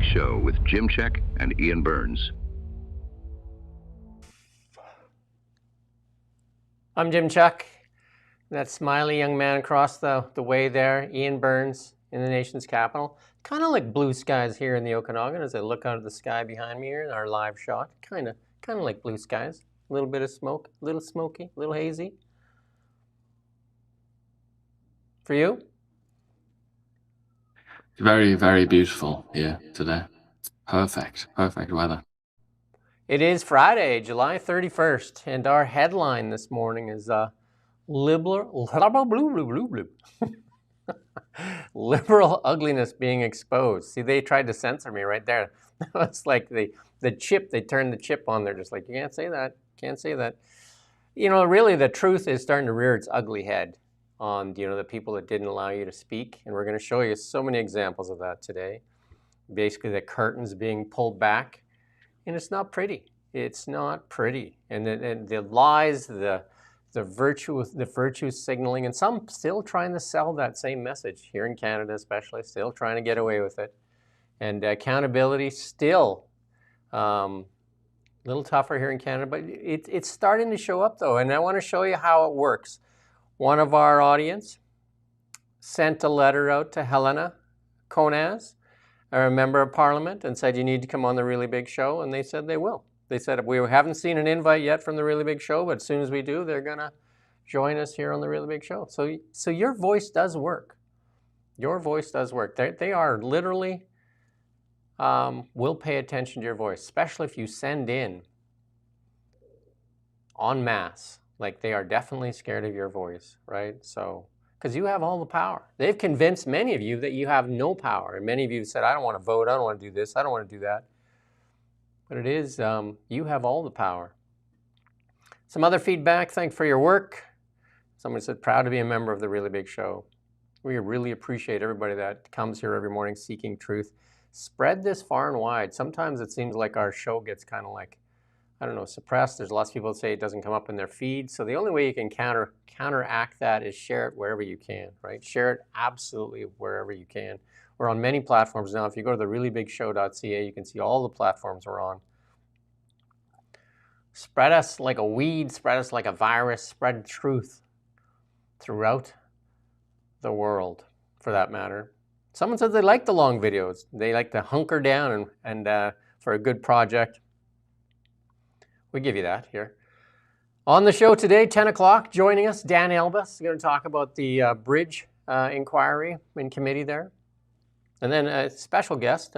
Big Show with Jim Check and Ian Burns. I'm Jim Check. That smiley young man across the way there, Ian Burns, in the nation's capital. Kind of like blue skies here in the Okanagan as I look out of the sky behind me here in our live shot. Kind of like blue skies. A little bit of smoke, a little smoky, a little hazy. For you? Very, very beautiful here today. Perfect weather. It is Friday, July 31st, and our headline this morning is liberal ugliness being exposed. See, they tried to censor me right there. It's like the chip, they turned the chip on. They're just like, you can't say that, can't say that. You know, really the truth is starting to rear its ugly head on, you know, the people that didn't allow you to speak. And we're going to show you so many examples of that today. Basically the curtains being pulled back. And it's not pretty. It's not pretty. And the lies, the virtue signaling, and some still trying to sell that same message here in Canada, especially, still trying to get away with it. And accountability still a little tougher here in Canada, but it's starting to show up though. And I want to show you how it works. One of our audience sent a letter out to Helena Konaz, a member of Parliament, and said, you need to come on the Really Big Show, and they said they will. They said, we haven't seen an invite yet from the Really Big Show, but as soon as we do, they're going to join us here on the Really Big Show. So your voice does work. Your voice does work. They are literally will pay attention to your voice, especially if you send in en masse. Like, they are definitely scared of your voice, right? So, because you have all the power. They've convinced many of you that you have no power. And many of you have said, I don't want to vote, I don't want to do this, I don't want to do that. But it is, you have all the power. Some other feedback, thanks for your work. Someone said, proud to be a member of the Really Big Show. We really appreciate everybody that comes here every morning seeking truth. Spread this far and wide. Sometimes it seems like our show gets kind of like, I don't know, suppressed. There's lots of people that say it doesn't come up in their feed. So the only way you can counteract that is share it wherever you can, right? Share it absolutely wherever you can. We're on many platforms now. If you go to the reallybigshow.ca, you can see all the platforms we're on. Spread us like a weed, spread us like a virus, spread truth throughout the world, for that matter. Someone said they like the long videos. They like to hunker down and for a good project. We give you that here. On the show today, 10 o'clock, joining us, Dan Elbas is going to talk about the bridge inquiry in committee there. And then a special guest,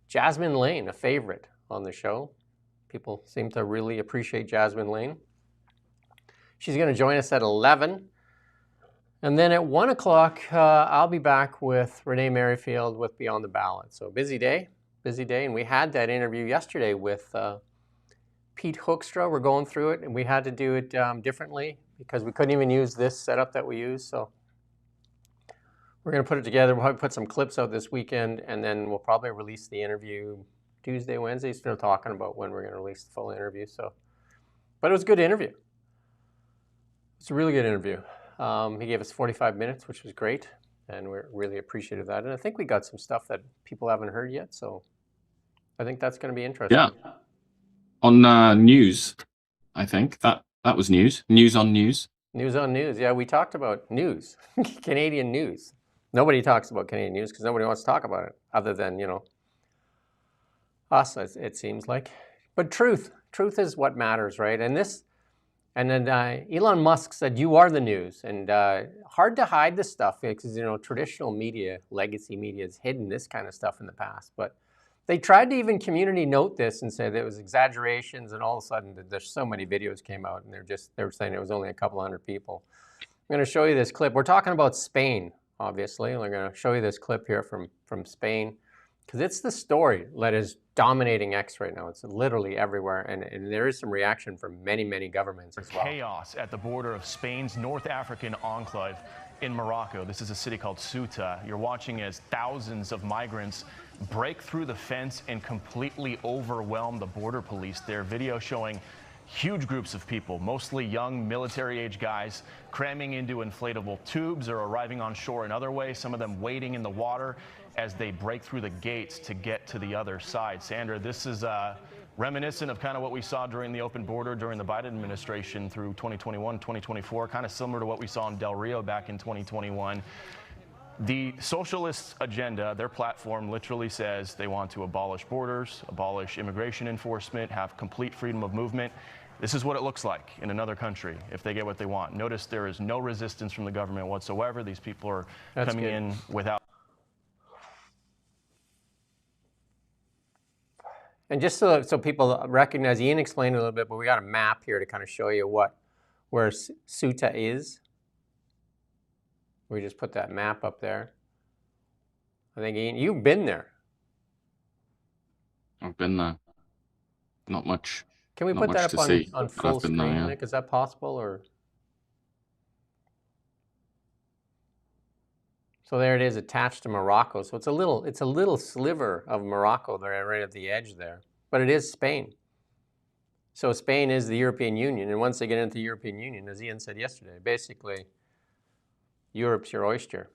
Jasmine Lane, a favorite on the show. People seem to really appreciate Jasmine Lane. She's going to join us at 11. And then at 1 o'clock, I'll be back with Renee Merrifield with Beyond the Ballot. So busy day. And we had that interview yesterday with Pete Hoekstra. We're going through it, and we had to do it differently because we couldn't even use this setup that we use. So we're going to put it together. We'll probably put some clips out this weekend, and then we'll probably release the interview Tuesday, Wednesday. Still talking about when we're going to release the full interview. So, but it was a good interview. It's a really good interview. He gave us 45 minutes, which was great, and we're really appreciative of that. And I think we got some stuff that people haven't heard yet, so I think that's going to be interesting. Yeah. On news, I think that was news. News on news. News on news. Yeah, we talked about news, Canadian news. Nobody talks about Canadian news because nobody wants to talk about it other than, you know, us, it seems like. But truth is what matters, right? And then Elon Musk said, you are the news. And hard to hide this stuff because, you know, traditional media, legacy media has hidden this kind of stuff in the past. But they tried to even community note this and say that it was exaggerations, and all of a sudden there's so many videos came out and they were saying it was only a couple hundred people. I'm going to show you this clip. We're talking about Spain, obviously. We're going to show you this clip here from Spain because it's the story that is dominating X right now. It's literally everywhere, and there is some reaction from many, many governments as well. Chaos at the border of Spain's North African enclave in Morocco. This is a city called Ceuta. You're watching as thousands of migrants break through the fence and completely overwhelm the border police. Their video showing huge groups of people, mostly young military-age guys, cramming into inflatable tubes or arriving on shore in other ways, some of them wading in the water as they break through the gates to get to the other side. Sandra, this is reminiscent of kind of what we saw during the open border during the Biden administration through 2021, 2024, kind of similar to what we saw in Del Rio back in 2021. The socialist agenda, their platform literally says they want to abolish borders, abolish immigration enforcement, have complete freedom of movement. This is what it looks like in another country if they get what they want. Notice there is no resistance from the government whatsoever. These people are coming in without. And just so people recognize, Ian explained a little bit, but we got a map here to kind of show you where Ceuta is. We just put that map up there. I think, Ian, you've been there. I've been there. Not much. Can we put that up on full screen, Nick? Is that possible? Or so there it is, attached to Morocco. So it's a little sliver of Morocco there, right at the edge there. But it is Spain. So Spain is the European Union, and once they get into the European Union, as Ian said yesterday, basically Europe's your oyster.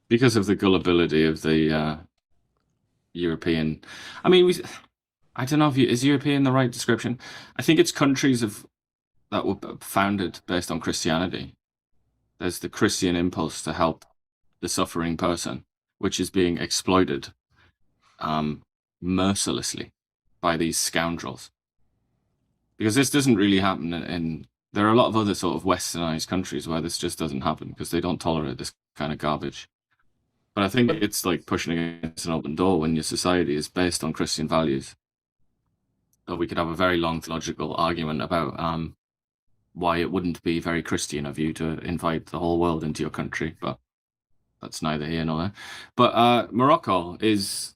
Because of the gullibility of the European. I mean, I don't know if is European the right description. I think it's countries that were founded based on Christianity. There's the Christian impulse to help the suffering person, which is being exploited mercilessly by these scoundrels. Because this doesn't really happen in there are a lot of other sort of westernized countries where this just doesn't happen because they don't tolerate this kind of garbage. But I think it's like pushing against an open door when your society is based on Christian values. But we could have a very long theological argument about why it wouldn't be very Christian of you to invite the whole world into your country, but that's neither here nor there. But Morocco is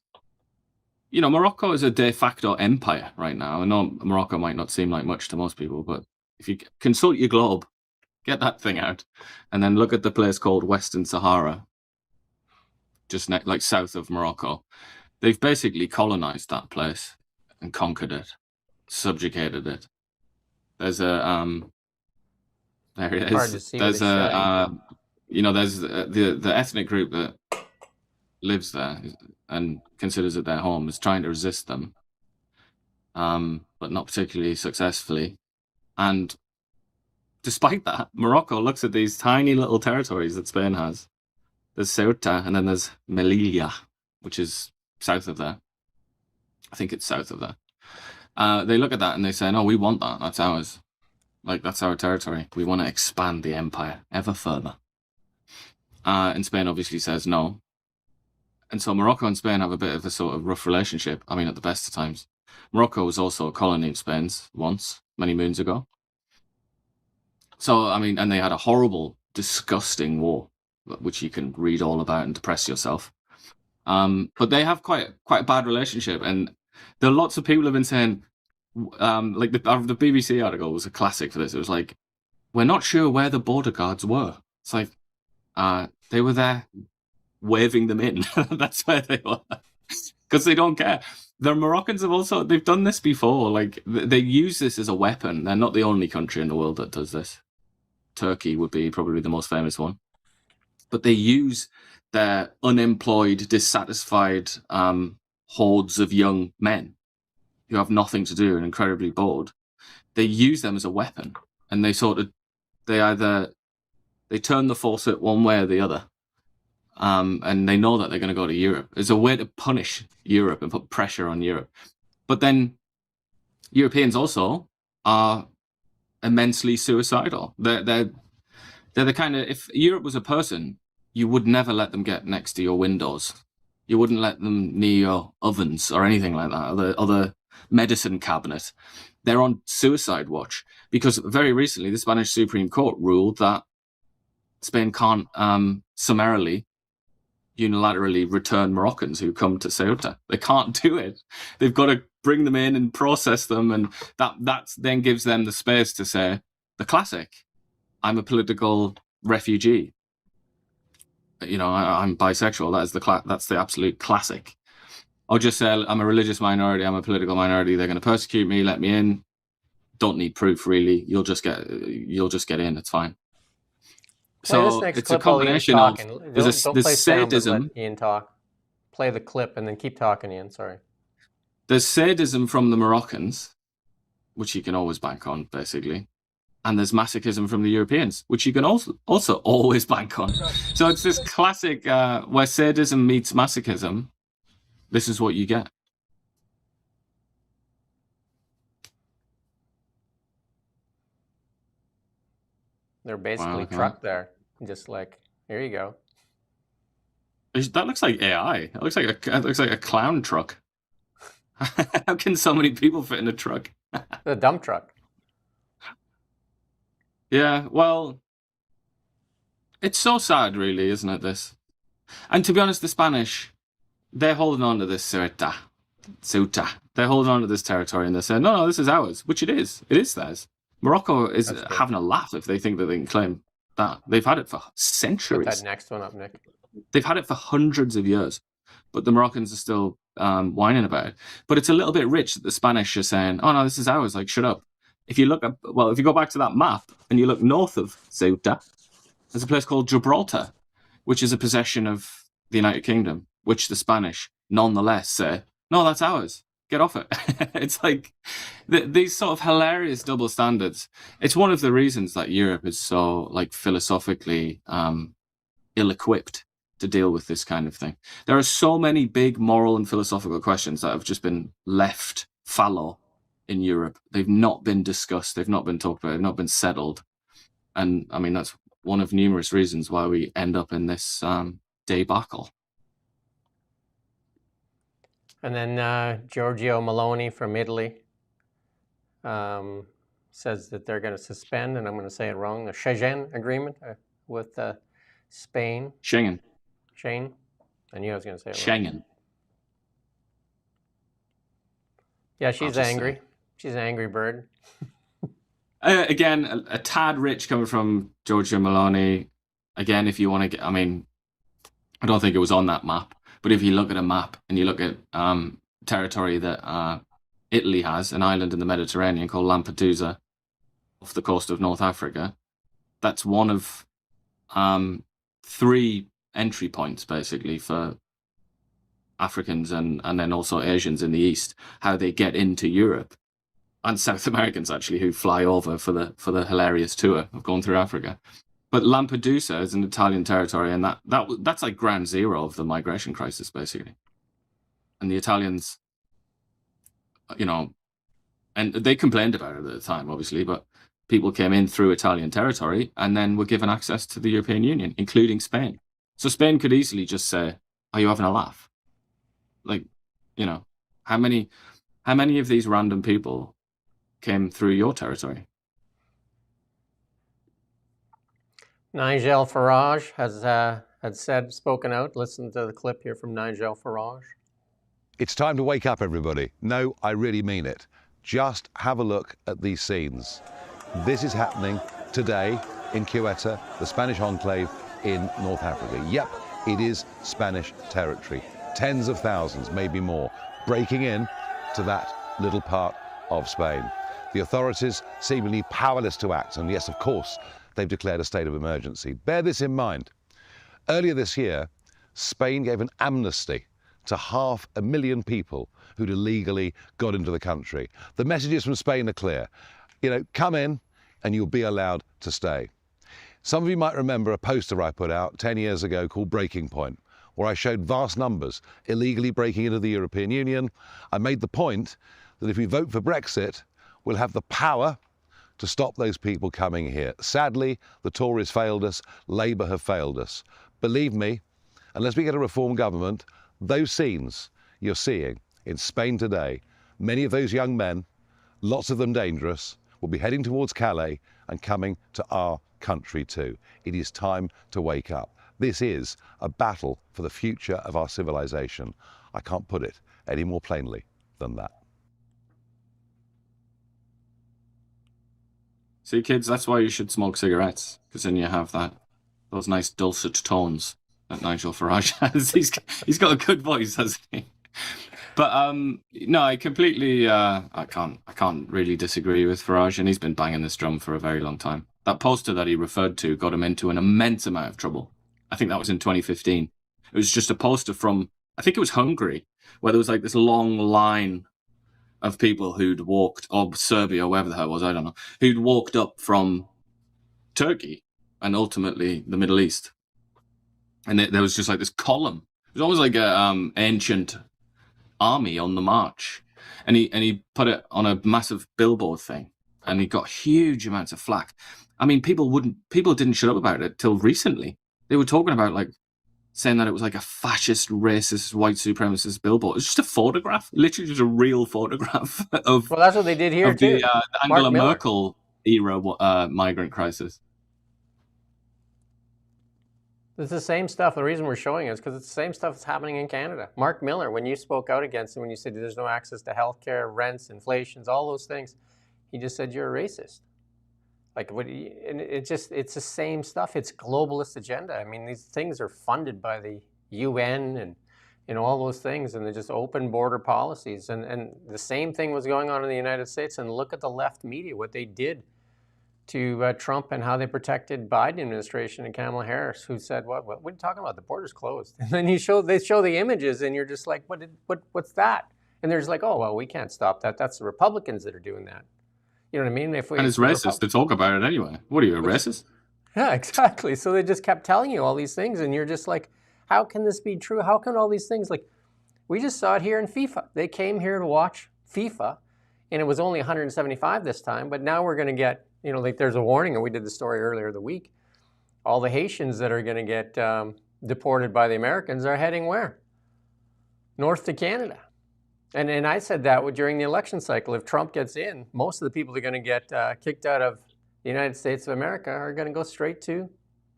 a de facto empire right now. I know Morocco might not seem like much to most people, but if you consult your globe, get that thing out, and then look at the place called Western Sahara, just like south of Morocco. They've basically colonized that place and conquered it, subjugated it. There's a there it is. There's a there's the ethnic group that lives there and considers it their home is trying to resist them, but not particularly successfully. And despite that, Morocco looks at these tiny little territories that Spain has. There's Ceuta, and then there's Melilla, which is south of there. I think it's south of there. They look at that and they say, no, we want that. That's ours. Like, that's our territory. We want to expand the empire ever further. And Spain obviously says no. And so Morocco and Spain have a bit of a sort of rough relationship. I mean, at the best of times. Morocco was also a colony of Spain's once, many moons ago. So, I mean, and they had a horrible, disgusting war, which you can read all about and depress yourself. But they have quite a bad relationship. And there are lots of people who have been saying, like the BBC article was a classic for this. It was like, we're not sure where the border guards were. It's like, they were there waving them in. That's where they were. Because they don't care. The Moroccans they've done this before. Like, they use this as a weapon. They're not the only country in the world that does this. Turkey would be probably the most famous one. But they use their unemployed, dissatisfied hordes of young men who have nothing to do and incredibly bored. They use them as a weapon. And they turn the faucet one way or the other. And they know that they're going to go to Europe. It's a way to punish Europe and put pressure on Europe. But then Europeans also are immensely suicidal. They're the kind of, if Europe was a person, you would never let them get next to your windows. You wouldn't let them near your ovens or anything like that, or the medicine cabinet. They're on suicide watch because very recently the Spanish Supreme Court ruled that Spain can't summarily, unilaterally return Moroccans who come to Ceuta. They can't do it. They've got to bring them in and process them, and that then gives them the space to say the classic, I'm a political refugee. I'm bisexual. That's the absolute classic. I'll just say I'm a religious minority, I'm a political minority, they're going to persecute me, let me in. Don't need proof, really. You'll just get in. It's fine. Play this So next it's a clip while Ian's combination of talking. there's Don't play sound, but let sadism. Ian talk. Play the clip and then keep talking, Ian. Sorry. There's sadism from the Moroccans, which you can always bank on, basically. And there's masochism from the Europeans, which you can also always bank on. So it's this classic where sadism meets masochism. This is what you get. They're basically trucked there. Just like, here you go. That looks like AI. It looks like a clown truck. How can so many people fit in a truck? The dump truck. Yeah, well, it's so sad, really, isn't it, this? And to be honest, the Spanish, they're holding on to this Ceuta. They're holding on to this territory and they're saying, no, this is ours, which it is. It is theirs. Morocco is having a laugh if they think that they can claim that. They've had it for centuries. Put that next one up, Nick. They've had it for hundreds of years, but the Moroccans are still whining about it. But it's a little bit rich that the Spanish are saying, oh, no, this is ours, like, shut up. If you go back to that map and you look north of Ceuta, there's a place called Gibraltar, which is a possession of the United Kingdom, which the Spanish nonetheless say, no, that's ours. Get off it. It's like these sort of hilarious double standards. It's one of the reasons that Europe is so like philosophically ill-equipped to deal with this kind of thing. There are so many big moral and philosophical questions that have just been left fallow in Europe. They've not been discussed. They've not been talked about. They've not been settled. And I mean, that's one of numerous reasons why we end up in this debacle. And then Giorgio Meloni from Italy says that they're going to suspend, and I'm going to say it wrong, the Schengen agreement with Spain. Schengen. I knew I was going to say it Schengen. wrong. Yeah, she's angry. She's an angry bird. Again, a tad rich coming from Giorgio Meloni. Again, if you want to get, I mean, I don't think it was on that map, but if you look at a map and you look at territory that Italy has, an island in the Mediterranean called Lampedusa, off the coast of North Africa, that's one of 3 entry points, basically, for Africans and then also Asians in the East, how they get into Europe. And South Americans, actually, who fly over for the hilarious tour of going through Africa. But Lampedusa is an Italian territory, and that's like ground zero of the migration crisis, basically. And the Italians, and they complained about it at the time, obviously, but people came in through Italian territory and then were given access to the European Union, including Spain. So Spain could easily just say, are you having a laugh? Like, how many of these random people came through your territory? Nigel Farage has spoken out. Listen to the clip here from Nigel Farage. It's time to wake up, everybody. No, I really mean it. Just have a look at these scenes. This is happening today in Ceuta, the Spanish enclave in North Africa. Yep, it is Spanish territory. Tens of thousands, maybe more, breaking in to that little part of Spain. The authorities seemingly powerless to act, and yes, of course, they've declared a state of emergency. Bear this in mind. Earlier this year, Spain gave an amnesty to 500,000 people who'd illegally got into the country. The messages from Spain are clear. Come in and you'll be allowed to stay. Some of you might remember a poster I put out 10 years ago called Breaking Point, where I showed vast numbers illegally breaking into the European Union. I made the point that if we vote for Brexit, we'll have the power to stop those people coming here. Sadly, the Tories failed us, Labour have failed us. Believe me, unless we get a reform government, those scenes you're seeing in Spain today, many of those young men, lots of them dangerous, will be heading towards Calais and coming to our country too. It is time to wake up. This is a battle for the future of our civilization. I can't put it any more plainly than that. See, kids, that's why you should smoke cigarettes, because then you have those nice dulcet tones that Nigel Farage has. He's got a good voice, hasn't he? But no, I completely I can't really disagree with Farage, and he's been banging this drum for a very long time. That poster that he referred to got him into an immense amount of trouble. I think that was in 2015. It was just a poster from, I think it was Hungary, where there was like this long line of people who'd walked, or Serbia, or wherever the hell it was, I don't know, who'd walked up from Turkey and ultimately the Middle East. And there was just like this column. It was almost like a ancient army on the march. And he put it on a massive billboard thing, and he got huge amounts of flack. I mean, people didn't shut up about it till recently. They were talking about, like, saying that it was like a fascist, racist, white supremacist billboard. It's just a photograph, literally just a real photograph of. Well, that's what they did here too. The Angela Merkel era migrant crisis. It's the same stuff. The reason we're showing it is because it's the same stuff that's happening in Canada. Mark Miller, when you spoke out against him, when you said there's no access to healthcare, rents, inflations, all those things, he just said you're a racist. Like, and it's the same stuff. It's globalist agenda. I mean, these things are funded by the UN and all those things, and they're just open border policies. And the same thing was going on in the United States. And look at the left media, what they did to Trump and how they protected Biden administration and Kamala Harris, who said, what are you talking about? The border's closed. And then they show the images, and you're just like, what's that? And they're just like, oh, well, we can't stop that. That's the Republicans that are doing that. You know what I mean? And it's racist to talk about it anyway. What are you, a racist? Yeah, exactly. So they just kept telling you all these things, and you're just like, how can this be true? How can all these things, like, we just saw it here in FIFA. They came here to watch FIFA, and it was only 175 this time, but now we're going to get, like, there's a warning, and we did the story earlier the week. All the Haitians that are going to get deported by the Americans are heading where? North to Canada. And I said that during the election cycle. If Trump gets in, most of the people that are going to get kicked out of the United States of America are going to go straight to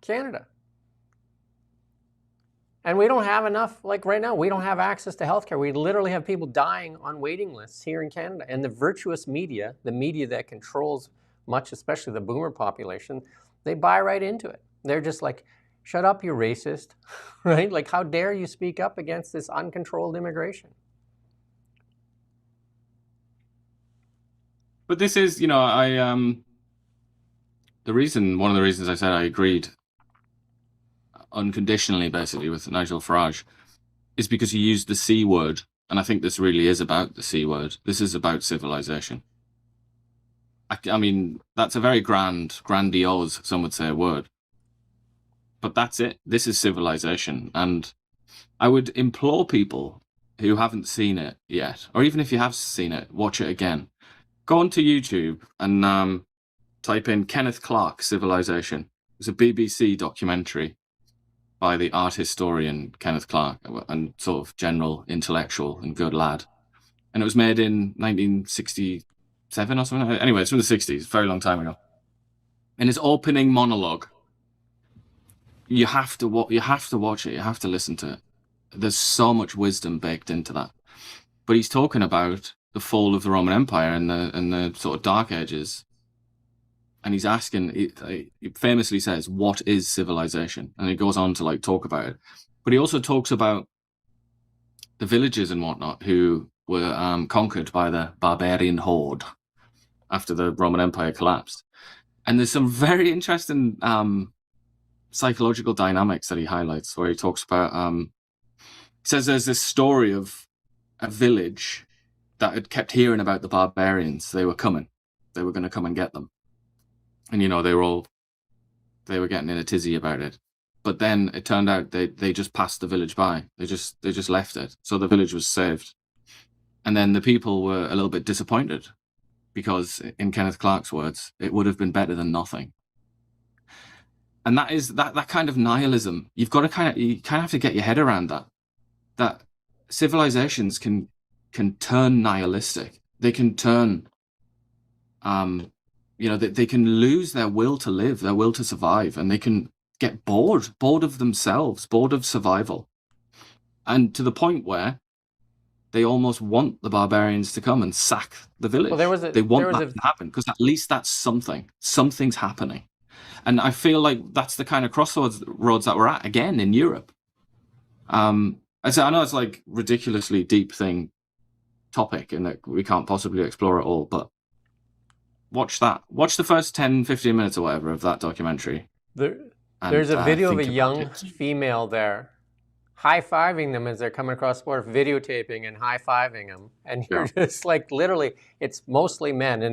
Canada. And we don't have enough, like right now, we don't have access to healthcare. We literally have people dying on waiting lists here in Canada. And the virtuous media, the media that controls much, especially the boomer population, they buy right into it. They're just like, shut up, you racist, right? Like, how dare you speak up against this uncontrolled immigration? But this is, one of the reasons I said I agreed unconditionally, basically, with Nigel Farage, is because he used the C word, and I think this really is about the C word. This is about civilization. I mean, that's a very grandiose, some would say, word. But that's it. This is civilization. And I would implore people who haven't seen it yet, or even if you have seen it, watch it again. Go onto YouTube and type in Kenneth Clark Civilization. It's a BBC documentary by the art historian Kenneth Clark, and sort of general intellectual and good lad. And it was made in 1967 or something. Anyway, it's from the 60s, very long time ago. In his opening monologue, you have to watch it. You have to listen to it. There's so much wisdom baked into that. But he's talking about the fall of the Roman Empire and the sort of Dark Ages. And he's asking, he famously says, what is civilization? And he goes on to talk about it. But he also talks about the villages and whatnot who were conquered by the barbarian horde after the Roman Empire collapsed. And there's some very interesting psychological dynamics that he highlights, where he talks about, he says there's this story of a village that had kept hearing about the barbarians. They were coming. They were going to come and get them. And, they were getting in a tizzy about it. But then it turned out they just passed the village by. They just left it. So the village was saved. And then the people were a little bit disappointed because, in Kenneth Clark's words, it would have been better than nothing. And that is that kind of nihilism. You kind of have to get your head around that civilizations can turn nihilistic. They can turn, they can lose their will to live, their will to survive, and they can get bored of themselves, bored of survival. And to the point where they almost want the barbarians to come and sack the village. Well, they want that to happen, because at least that's something. Something's happening. And I feel like that's the kind of crossroads that we're at again in Europe. I know it's like ridiculously deep thing topic and that we can't possibly explore it all. But watch that. Watch the first 10, 15 minutes or whatever of that documentary. There's a video of a think about young it. female there high-fiving them as they're coming across the border, videotaping and high-fiving them. And you're just like, literally, it's mostly men.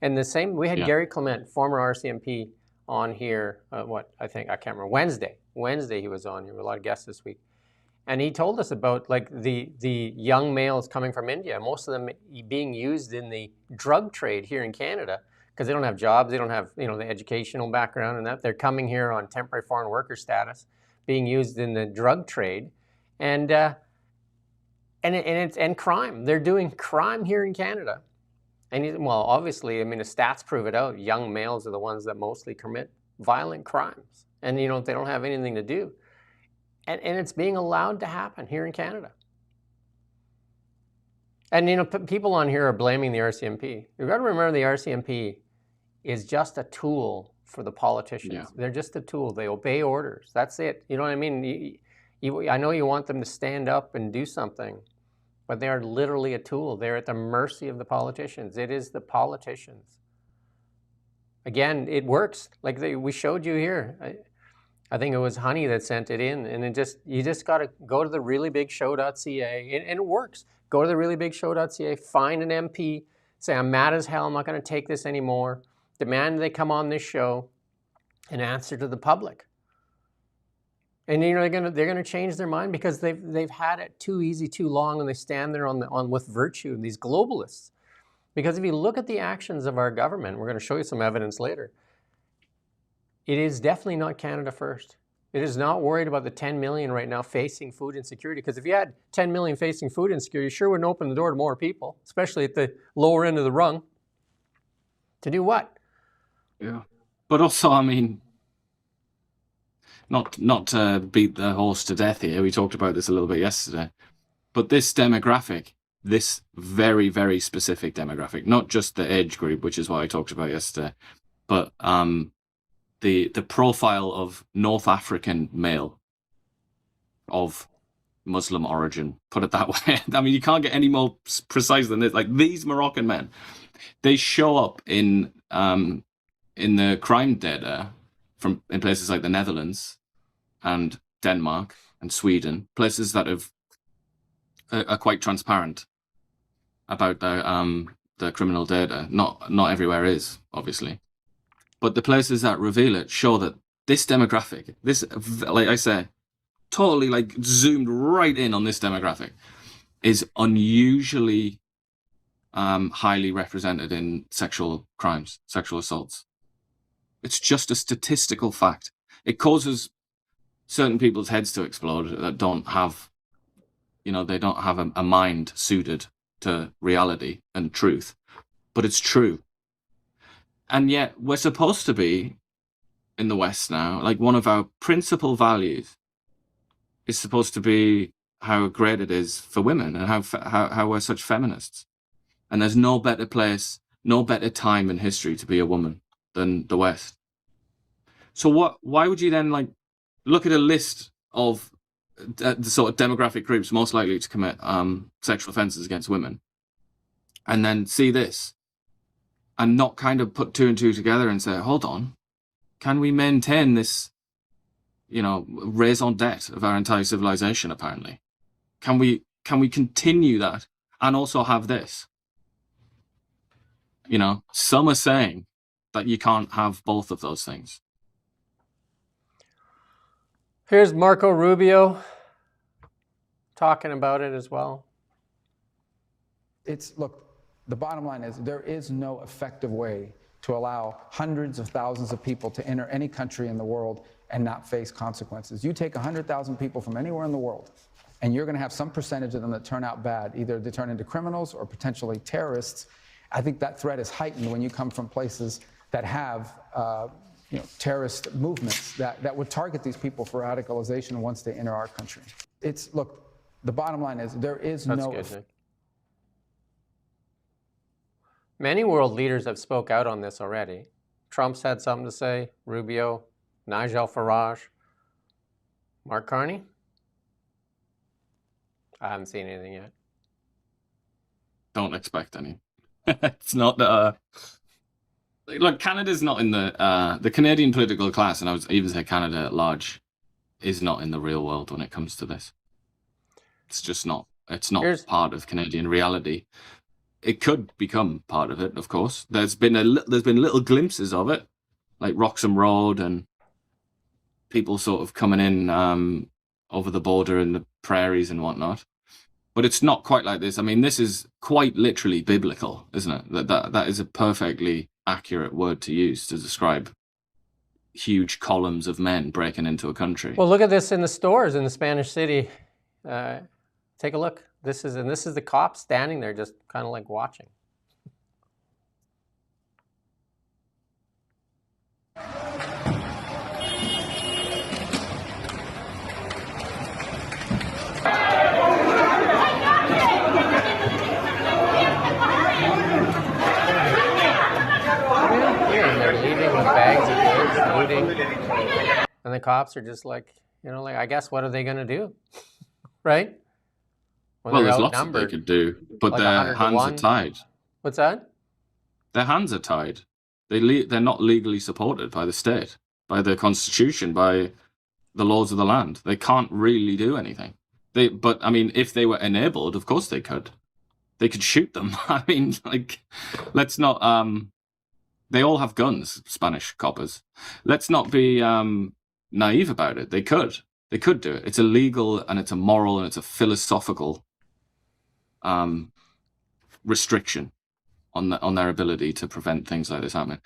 And the same, we had Gary Clement, former RCMP, on here, I can't remember, Wednesday he was on here with a lot of guests this week. And he told us about like the young males coming from India, most of them being used in the drug trade here in Canada, because they don't have jobs, they don't have the educational background and that. They're coming here on temporary foreign worker status, being used in the drug trade, and crime. They're doing crime here in Canada. And well, obviously, I mean, the stats prove it out. Young males are the ones that mostly commit violent crimes, and they don't have anything to do. And it's being allowed to happen here in Canada. And people on here are blaming the RCMP. You've got to remember the RCMP is just a tool for the politicians. Yeah. They're just a tool. They obey orders. That's it. You know what I mean? I know you want them to stand up and do something, but they are literally a tool. They're at the mercy of the politicians. It is the politicians. Again, it works. Like we showed you here. I think it was Honey that sent it in, and you just got to go to the reallybigshow.ca, and it works. Go to the reallybigshow.ca, find an MP, say, I'm mad as hell, I'm not going to take this anymore. Demand they come on this show and answer to the public. And they're going to change their mind because they've had it too easy, too long, and they stand there with virtue, these globalists. Because if you look at the actions of our government, we're going to show you some evidence later. It is definitely not Canada first. It is not worried about the 10 million right now facing food insecurity. Because if you had 10 million facing food insecurity, you sure wouldn't open the door to more people, especially at the lower end of the rung. To do what? Yeah. But also, I mean, not to beat the horse to death here, we talked about this a little bit yesterday, but this demographic, this very, very specific demographic, not just the age group, which is what I talked about yesterday, but the profile of North African male of Muslim origin, put it that way. I mean, you can't get any more precise than this. Like, these Moroccan men, they show up in the crime data in places like the Netherlands and Denmark and Sweden, places that are quite transparent about the criminal data. Not everywhere is, obviously. But the places that reveal it show that this demographic, this, like I say, totally like zoomed right in on this demographic, is unusually highly represented in sexual crimes, sexual assaults. It's just a statistical fact. It causes certain people's heads to explode that don't have, they don't have a mind suited to reality and truth. But it's true. And yet we're supposed to be, in the West now, like one of our principal values is supposed to be how great it is for women and how we're such feminists. And there's no better place, no better time in history to be a woman than the West. So why would you then look at a list of the sort of demographic groups most likely to commit sexual offences against women, and then see this and not kind of put two and two together and say, hold on, can we maintain this, raison d'etre of our entire civilization, apparently? Can we continue that and also have this? Some are saying that you can't have both of those things. Here's Marco Rubio talking about it as well. Look, the bottom line is there is no effective way to allow hundreds of thousands of people to enter any country in the world and not face consequences. You take 100,000 people from anywhere in the world, and you're going to have some percentage of them that turn out bad. Either they turn into criminals or potentially terrorists. I think that threat is heightened when you come from places that have terrorist movements that would target these people for radicalization once they enter our country. Look, the bottom line is there is That's no... Good, Nick. Many world leaders have spoke out on this already. Trump's had something to say, Rubio, Nigel Farage, Mark Carney. I haven't seen anything yet. don't expect any. It's not. Look, Canada's not in the Canadian political class, and I would even say Canada at large is not in the real world when it comes to this. It's just not. It's not part of Canadian reality. It could become part of it, of course. There's been little glimpses of it, like Wroxham Road and people sort of coming in over the border in the prairies and whatnot. But it's not quite like this. I mean, this is quite literally biblical, isn't it? That is a perfectly accurate word to use to describe huge columns of men breaking into a country. Well, look at this in the stores in the Spanish city. Take a look. This is the cops standing there just kind of like watching. And they're leaving with bags of goods, looting. And the cops are just like, like, I guess what are they going to do? Right? Well, there's lots that they could do, but like their hands are tied. What's that? Their hands are tied. They're not legally supported by the state, by the constitution, by the laws of the land. They can't really do anything. But I mean, if they were enabled, of course they could. They could shoot them. I mean, like, let's not. They all have guns, Spanish coppers. Let's not be naive about it. They could. They could do it. It's a legal and it's a moral and it's a philosophical restriction on their ability to prevent things like this happening.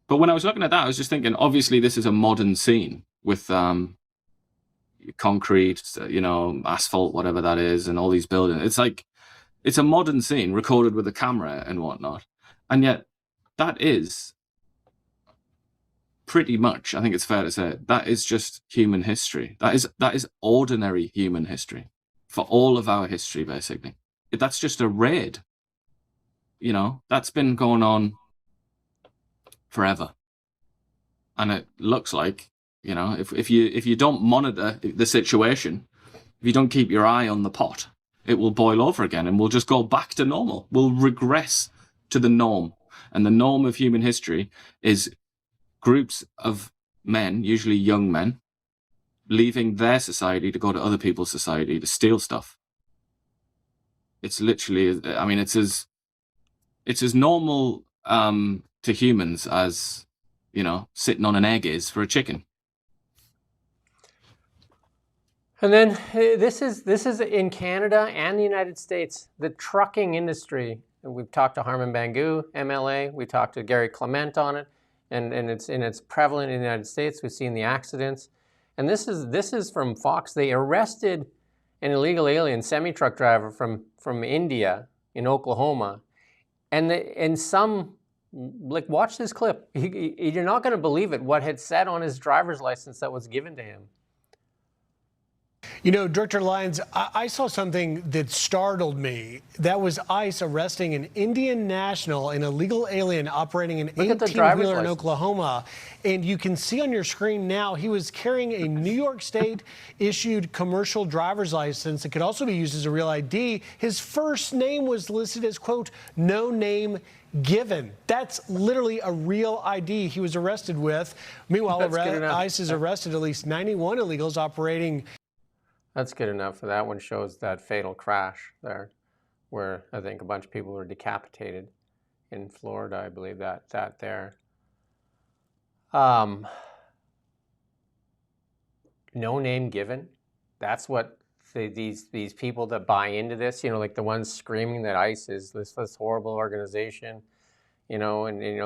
But when I was looking at that, I was just thinking, obviously, this is a modern scene with concrete, asphalt, whatever that is, and all these buildings. It's like, it's a modern scene recorded with a camera and whatnot. And yet, that is pretty much, I think it's fair to say, that is just human history. That is ordinary human history for all of our history, basically. That's just a raid. That's been going on forever. And it looks like, if you don't monitor the situation, if you don't keep your eye on the pot, it will boil over again and we'll just go back to normal. We'll regress to the norm. And the norm of human history is groups of men, usually young men, leaving their society to go to other people's society to steal stuff. It's literally, I mean, it's as normal to humans as, sitting on an egg is for a chicken. And then this is in Canada and the United States, the trucking industry. We've talked to Harman Bangu, MLA. We talked to Gary Clement on it, and it's prevalent in the United States. We've seen the accidents, and this is from Fox. They arrested an illegal alien semi-truck driver from India in Oklahoma, and some, like, watch this clip. You're not going to believe it. What had said on his driver's license that was given to him. Director Lyons, I saw something that startled me. That was ICE arresting an Indian national, an illegal alien operating an 18-wheeler in Oklahoma. And you can see on your screen now, he was carrying a New York State issued commercial driver's license that could also be used as a real ID. His first name was listed as, quote, no name given. That's literally a real ID he was arrested with. Meanwhile, ICE has arrested at least 91 illegals operating. That's good enough. That one shows that fatal crash there, where I think a bunch of people were decapitated in Florida. I believe that there. No name given. That's what these people that buy into this, like the ones screaming that ICE is this horrible organization, and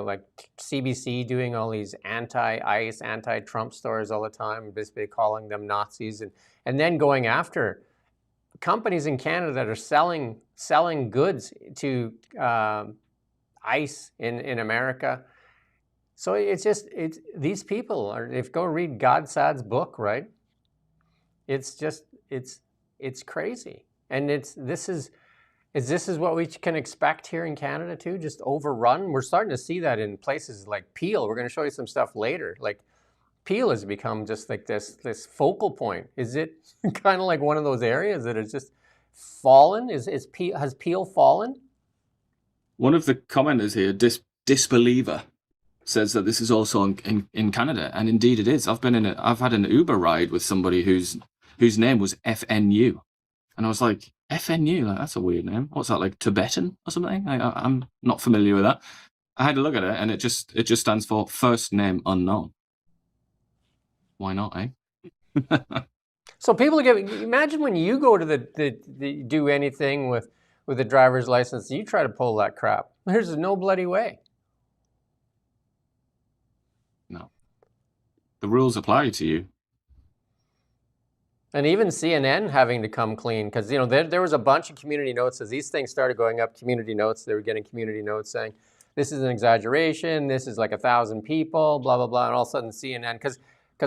like CBC doing all these anti-ICE, anti-Trump stories all the time, basically calling them Nazis, and then going after companies in Canada that are selling goods to ICE in America. So it's these people are, if you go read Godsad's book, right? It's crazy. And this is what we can expect here in Canada too, just overrun. We're starting to see that in places like Peel. We're going to show you some stuff later. Like Peel has become just like this focal point. Is it kind of like one of those areas that has just fallen? Has Peel fallen? One of the commenters here, disbeliever, says that this is also in Canada, and indeed it is. I've had an Uber ride with somebody whose name was FNU, and I was like, FNU, like, that's a weird name. What's that, like Tibetan or something? I'm not familiar with that. I had to look at it, and it just stands for first name unknown. Why not, eh? So people imagine when you go to the do anything with a driver's license, you try to pull that crap. There's no bloody way. No. The rules apply to you. And even CNN having to come clean, because there was a bunch of community notes as these things started going up. Community notes, they were getting community notes saying this is an exaggeration, this is like 1,000 people, blah blah blah, and all of a sudden CNN, because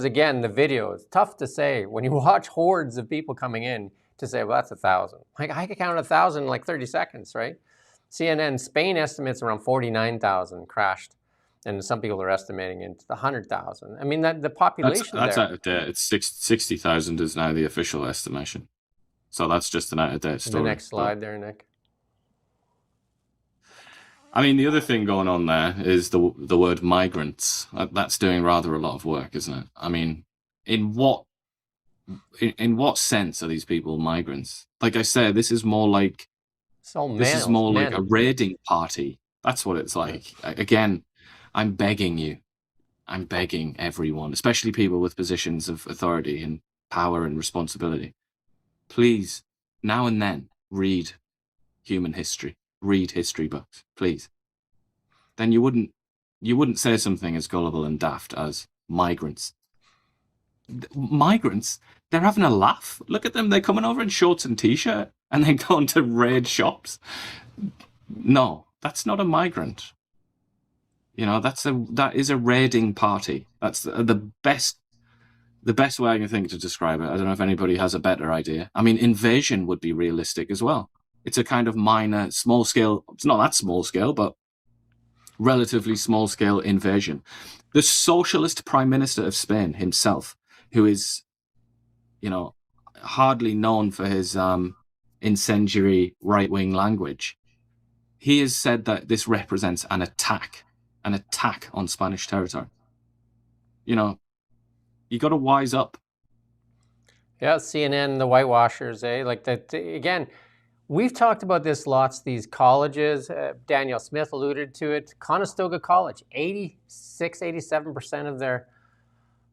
again the video, it's tough to say when you watch hordes of people coming in to say, well, that's 1,000. Like I could count 1,000 in like 30 seconds, right? CNN Spain estimates around 49,000 crashed. And some people are estimating into the 100,000. I mean, the population that's there. Out of date. It's 60,000 is now the official estimation. So that's just an out of date story. The next slide there, Nick. I mean, the other thing going on there is the word migrants. That's doing rather a lot of work, isn't it? I mean, in what sense are these people migrants? Like I said, this is more like like a raiding party. That's what it's like. Again, I'm begging you. I'm begging everyone, especially people with positions of authority and power and responsibility. Please, now and then, read human history. Read history books, please. Then you wouldn't say something as gullible and daft as migrants. Migrants, they're having a laugh. Look at them. They're coming over in shorts and t-shirt and then going to raid shops. No, that's not a migrant. That is a raiding party. That's the best way I can think to describe it. I don't know if anybody has a better idea. I mean, invasion would be realistic as well. It's a kind of minor, small scale. It's not that small scale, but relatively small scale invasion. The socialist prime minister of Spain himself, who is, hardly known for his incendiary right-wing language, he has said that this represents an attack on Spanish territory. You got to wise up. Yeah, CNN, the whitewashers, like that again. We've talked about this lots. These colleges, Daniel Smith alluded to it. Conestoga College, 87%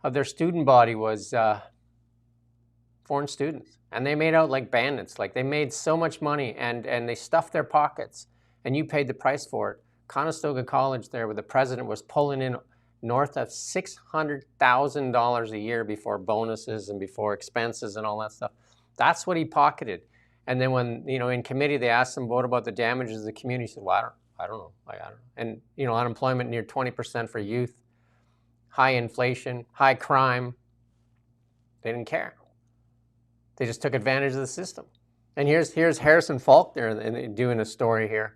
of their student body was foreign students, and they made out like bandits. Like they made so much money, and they stuffed their pockets, and you paid the price for it. Conestoga College there, where the president was pulling in north of $600,000 a year before bonuses and before expenses and all that stuff. That's what he pocketed. And then when, in committee, they asked him, what about the damages of the community? He said, well, I don't know. And, unemployment near 20% for youth, high inflation, high crime. They didn't care. They just took advantage of the system. And here's Harrison Faulkner doing a story here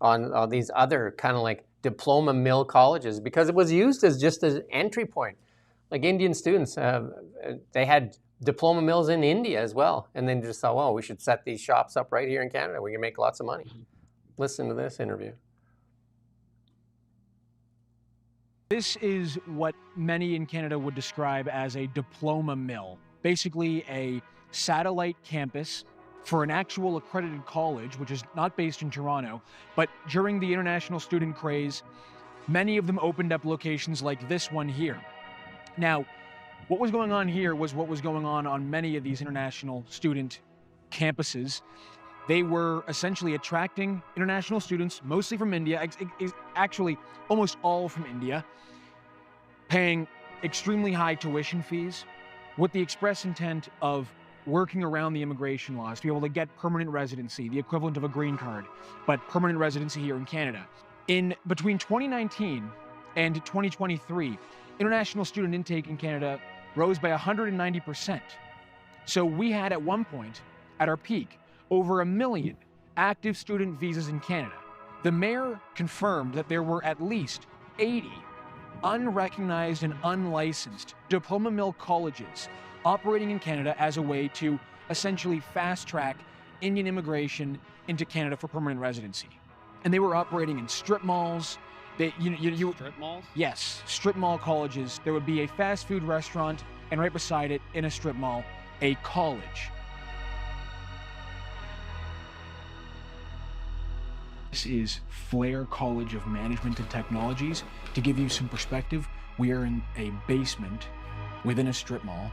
on these other kind of like diploma mill colleges, because it was used as just an entry point. Like Indian students, they had diploma mills in India as well, and then just thought, well, we should set these shops up right here in Canada. We can make lots of money. Listen to this interview. This is what many in Canada would describe as a diploma mill, basically a satellite campus for an actual accredited college, which is not based in Toronto. But during the international student craze, many of them opened up locations like this one here. Now, what was going on here was what was going on many of these international student campuses. They were essentially attracting international students, mostly from India, actually almost all from India, paying extremely high tuition fees with the express intent of working around the immigration laws to be able to get permanent residency, the equivalent of a green card, but permanent residency here in Canada. In between 2019 and 2023, international student intake in Canada rose by 190%. So we had at one point, at our peak, over 1 million active student visas in Canada. The mayor confirmed that there were at least 80 unrecognized and unlicensed diploma mill colleges operating in Canada as a way to essentially fast-track Indian immigration into Canada for permanent residency. and they were operating in strip malls. Strip malls? Yes, strip mall colleges. There would be a fast food restaurant, and right beside it, in a strip mall, a college. This is Flair College of Management and Technologies. To give you some perspective, we are in a basement within a strip mall.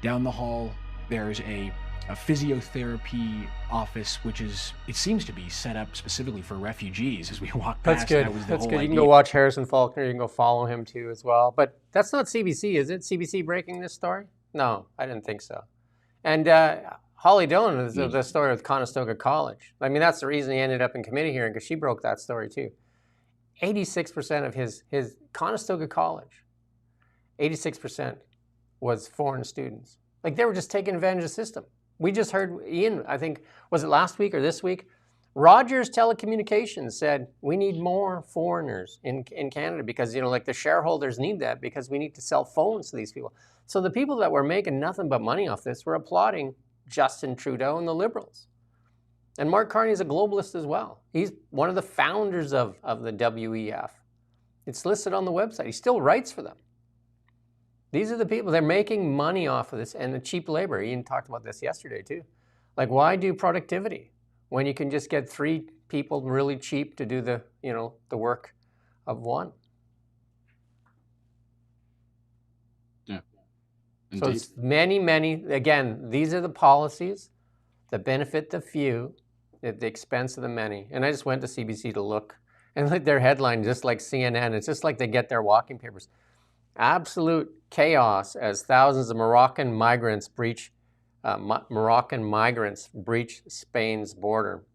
Down the hall, there's a physiotherapy office, which is, it seems to be set up specifically for refugees as we walk past. That's good. That's good. You can go watch Harrison Faulkner. You can go follow him too as well. But that's not CBC, is it? CBC breaking this story? No, I didn't think so. And Holly Dillon is the story with Conestoga College. I mean, that's the reason he ended up in committee hearing, because she broke that story too. 86% of his Conestoga College, 86% was foreign students. Like, they were just taking advantage of the system. We just heard Ian, I think, was it last week or this week? Rogers Telecommunications said, we need more foreigners in Canada because, like the shareholders need that because we need to sell phones to these people. So the people that were making nothing but money off this were applauding Justin Trudeau and the Liberals. And Mark Carney is a globalist as well. He's one of the founders of the WEF. It's listed on the website. He still writes for them. These are the people, they're making money off of this and the cheap labor. Ian talked about this yesterday too. Like, why do productivity when you can just get 3 people really cheap to do the, the work of 1? Yeah. So Indeed. it's many, again, these are the policies that benefit the few at the expense of the many. And I just went to CBC to look, and like their headline, just like CNN, it's just like they get their walking papers. Absolute chaos as thousands of Moroccan migrants breach Spain's border.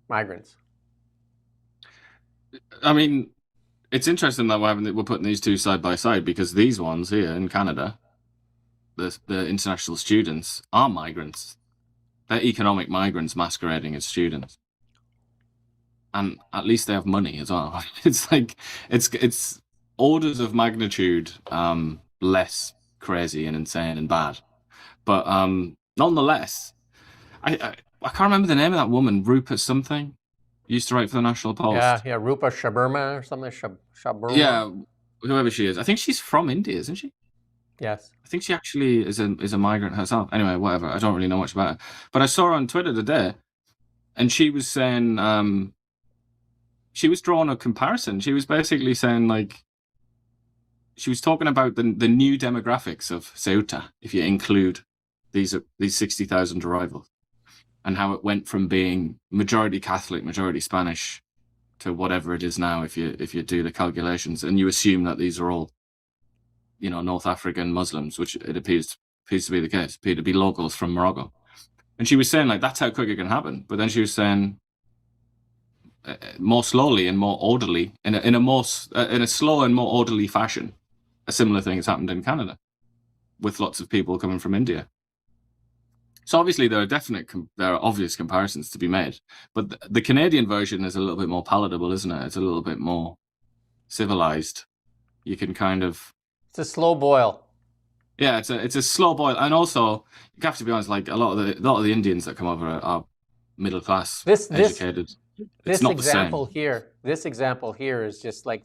Migrants. I mean, it's interesting that we're putting these two side by side, because these ones here in Canada, the international students, are migrants. They're economic migrants masquerading as students. And at least they have money as well. It's like, it's orders of magnitude less crazy and insane and bad. But nonetheless, I can't remember the name of that woman, Rupa something. Used to write for the National Post. Yeah, Rupa Shaburma or something. Shaburma. Yeah, whoever she is. I think she's from India, isn't she? Yes. I think she actually is a migrant herself. Anyway, whatever. I don't really know much about her. But I saw her on Twitter today, and she was saying, she was drawing a comparison. She was basically saying, like, she was talking about the new demographics of Ceuta, if you include these 60,000 arrivals, and how it went from being majority Catholic, majority Spanish, to whatever it is now, if you do the calculations, and you assume that these are all, North African Muslims, which it appears to be the case, appear to be locals from Morocco. And she was saying, like, that's how quick it can happen. But then she was saying, more slowly and more orderly, in a slow and more orderly fashion, a similar thing has happened in Canada, with lots of people coming from India. So obviously there are obvious comparisons to be made, but the Canadian version is a little bit more palatable, isn't it? It's a little bit more civilized. You can kind of... It's a slow boil. Yeah, it's a slow boil, and also you have to be honest. Like a lot of the Indians that come over are middle class, educated. This example here is just like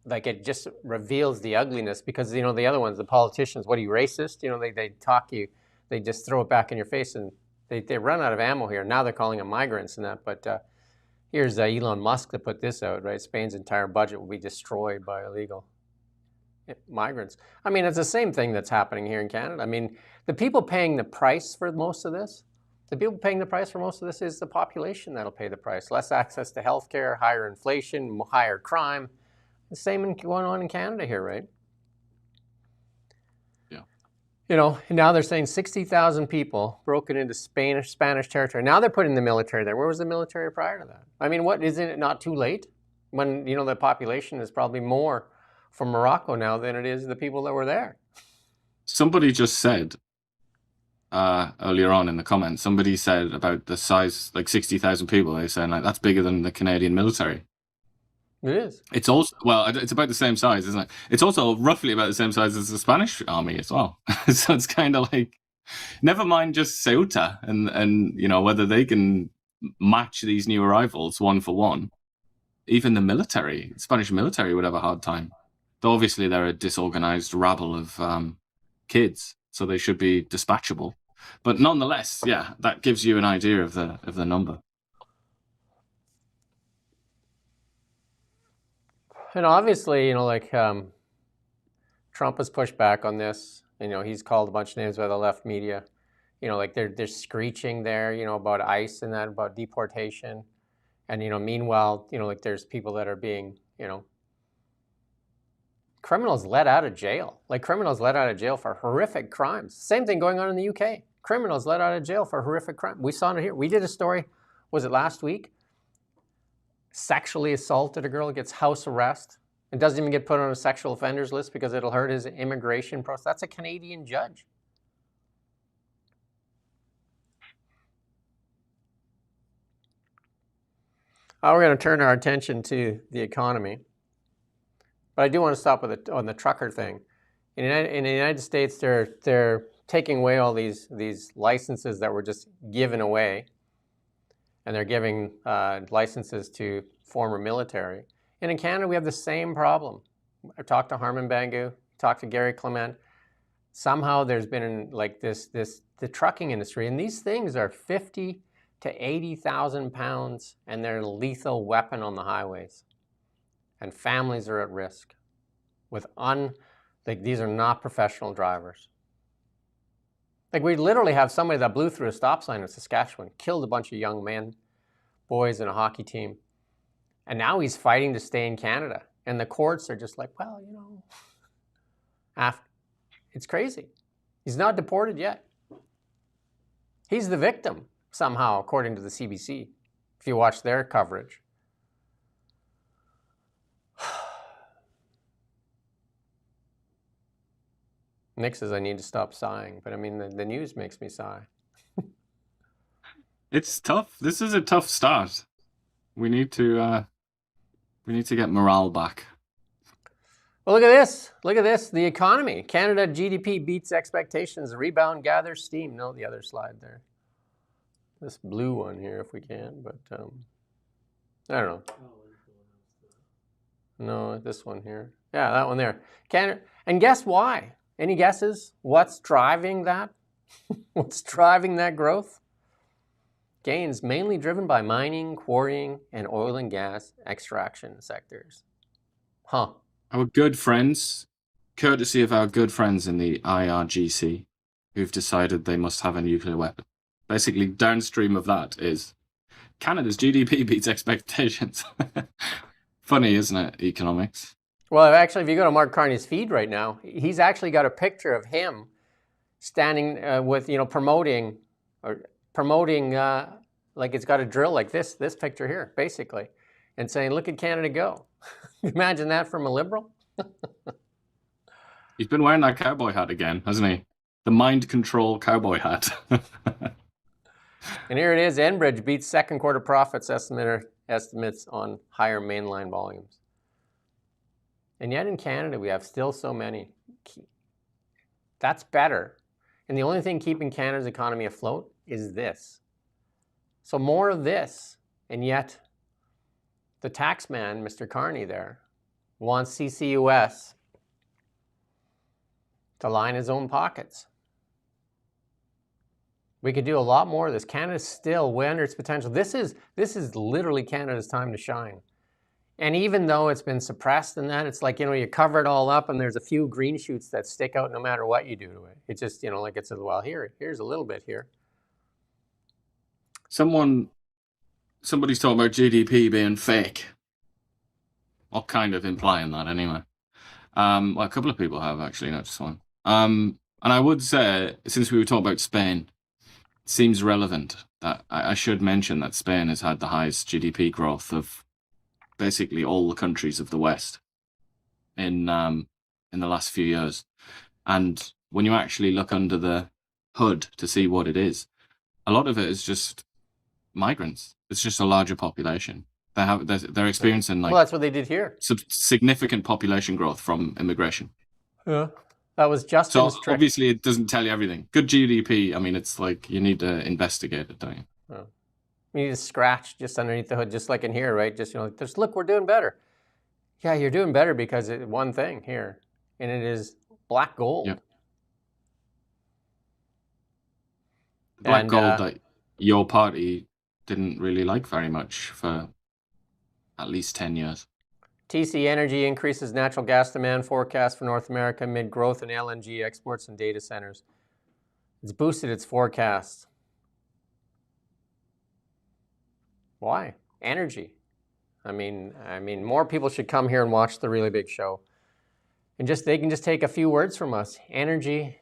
like it just reveals the ugliness, because the other ones, the politicians, what are you, racist? They talk you, they just throw it back in your face, and they run out of ammo here. Now they're calling them migrants and that, but here's Elon Musk that put this out, right? Spain's entire budget will be destroyed by illegal migrants. I mean, it's the same thing that's happening here in Canada. I mean, the people paying the price for most of this, is the population that'll pay the price. Less access to healthcare, higher inflation, higher crime. The same going on in Canada here, right? Yeah. Now they're saying 60,000 people broken into Spanish territory. Now they're putting the military there. Where was the military prior to that? I mean, isn't it not too late when, the population is probably more from Morocco now than it is the people that were there? Somebody just said, earlier on in the comments, somebody said about the size, like 60,000 people. They're saying, like, that's bigger than the Canadian military. It is. It's also, it's about the same size, isn't it? It's also roughly about the same size as the Spanish army as well. So it's kind of like, never mind just Ceuta and whether they can match these new arrivals one for one, even the Spanish military would have a hard time. Though obviously they're a disorganized rabble of kids, so they should be dispatchable. But nonetheless, yeah, that gives you an idea of the number. And obviously, like Trump has pushed back on this. He's called a bunch of names by the left media. Like they're screeching there, about ICE and that, about deportation. And, meanwhile, like there's people that are being, criminals let out of jail. Like criminals let out of jail for horrific crimes. Same thing going on in the UK. Criminals let out of jail for horrific crime. We saw it here. We did a story, was it last week? Sexually assaulted a girl, gets house arrest, and doesn't even get put on a sexual offenders list because it'll hurt his immigration process. That's a Canadian judge. We're going to turn our attention to the economy. But I do want to stop with on the trucker thing. In the United States, they're taking away all these licenses that were just given away. And they're giving licenses to former military. And in Canada, we have the same problem. I talked to Harman Bangu, talked to Gary Clement. Somehow there's been the trucking industry, and these things are 50 to 80,000 pounds, and they're a lethal weapon on the highways. And families are at risk. These are not professional drivers. Like we literally have somebody that blew through a stop sign in Saskatchewan, killed a bunch of young men, boys in a hockey team. And now he's fighting to stay in Canada. And the courts are just like, well, it's crazy. He's not deported yet. He's the victim somehow, according to the CBC, if you watch their coverage. Nick says I need to stop sighing, but I mean, the news makes me sigh. It's tough. This is a tough start. We need to get morale back. Well, look at this. Look at this. The economy. Canada GDP beats expectations. Rebound gathers steam. No, the other slide there. This blue one here, if we can, but I don't know. No, this one here. Yeah, that one there. Canada. And guess why? Any guesses? What's driving that? What's driving that growth? Gains mainly driven by mining, quarrying, and oil and gas extraction sectors. Huh. Our good friends, courtesy of our good friends in the IRGC, who've decided they must have a nuclear weapon. Basically, downstream of that is Canada's GDP beats expectations. Funny, isn't it, economics? Well, actually, if you go to Mark Carney's feed right now, he's actually got a picture of him standing with, promoting, like it's got a drill like this picture here, basically, and saying, look at Canada go. Imagine that from a Liberal. He's been wearing that cowboy hat again, hasn't he? The mind control cowboy hat. And here it is. Enbridge beats second quarter profits estimates on higher mainline volumes. And yet in Canada, we have still so many. That's better. And the only thing keeping Canada's economy afloat is this. So more of this. And yet the tax man, Mr. Carney there, wants CCUS to line his own pockets. We could do a lot more of this. Canada's still way under its potential. This is literally Canada's time to shine. And even though it's been suppressed and that, it's like, you cover it all up and there's a few green shoots that stick out no matter what you do to it. It's just, like it says, well, here's a little bit here. Somebody's talking about GDP being fake. Or kind of implying that anyway. Well, a couple of people have actually, not just one. And I would say, since we were talking about Spain, it seems relevant that I should mention that Spain has had the highest GDP growth of basically all the countries of the West in the last few years. And when you actually look under the hood to see what it is, a lot of it is just migrants. It's just a larger population. They're experiencing well, that's what they did here. Significant population growth from immigration. Yeah, that was Justin's trick. Obviously, it doesn't tell you everything. Good GDP. I mean, it's like you need to investigate it, don't you? Oh. You need to scratch just underneath the hood, just like in here, right? Just, just look, we're doing better. Yeah, you're doing better because it's one thing here, and it is black gold. Yep. Black gold that your party didn't really like very much for at least 10 years. TC Energy increases natural gas demand forecast for North America amid growth in LNG exports and data centers. It's boosted its forecast. Why? Energy. I mean, more people should come here and watch the Really Big Show. And they can just take a few words from us. Energy,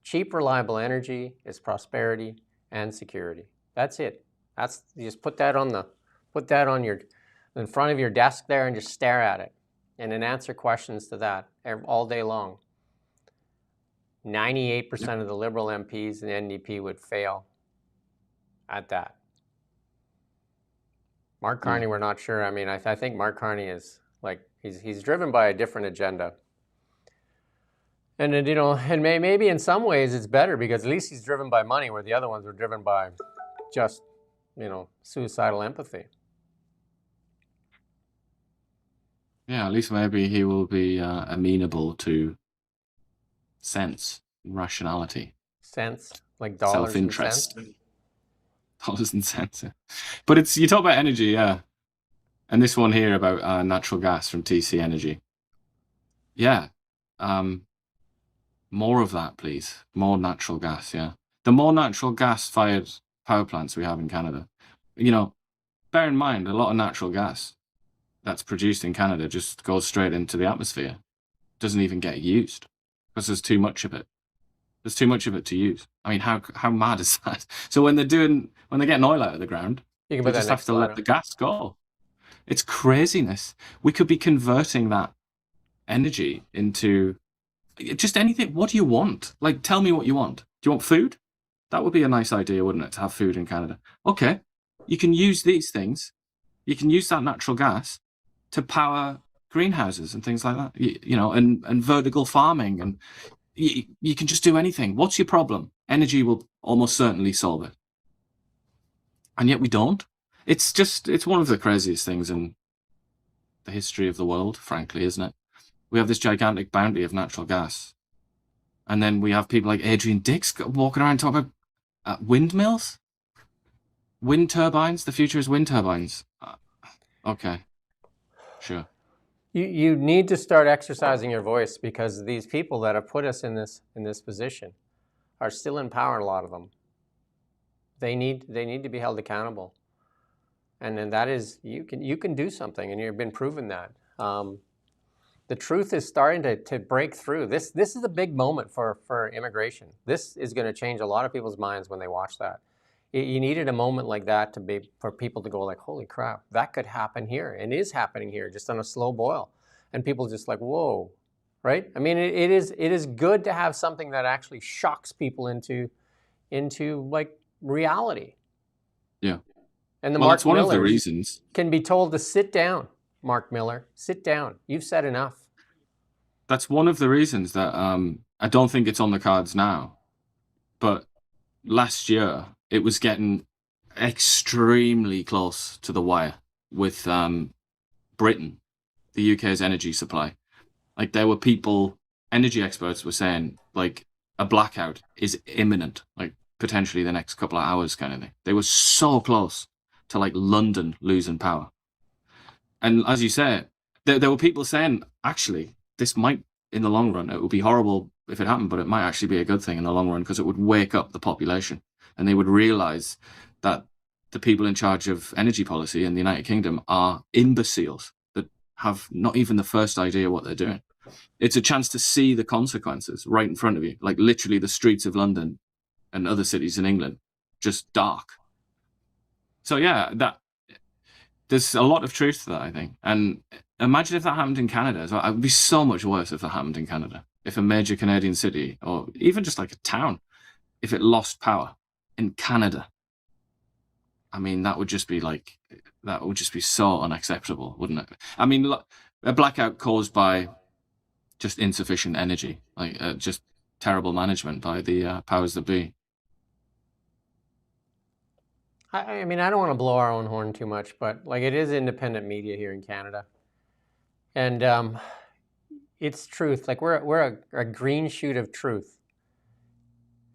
cheap, reliable energy is prosperity and security. That's it. You just put that on in front of your desk there and just stare at it, and then answer questions to that all day long. 98% of the Liberal MPs and NDP would fail at that. Mark Carney, we're not sure. I mean, I think Mark Carney is like, he's driven by a different agenda. And then, and maybe in some ways it's better because at least he's driven by money, where the other ones were driven by just, suicidal empathy. Yeah, at least maybe he will be amenable to sense, rationality. Sense, like dollars self-interest. and cents? Dollars and cents. But you talk about energy, yeah. And this one here about natural gas from TC Energy. Yeah. More of that, please. More natural gas, yeah. The more natural gas-fired power plants we have in Canada, bear in mind, a lot of natural gas that's produced in Canada just goes straight into the atmosphere. Doesn't even get used because there's too much of it. There's too much of it to use. I mean, how mad is that? So when they're getting oil out of the ground, they just have to let the gas go. It's craziness. We could be converting that energy into just anything. What do you want? Like, tell me what you want. Do you want food? That would be a nice idea, wouldn't it, to have food in Canada? Okay, you can use these things. You can use that natural gas to power greenhouses and things like that, and vertical farming, and you can just do anything. What's your problem? Energy will almost certainly solve it. And yet we don't. It's one of the craziest things in the history of the world, frankly, isn't it? We have this gigantic bounty of natural gas. And then we have people like Adrian Dix walking around talking about windmills? Wind turbines? The future is wind turbines. Okay, sure. You need to start exercising your voice, because these people that have put us in this position are still in power, a lot of them. They need to be held accountable. And then that is, you can do something, and you've been proven that. The truth is starting to break through. This is a big moment for immigration. This is going to change a lot of people's minds when they watch that. You needed a moment like that for people to go like, holy crap, that could happen here, and is happening here, just on a slow boil. And people just like, whoa, right? I mean, it is good to have something that actually shocks people into like reality. Yeah. And that's one of the reasons. Can be told to sit down, Mark Miller, sit down. You've said enough. That's one of the reasons that I don't think it's on the cards now. But last year, it was getting extremely close to the wire with Britain, the UK's energy supply. Like, there were energy experts were saying, like, a blackout is imminent, like potentially the next couple of hours kind of thing. They were so close to, like, London losing power. And as you say, there were people saying, actually, this might, in the long run, it would be horrible if it happened, but it might actually be a good thing in the long run, because it would wake up the population, and they would realize that the people in charge of energy policy in the United Kingdom are imbeciles that have not even the first idea what they're doing. It's a chance to see the consequences right in front of you, like literally the streets of London and other cities in England, just dark. So yeah, there's a lot of truth to that, I think. And imagine if that happened in Canada as well. It would be so much worse if that happened in Canada. If a major Canadian city, or even just like a town, if it lost power in Canada, I mean, that would just be so unacceptable, wouldn't it? I mean, look, a blackout caused by just insufficient energy, like just terrible management by the powers that be. I mean, I don't want to blow our own horn too much, but like it is independent media here in Canada, and it's truth. Like we're a green shoot of truth,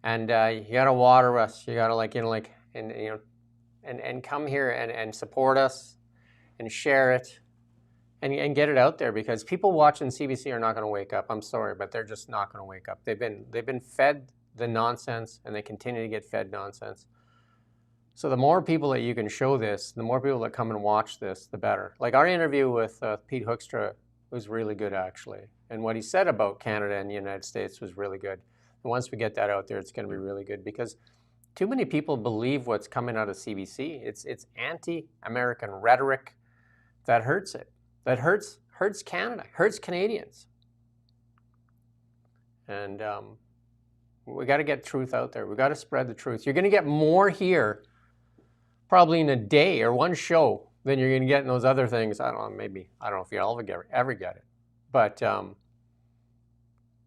and you gotta water us. You gotta and come here and support us and share it and get it out there, because people watching CBC are not going to wake up. I'm sorry, but they're just not going to wake up. They've been fed the nonsense, and they continue to get fed nonsense. So the more people that you can show this, the more people that come and watch this, the better. Like our interview with Pete Hoekstra was really good, actually. And what he said about Canada and the United States was really good. And once we get that out there, it's going to be really good, because too many people believe what's coming out of CBC. It's anti-American rhetoric that hurts it. That hurts Canada, hurts Canadians. And we got to get truth out there. We got to spread the truth. You're going to get more here probably in a day or one show than you're going to get in those other things. I don't know, maybe. I don't know if you'll ever get it. But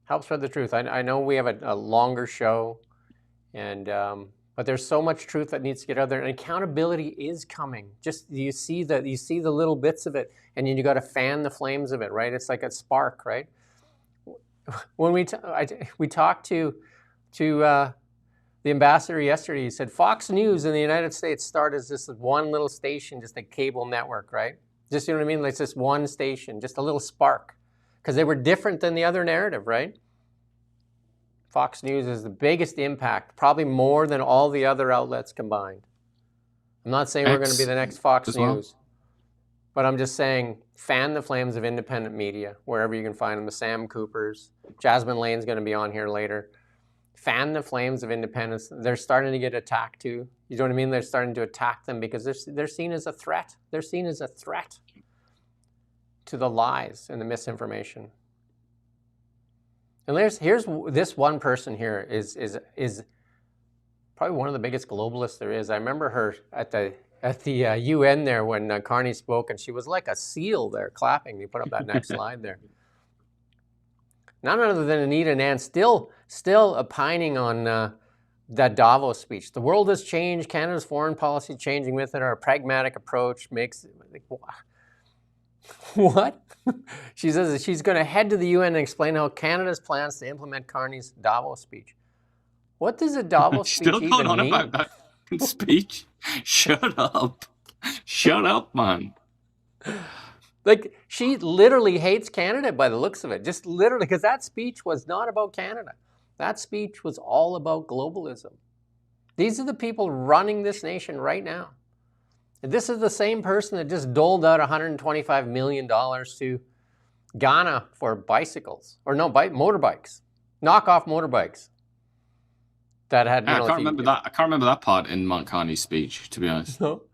help spread the truth. I know we have a longer show, and but there's so much truth that needs to get out there, and accountability is coming. Just you see the little bits of it, and you got to fan the flames of it, right? It's like a spark, right? When we talked to the ambassador yesterday, he said Fox News in the United States started as this one little station, just a cable network, right? Just, you know what I mean? Like just one station, just a little spark, because they were different than the other narrative, right? Fox News is the biggest impact, probably more than all the other outlets combined. I'm not saying we're going to be the next Fox News, but I'm just saying fan the flames of independent media, wherever you can find them. The Sam Coopers, Jasmine Lane's going to be on here later. Fan the flames of independence. They're starting to get attacked too. You know what I mean? They're starting to attack them because they're seen as a threat. They're seen as a threat to the lies and the misinformation. And here's this one person here is probably one of the biggest globalists there is. I remember her at the UN there when Carney spoke, and she was like a seal there clapping. You put up that next slide there. None other than Anita and Ann still opining on that Davos speech. The world has changed. Canada's foreign policy changing with it. Our pragmatic approach makes like, what? She says that she's going to head to the UN and explain how Canada's plans to implement Carney's Davos speech. What does a Davos speech even mean? Still going on about that speech? Shut up. Shut up, man. Like, she literally hates Canada by the looks of it. Just literally, because that speech was not about Canada. That speech was all about globalism. These are the people running this nation right now. And this is the same person that just doled out $125 million to Ghana for bicycles. Or no, motorbikes. Knockoff motorbikes. That had, I can't remember that part in Mark Carney's speech, to be honest. No.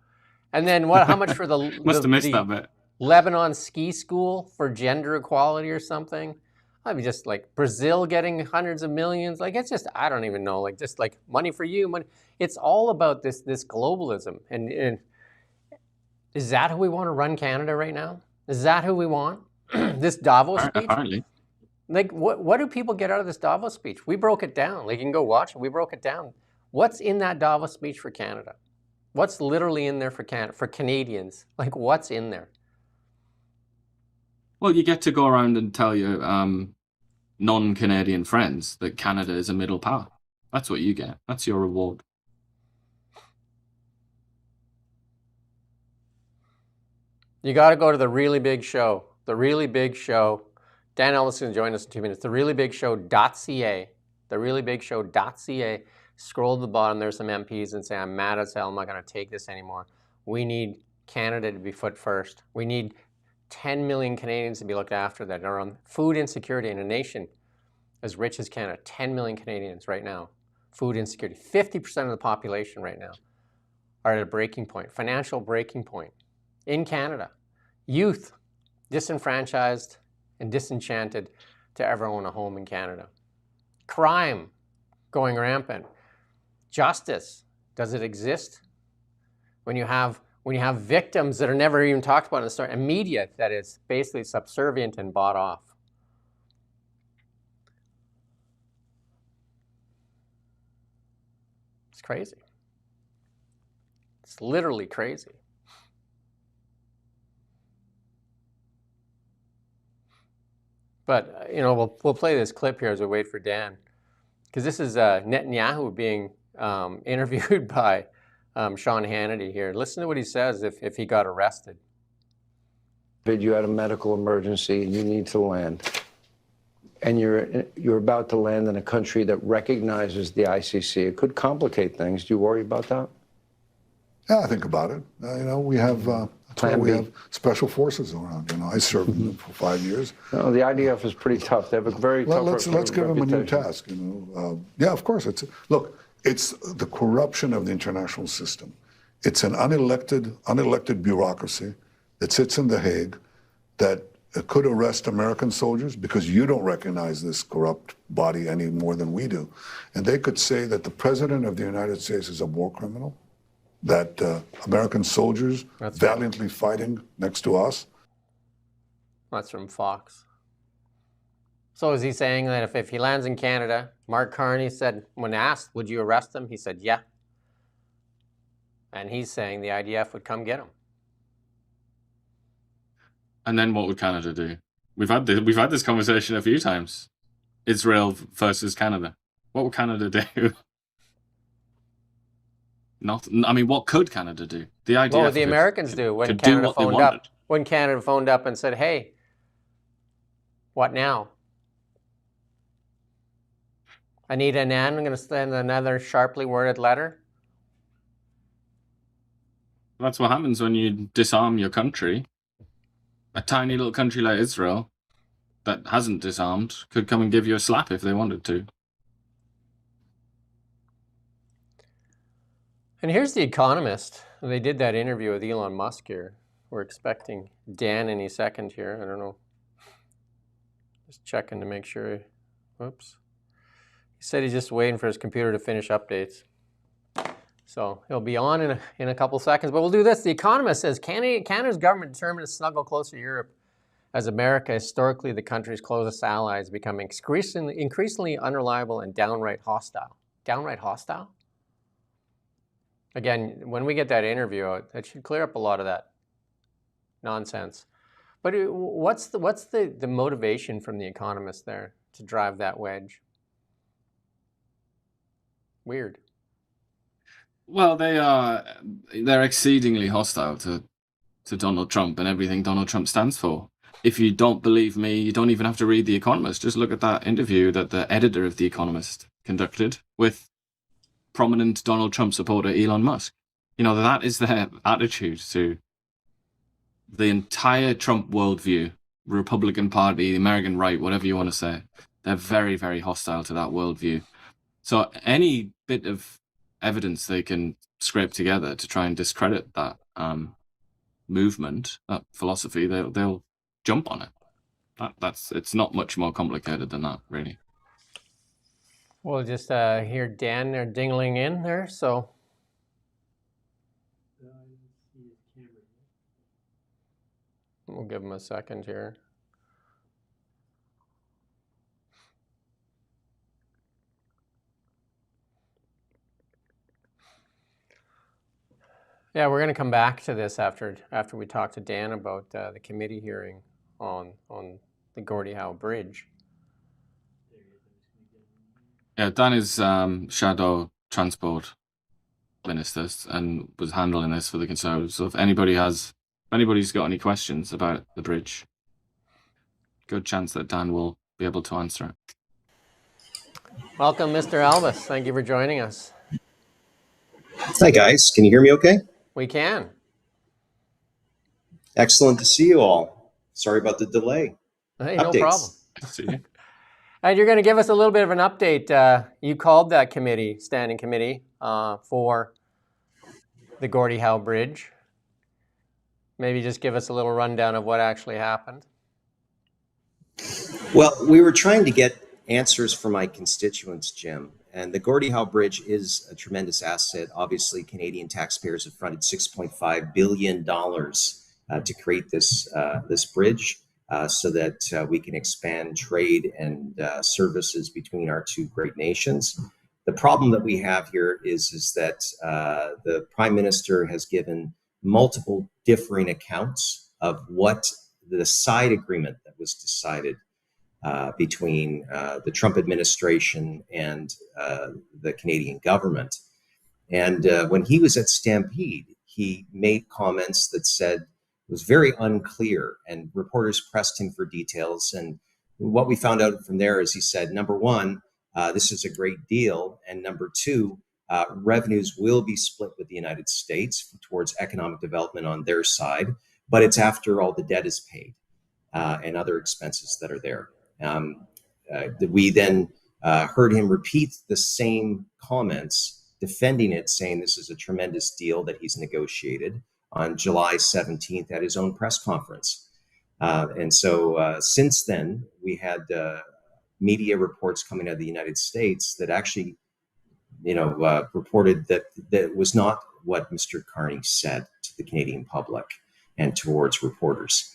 And then how much for the must have missed that bit. Lebanon ski school for gender equality or something? I mean, just like Brazil getting hundreds of millions. Like, it's just, I don't even know. Like, just like money for you, money. It's all about this globalism. And is that who we want to run Canada right now? Is that who we want? This Davos speech? Apparently. Like, what do people get out of this Davos speech? We broke it down. Like, you can go watch it. We broke it down. What's in that Davos speech for Canada? What's literally in there for Canadians? Like, what's in there? Well, you get to go around and tell your non-Canadian friends that Canada is a middle power. That's what you get. That's your reward. You got to go to the really big show. The really big show. Dan Ellis is going to join us in 2 minutes. TheReallyBigShow.ca. TheReallyBigShow.ca. Scroll to the bottom. There's some MPs and say, I'm mad as hell. I'm not going to take this anymore. We need Canada to be foot first. We need 10 million Canadians to be looked after that are on food insecurity in a nation as rich as Canada. 10 million Canadians right now. Food insecurity. 50% of the population right now are at a breaking point, financial breaking point in Canada. Youth disenfranchised and disenchanted to ever own a home in Canada. Crime going rampant. Justice, does it exist? When you have victims that are never even talked about in the story, and media that is basically subservient and bought off. It's crazy. It's literally crazy. But, you know, we'll play this clip here as we wait for Dan, because this is Netanyahu being interviewed by Sean Hannity here. Listen to what he says if he got arrested. You had a medical emergency and you need to land. And you're about to land in a country that recognizes the ICC. It could complicate things. Do you worry about that? Yeah, I think about it. You know, we have that's why we have special forces around. You know, I served in them for 5 years. No, the IDF is pretty tough. They have a very tough Let's give them a new task. You know, yeah, of course. It's the corruption of the international system. It's an unelected bureaucracy that sits in The Hague that could arrest American soldiers because you don't recognize this corrupt body any more than we do, and they could say that the president of the United States is a war criminal. That American soldiers valiantly fighting next to us. That's from Fox. So is he saying that if he lands in Canada, Mark Carney said, when asked, would you arrest him? He said, yeah. And he's saying the IDF would come get him. And then what would Canada do? We've had this conversation a few times. Israel versus Canada. What would Canada do? I mean, what could Canada do? The idea. What would the Americans do when Canada phoned up? When Canada phoned up and said, "Hey, what now? Anita Anand, I'm going to send another sharply worded letter." That's what happens when you disarm your country. A tiny little country like Israel that hasn't disarmed could come and give you a slap if they wanted to. And here's The Economist. They did that interview with Elon Musk here. We're expecting Dan any second here. I don't know. Just checking to make sure. Whoops. He said he's just waiting for his computer to finish updates. So he'll be on in a couple seconds. But we'll do this. The Economist says Canada's government determined to snuggle closer to Europe as America, historically the country's closest ally, is becoming increasingly unreliable and downright hostile. Downright hostile? Again, when we get that interview out, that should clear up a lot of that nonsense. But what's the motivation from The Economist there to drive that wedge? Weird. Well, they're exceedingly hostile to Donald Trump and everything Donald Trump stands for. If you don't believe me, you don't even have to read The Economist. Just look at that interview that the editor of The Economist conducted with prominent Donald Trump supporter Elon Musk. You know, that is their attitude to the entire Trump worldview, Republican Party, the American right, whatever you want to say. They're very, very hostile to that worldview. So any bit of evidence they can scrape together to try and discredit that movement, that philosophy, they'll jump on it. It's not much more complicated than that, really. We'll just hear Dan there dingling in there, so. We'll give him a second here. Yeah, we're going to come back to this after we talk to Dan about the committee hearing on the Gordie Howe Bridge. Yeah, Dan is shadow transport minister and was handling this for the Conservatives. So if anybody's got any questions about the bridge, good chance that Dan will be able to answer it. Welcome, Mr. Elvis. Thank you for joining us. Hi, guys. Can you hear me okay? We can. Excellent to see you all. Sorry about the delay. Hey, no problem. See you. And you're going to give us a little bit of an update. You called that committee, standing committee, for the Gordie Howe Bridge. Maybe just give us a little rundown of what actually happened. Well, we were trying to get answers for my constituents, Jim. And the Gordie Howe Bridge is a tremendous asset. Obviously, Canadian taxpayers have fronted $6.5 billion to create this bridge. So that we can expand trade and services between our two great nations. The problem that we have here is that the Prime Minister has given multiple differing accounts of what the side agreement that was decided between the Trump administration and the Canadian government. And when he was at Stampede, he made comments that said it was very unclear, and reporters pressed him for details. And what we found out from there is he said, number one, this is a great deal. And number two, revenues will be split with the United States towards economic development on their side, but it's after all the debt is paid and other expenses that are there. We then heard him repeat the same comments, defending it, saying this is a tremendous deal that he's negotiated on July 17th at his own press conference. And so since then, we had media reports coming out of the United States that actually, reported that it was not what Mr. Carney said to the Canadian public and towards reporters.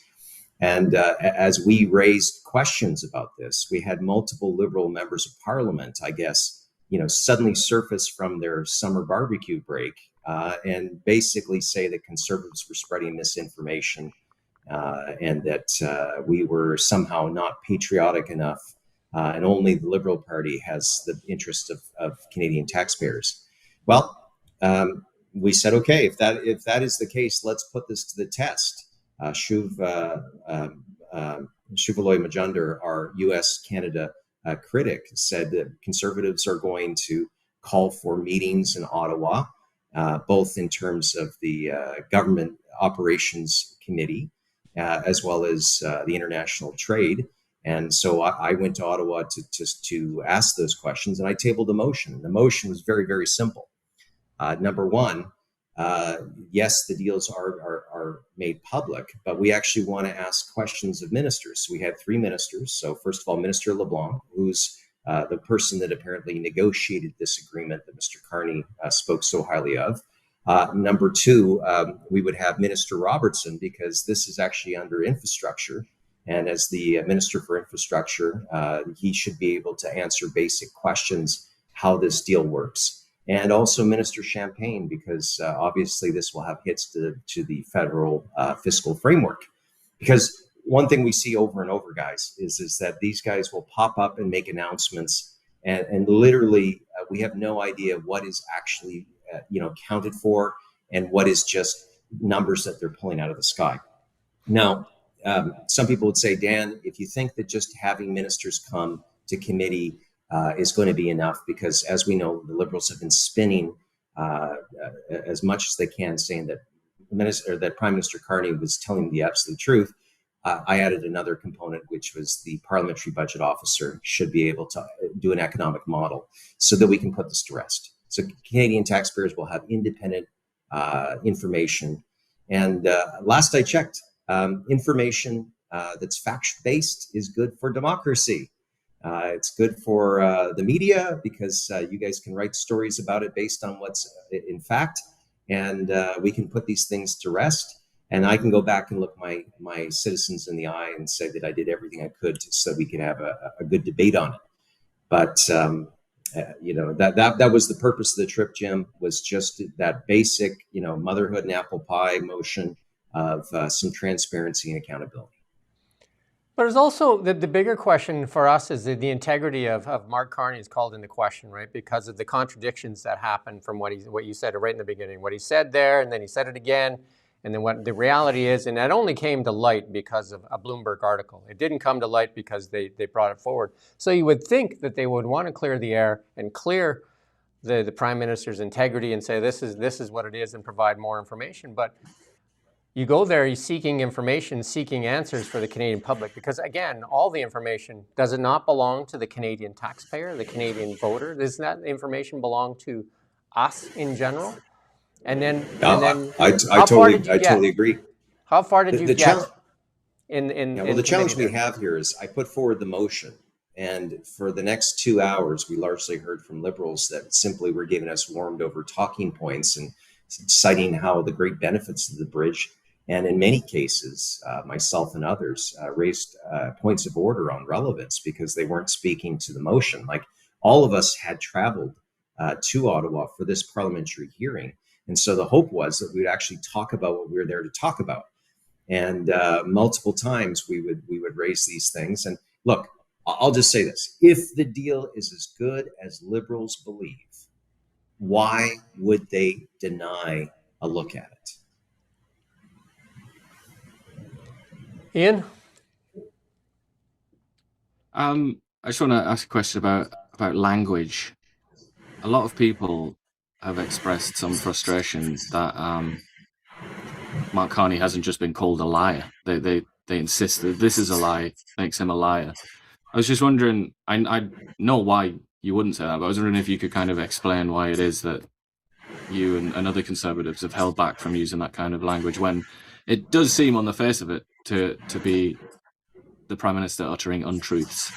And as we raised questions about this, we had multiple Liberal members of Parliament, I guess, suddenly surface from their summer barbecue break and basically say that Conservatives were spreading misinformation and that we were somehow not patriotic enough, and only the Liberal Party has the interest of Canadian taxpayers. Well, we said, okay, if that is the case, let's put this to the test. Shuvaloy Majumdar, our U.S.-Canada critic, said that Conservatives are going to call for meetings in Ottawa, both in terms of the Government Operations Committee, as well as the international trade. And so I went to Ottawa to ask those questions, and I tabled a motion. And the motion was very, very simple. Number one, yes, the deals are made public, but we actually want to ask questions of ministers. So we had 3 ministers. So first of all, Minister LeBlanc, who's the person that apparently negotiated this agreement that Mr. Carney spoke so highly of. Number two, we would have Minister Robertson, because this is actually under infrastructure. And as the Minister for Infrastructure, he should be able to answer basic questions, how this deal works. And also Minister Champagne, because obviously this will have hits to the federal fiscal framework. Because one thing we see over and over, guys, is that these guys will pop up and make announcements, and literally we have no idea what is actually counted for and what is just numbers that they're pulling out of the sky. Now, some people would say, Dan, if you think that just having ministers come to committee is going to be enough, because as we know, the Liberals have been spinning as much as they can, saying that Prime Minister Carney was telling the absolute truth. I added another component, which was the parliamentary budget officer should be able to do an economic model so that we can put this to rest. So Canadian taxpayers will have independent information. And last I checked, information that's fact-based is good for democracy. It's good for the media, because you guys can write stories about it based on what's in fact, and we can put these things to rest. And I can go back and look my citizens in the eye and say that I did everything I could so we could have a good debate on it. But that was the purpose of the trip, Jim, was just that basic motherhood and apple pie motion of some transparency and accountability. But there's also the bigger question for us is the integrity of Mark Carney is called into question, right? Because of the contradictions that happen from what you said right in the beginning, what he said there, and then he said it again, and then what the reality is, and that only came to light because of a Bloomberg article. It didn't come to light because they brought it forward. So you would think that they would want to clear the air and clear the Prime Minister's integrity and say this is what it is and provide more information. But you go there, you're seeking information, seeking answers for the Canadian public, because again, all the information, does it not belong to the Canadian taxpayer, the Canadian voter? Doesn't that information belong to us in general? And then, I totally agree. How far did you get in the challenge we have here is I put forward the motion, and for the next 2 hours, we largely heard from Liberals that simply were giving us warmed over talking points and citing how the great benefits of the bridge. And in many cases, myself and others raised points of order on relevance because they weren't speaking to the motion. Like all of us had traveled to Ottawa for this parliamentary hearing. And so the hope was that we would actually talk about what we were there to talk about. And multiple times we would raise these things. And look, I'll just say this. If the deal is as good as Liberals believe, why would they deny a look at it? Ian? I just want to ask a question about language. A lot of people have expressed some frustration that Mark Carney hasn't just been called a liar. They insist that this is a lie, makes him a liar. I was just wondering, I know why you wouldn't say that, but I was wondering if you could kind of explain why it is that you and other Conservatives have held back from using that kind of language when it does seem on the face of it to be the Prime Minister uttering untruths.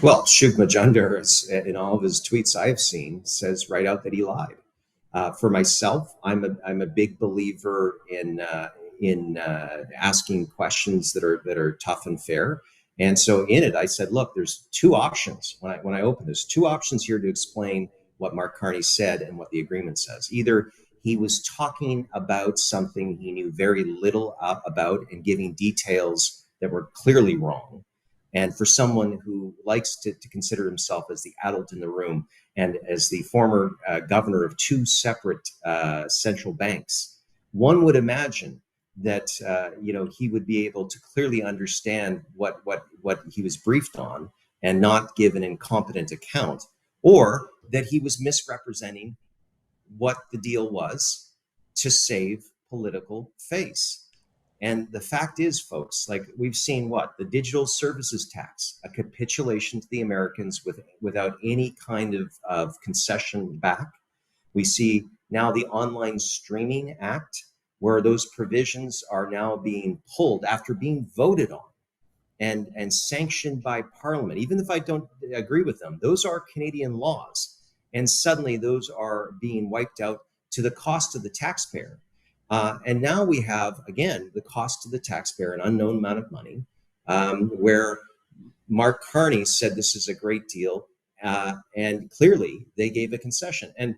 Well, Shug Majumdar, in all of his tweets I have seen, says right out that he lied. For myself, I'm a big believer in asking questions that are tough and fair. And so in it, I said, look, there's two options. When I open, there's two options here to explain what Mark Carney said and what the agreement says. Either he was talking about something he knew very little about and giving details that were clearly wrong. And for someone who likes to consider himself as the adult in the room and as the former governor of two separate central banks, one would imagine that he would be able to clearly understand what he was briefed on and not give an incompetent account, or that he was misrepresenting what the deal was to save political face. And the fact is, folks, like we've seen the digital services tax, a capitulation to the Americans without any kind of concession back. We see now the Online Streaming Act, where those provisions are now being pulled after being voted on and sanctioned by Parliament. Even if I don't agree with them, those are Canadian laws. And suddenly those are being wiped out to the cost of the taxpayer. And now we have, again, the cost to the taxpayer, an unknown amount of money, where Mark Carney said this is a great deal. And clearly they gave a concession. And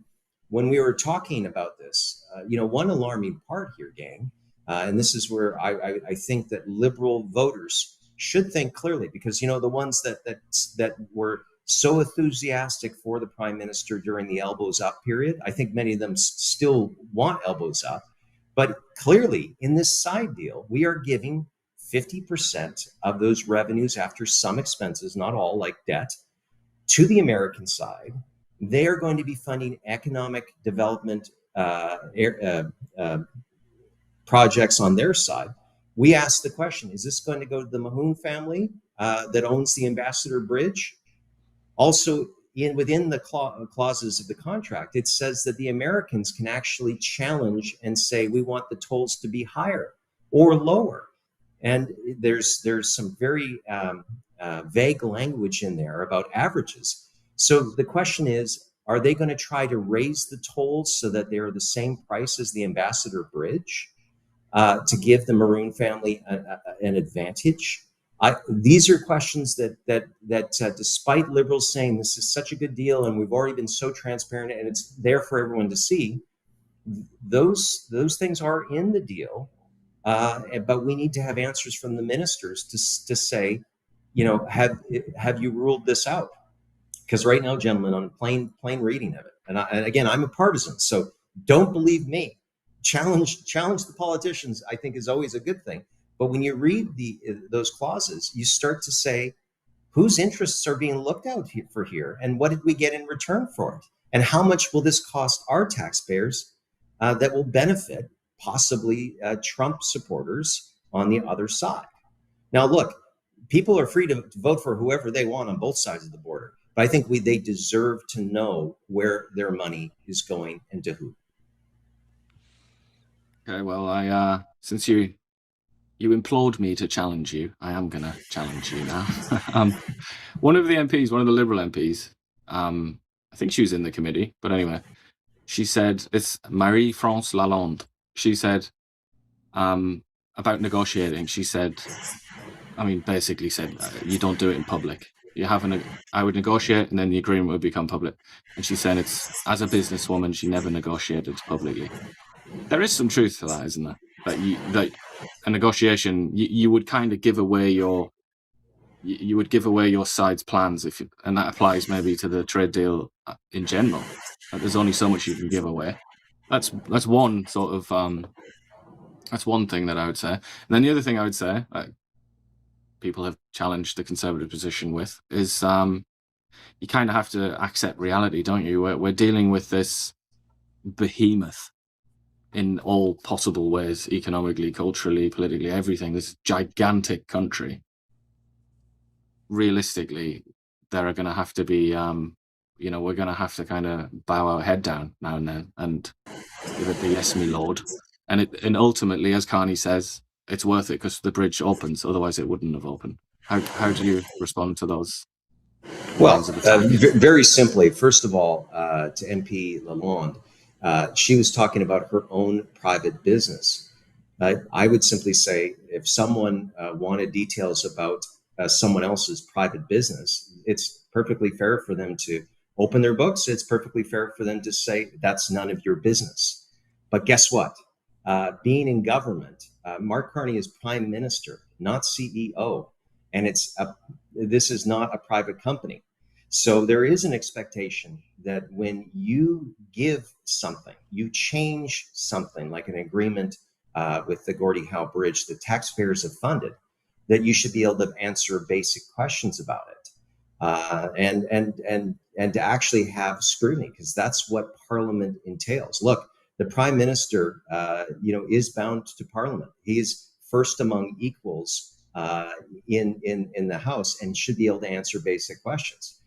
when we were talking about this, one alarming part here, gang, and this is where I think that Liberal voters should think clearly, because, the ones that were so enthusiastic for the Prime Minister during the elbows up period, I think many of them still want elbows up. But clearly, in this side deal, we are giving 50% of those revenues after some expenses, not all, like debt, to the American side. They are going to be funding economic development projects on their side. We asked the question, is this going to go to the Mahoon family that owns the Ambassador Bridge? Also, within the clauses of the contract, it says that the Americans can actually challenge and say, we want the tolls to be higher or lower. And there's some very vague language in there about averages. So the question is, are they going to try to raise the tolls so that they're the same price as the Ambassador Bridge to give the Maroon family an advantage? These are questions that despite Liberals saying this is such a good deal and we've already been so transparent and it's there for everyone to see, those things are in the deal, but we need to have answers from the ministers to say, have you ruled this out? Because right now, gentlemen, on plain reading of it, and again, I'm a partisan, so don't believe me. Challenge the politicians, I think, is always a good thing. But when you read those clauses, you start to say, whose interests are being looked out for here? And what did we get in return for it? And how much will this cost our taxpayers that will benefit possibly Trump supporters on the other side? Now, look, people are free to vote for whoever they want on both sides of the border. But I think they deserve to know where their money is going and to who. Okay, well, since you implored me to challenge you, I am going to challenge you now. One of the MPs, one of the Liberal MPs, I think she was in the committee, but anyway, she said, it's Marie-France Lalonde. She said, about negotiating, she said, basically said, you don't do it in public. I would negotiate, and then the agreement would become public. And she's saying it's, as a businesswoman, she never negotiated publicly. There is some truth to that, isn't there? That a negotiation, you would kind of give away your side's plans, and that applies maybe to the trade deal in general. There's only so much you can give away. That's one sort of that's one thing that I would say. And then the other thing I would say, people have challenged the Conservative position with, is you kind of have to accept reality, don't you? We're dealing with this behemoth in all possible ways, economically, culturally, politically, everything. This gigantic country. Realistically, there are going to have to be, we're going to have to kind of bow our head down now and then and give it the yes, me lord. And ultimately, as Carney says, it's worth it because the bridge opens. Otherwise, it wouldn't have opened. How do you respond to those? Well, very simply, first of all, to MP Lalonde, she was talking about her own private business. I would simply say, if someone wanted details about someone else's private business, it's perfectly fair for them to open their books. It's perfectly fair for them to say that's none of your business. But guess what? Being in government, Mark Carney is prime minister, not CEO, and this is not a private company. So there is an expectation that when you give something, you change something like an agreement with the Gordie Howe Bridge that taxpayers have funded, that you should be able to answer basic questions about it, and to actually have scrutiny, because that's what Parliament entails. Look, the Prime Minister, is bound to Parliament. He's first among equals in the House and should be able to answer basic questions.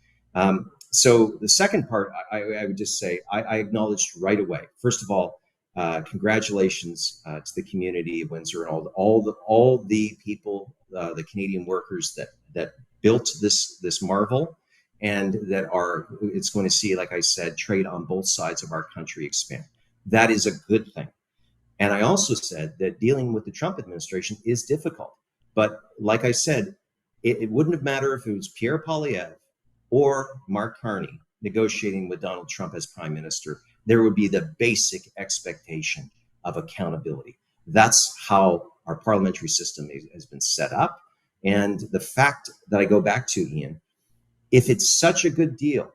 So the second part, I would just say, I acknowledged right away. First of all, congratulations to the community of Windsor and all the people, the Canadian workers that built this marvel, and it's going to see, like I said, trade on both sides of our country expand. That is a good thing. And I also said that dealing with the Trump administration is difficult. But like I said, it wouldn't have mattered if it was Pierre Poilievre or Mark Carney negotiating with Donald Trump as prime minister. There would be the basic expectation of accountability. That's how our parliamentary system has been set up. And the fact that I go back to, Ian, if it's such a good deal,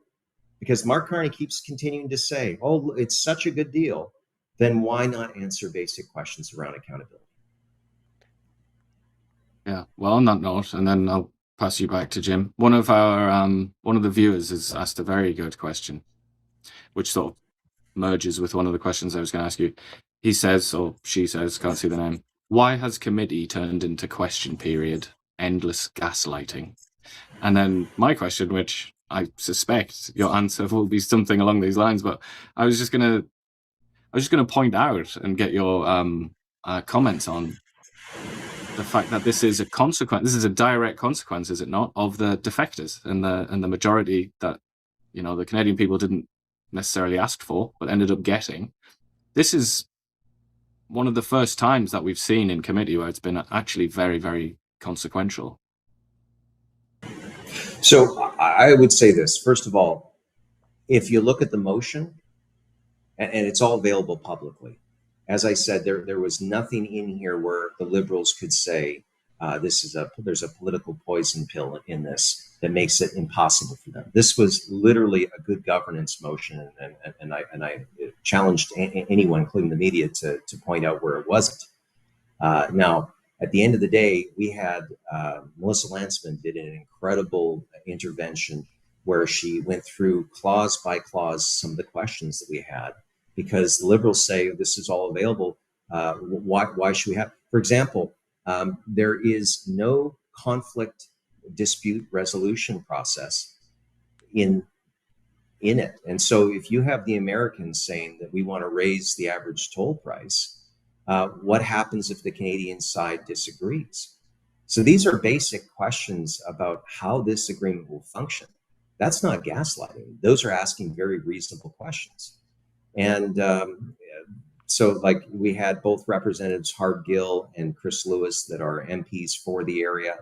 because Mark Carney keeps continuing to say, oh, it's such a good deal, then why not answer basic questions around accountability? Yeah, well, on that note, and then I'll pass you back to Jim. One of the viewers has asked a very good question, which sort of merges with one of the questions I was going to ask you. He says, or she says, can't see the name, why has committee turned into question period, endless gaslighting? And then my question, which I suspect your answer will be something along these lines, but I was just gonna point out and get your comments on the fact that this is a consequence. This is a direct consequence, is it not, of the defectors and the majority that the Canadian people didn't necessarily ask for, but ended up getting. This is one of the first times that we've seen in committee where it's been actually very, very consequential. So I would say this. First of all, if you look at the motion, and it's all available publicly, as I said, there was nothing in here where the Liberals could say there's a political poison pill in this that makes it impossible for them. This was literally a good governance motion, and I challenged anyone, including the media, to point out where it wasn't. Now, at the end of the day, we had Melissa Lantsman did an incredible intervention where she went through clause by clause some of the questions that we had, because the Liberals say this is all available. Why should we have? For example, there is no conflict dispute resolution process in it. And so if you have the Americans saying that we want to raise the average toll price, what happens if the Canadian side disagrees? So these are basic questions about how this agreement will function. That's not gaslighting. Those are asking very reasonable questions. And so like we had both Representatives Hard Gill and Chris Lewis that are MPs for the area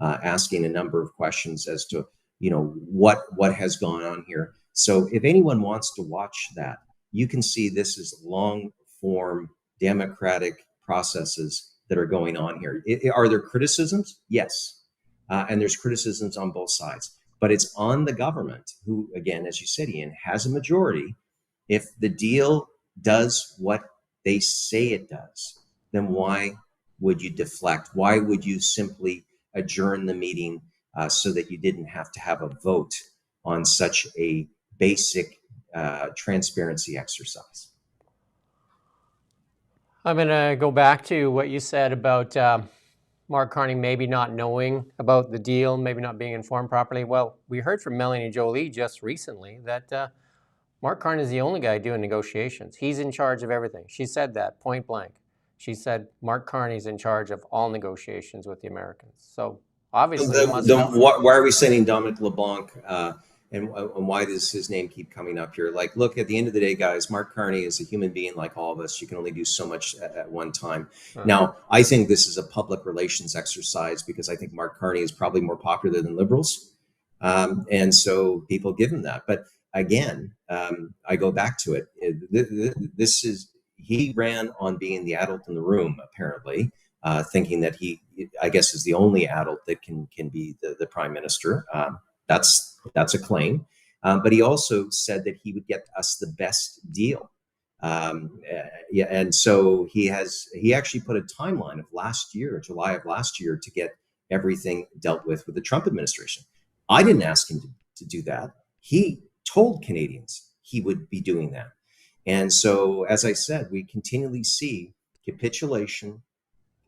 asking a number of questions as to what has gone on here. So if anyone wants to watch that, you can see this is long form democratic processes that are going on here. Are there criticisms? Yes. And there's criticisms on both sides. But it's on the government, who, again, as you said, Ian, has a majority. If the deal does what they say it does, then why would you deflect? Why would you simply adjourn the meeting so that you didn't have to have a vote on such a basic transparency exercise? I'm going to go back to what you said about Mark Carney maybe not knowing about the deal, maybe not being informed properly. Well, we heard from Melanie Jolie just recently that Mark Carney is the only guy doing negotiations. He's in charge of everything. She said that point blank. She said Mark Carney's in charge of all negotiations with the Americans. So obviously, why are we sending Dominic LeBlanc? And why does his name keep coming up here? Like, look, at the end of the day, guys, Mark Carney is a human being like all of us. You can only do so much at one time. Now, I think this is a public relations exercise because I think Mark Carney is probably more popular than liberals. And so people give him that. But again, I go back to it. He ran on being the adult in the room, apparently, thinking that he, I guess, is the only adult that can be the prime minister. That's a claim. But he also said that he would get us the best deal. And so he actually put a timeline of last year, July of last year, to get everything dealt with the Trump administration. I didn't ask him to do that. He told Canadians he would be doing that. And so, as I said, we continually see capitulation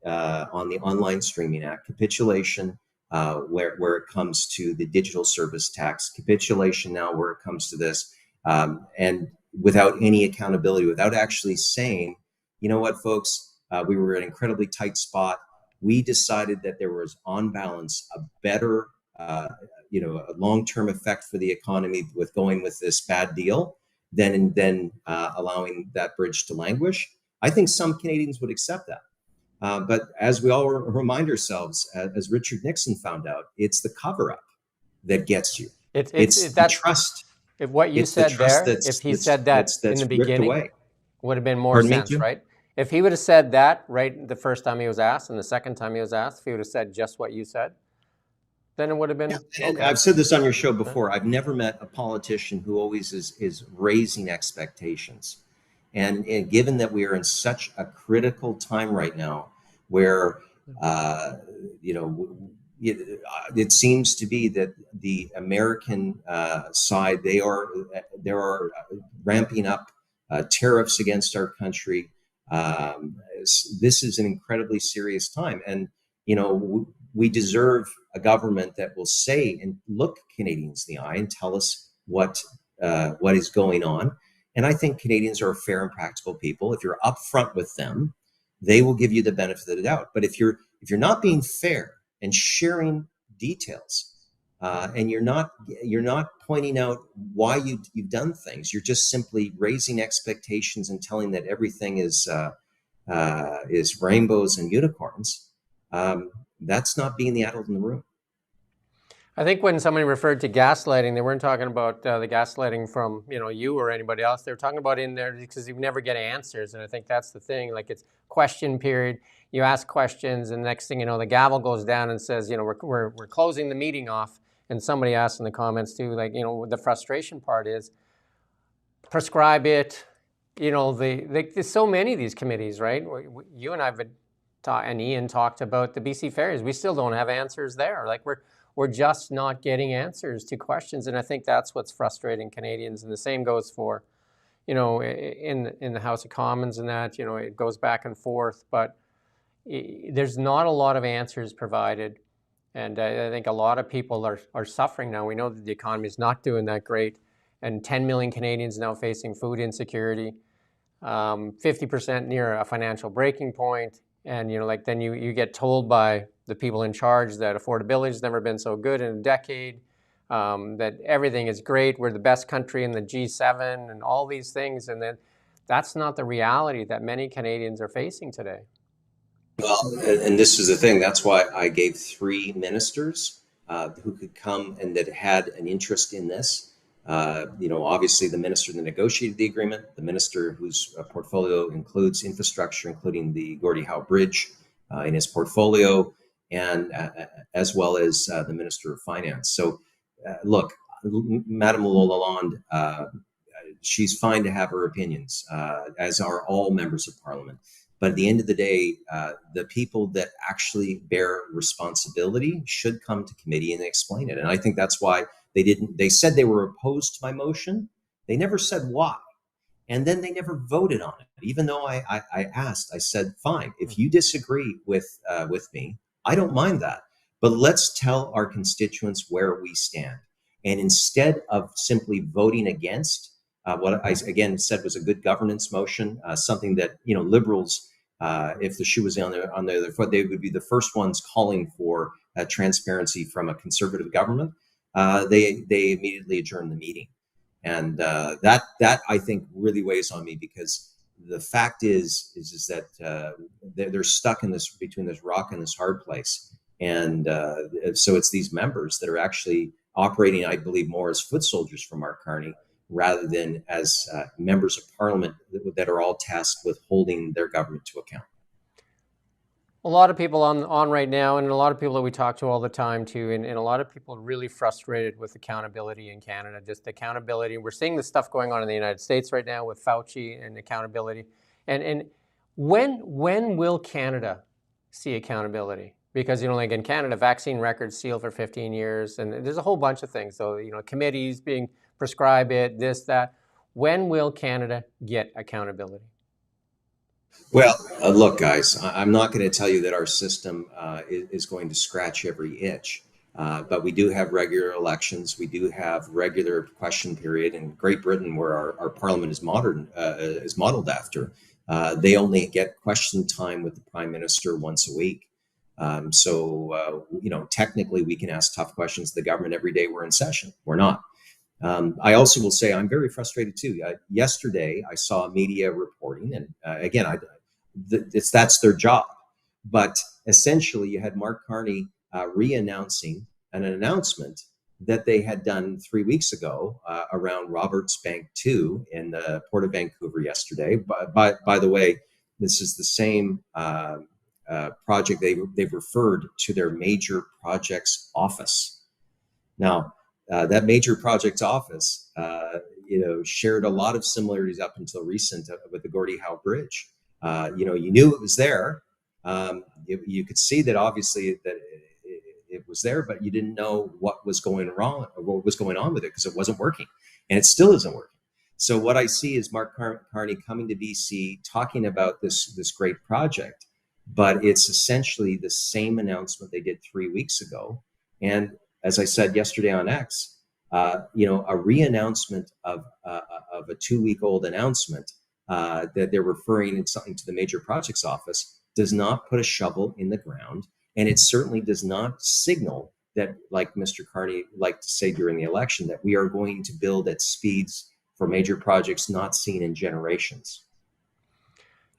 on the Online Streaming Act, capitulation where it comes to the digital service tax, capitulation now where it comes to this, and without any accountability, without actually saying, you know what, folks, we were in an incredibly tight spot. We decided that there was, on balance, a better, a long-term effect for the economy with going with this bad deal than allowing that bridge to languish. I think some Canadians would accept that. But as we all remind ourselves, as Richard Nixon found out, it's the cover-up that gets you. It's the trust. If what you said there, if he said that in the beginning, would have been more sense, right? If he would have said that right the first time he was asked and the second time he was asked, if he would have said just what you said, then it would have been. Yeah. Okay. I've said this on your show before. I've never met a politician who always is raising expectations. And given that we are in such a critical time right now, where it seems to be that the American side they are ramping up tariffs against our country. This is an incredibly serious time, and we deserve a government that will say and look Canadians in the eye and tell us what is going on. And I think Canadians are fair and practical people. If you're upfront with them, they will give you the benefit of the doubt. But if you're not being fair and sharing details, and you're not pointing out why you've done things, you're just simply raising expectations and telling that everything is rainbows and unicorns. That's not being the adult in the room. I think when somebody referred to gaslighting, they weren't talking about the gaslighting from you or anybody else. They were talking about in there because you never get answers, and I think that's the thing. Like, it's question period. You ask questions, and next thing you know, the gavel goes down and says, we're closing the meeting off. And somebody asked in the comments too, like, the frustration part is prescribe it. There's so many of these committees, right? You and I have and Ian talked about the BC Ferries. We still don't have answers there. Like, we're just not getting answers to questions, and I think that's what's frustrating Canadians. And the same goes for, in the House of Commons and that. It goes back and forth, but there's not a lot of answers provided, and I think a lot of people are suffering now. We know that the economy is not doing that great, and 10 million Canadians now facing food insecurity, 50% near a financial breaking point. And then you get told by the people in charge that affordability has never been so good in a decade, that everything is great, we're the best country in the G7 and all these things, and then that's not the reality that many Canadians are facing today. Well, and this is the thing, that's why I gave 3 ministers who could come and that had an interest in this. Obviously the minister that negotiated the agreement, the minister whose portfolio includes infrastructure, including the Gordie Howe Bridge in his portfolio, and as well as the Minister of Finance. So, look, Madame Lalonde, she's fine to have her opinions, as are all members of Parliament. But at the end of the day, the people that actually bear responsibility should come to committee and explain it. And I think that's why they didn't. They said they were opposed to my motion. They never said why. And then they never voted on it. Even though I asked, I said, fine, if you disagree with me, I don't mind that. But let's tell our constituents where we stand. And instead of simply voting against what I again said was a good governance motion, something that Liberals, if the shoe was on the other foot, they would be the first ones calling for transparency from a Conservative government. They immediately adjourned the meeting, and that I think really weighs on me, because the fact is that they're stuck in this, between this rock and this hard place, and so it's these members that are actually operating, I believe, more as foot soldiers for Mark Carney rather than as members of Parliament that are all tasked with holding their government to account. A lot of people on right now, and a lot of people that we talk to all the time too, and a lot of people are really frustrated with accountability in Canada, just accountability. We're seeing the stuff going on in the United States right now with Fauci and accountability. And when will Canada see accountability? Because, like in Canada, vaccine records sealed for 15 years, and there's a whole bunch of things. So, committees being prescribe it, this, that. When will Canada get accountability? Well, look, guys, I'm not going to tell you that our system is going to scratch every itch, but we do have regular elections. We do have regular question period. In Great Britain, where our parliament is modeled after, they only get question time with the Prime Minister once a week. So, technically we can ask tough questions to the government every day we're in session. We're not. I also will say I'm very frustrated too. Yesterday, I saw media reporting, and again, that's their job. But essentially, you had Mark Carney re-announcing an announcement that they had done 3 weeks ago around Roberts Bank 2 in the Port of Vancouver yesterday. By the way, this is the same project. They've referred to their major projects office. Now, that major projects office, shared a lot of similarities up until recent with the Gordie Howe Bridge. You knew it was there. You could see that obviously that it was there, but you didn't know what was going wrong or what was going on with it, because it wasn't working, and it still isn't working. So what I see is Mark Carney coming to BC talking about this great project, but it's essentially the same announcement they did 3 weeks ago. And as I said yesterday on X, a re-announcement of a 2-week-old announcement that they're referring in something to the major projects office does not put a shovel in the ground, and it certainly does not signal that, like Mr. Carney liked to say during the election, that we are going to build at speeds for major projects not seen in generations.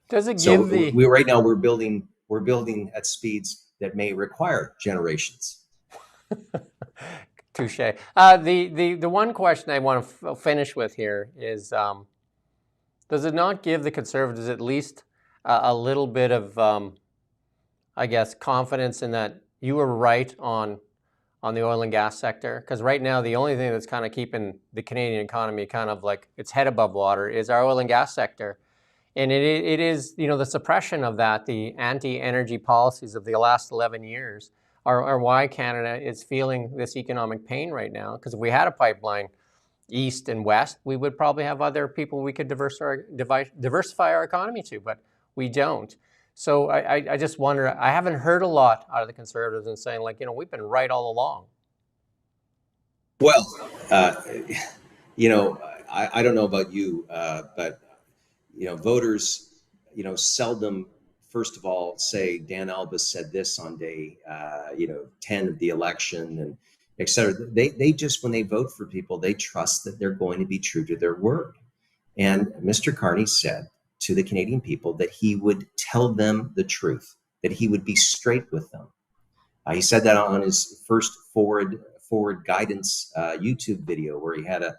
Does it so give the... right now we're building at speeds that may require generations. Touche. The one question I want to finish with here is, does it not give the Conservatives at least a little bit of, confidence in that you were right on the oil and gas sector? Because right now, the only thing that's kind of keeping the Canadian economy kind of like its head above water is our oil and gas sector. And it is, the suppression of that, the anti-energy policies of the last 11 years are why Canada is feeling this economic pain right now. Because if we had a pipeline east and west, we would probably have other people we could diversify our economy to, but we don't. So I just wonder, I haven't heard a lot out of the Conservatives in saying, we've been right all along. Well, I don't know about you, but, voters, seldom, first of all, say Dan Albus said this on day, 10 of the election, and et cetera. They just, when they vote for people, they trust that they're going to be true to their word. And Mr. Carney said to the Canadian people that he would tell them the truth, that he would be straight with them. He said that on his first forward guidance YouTube video, where he had a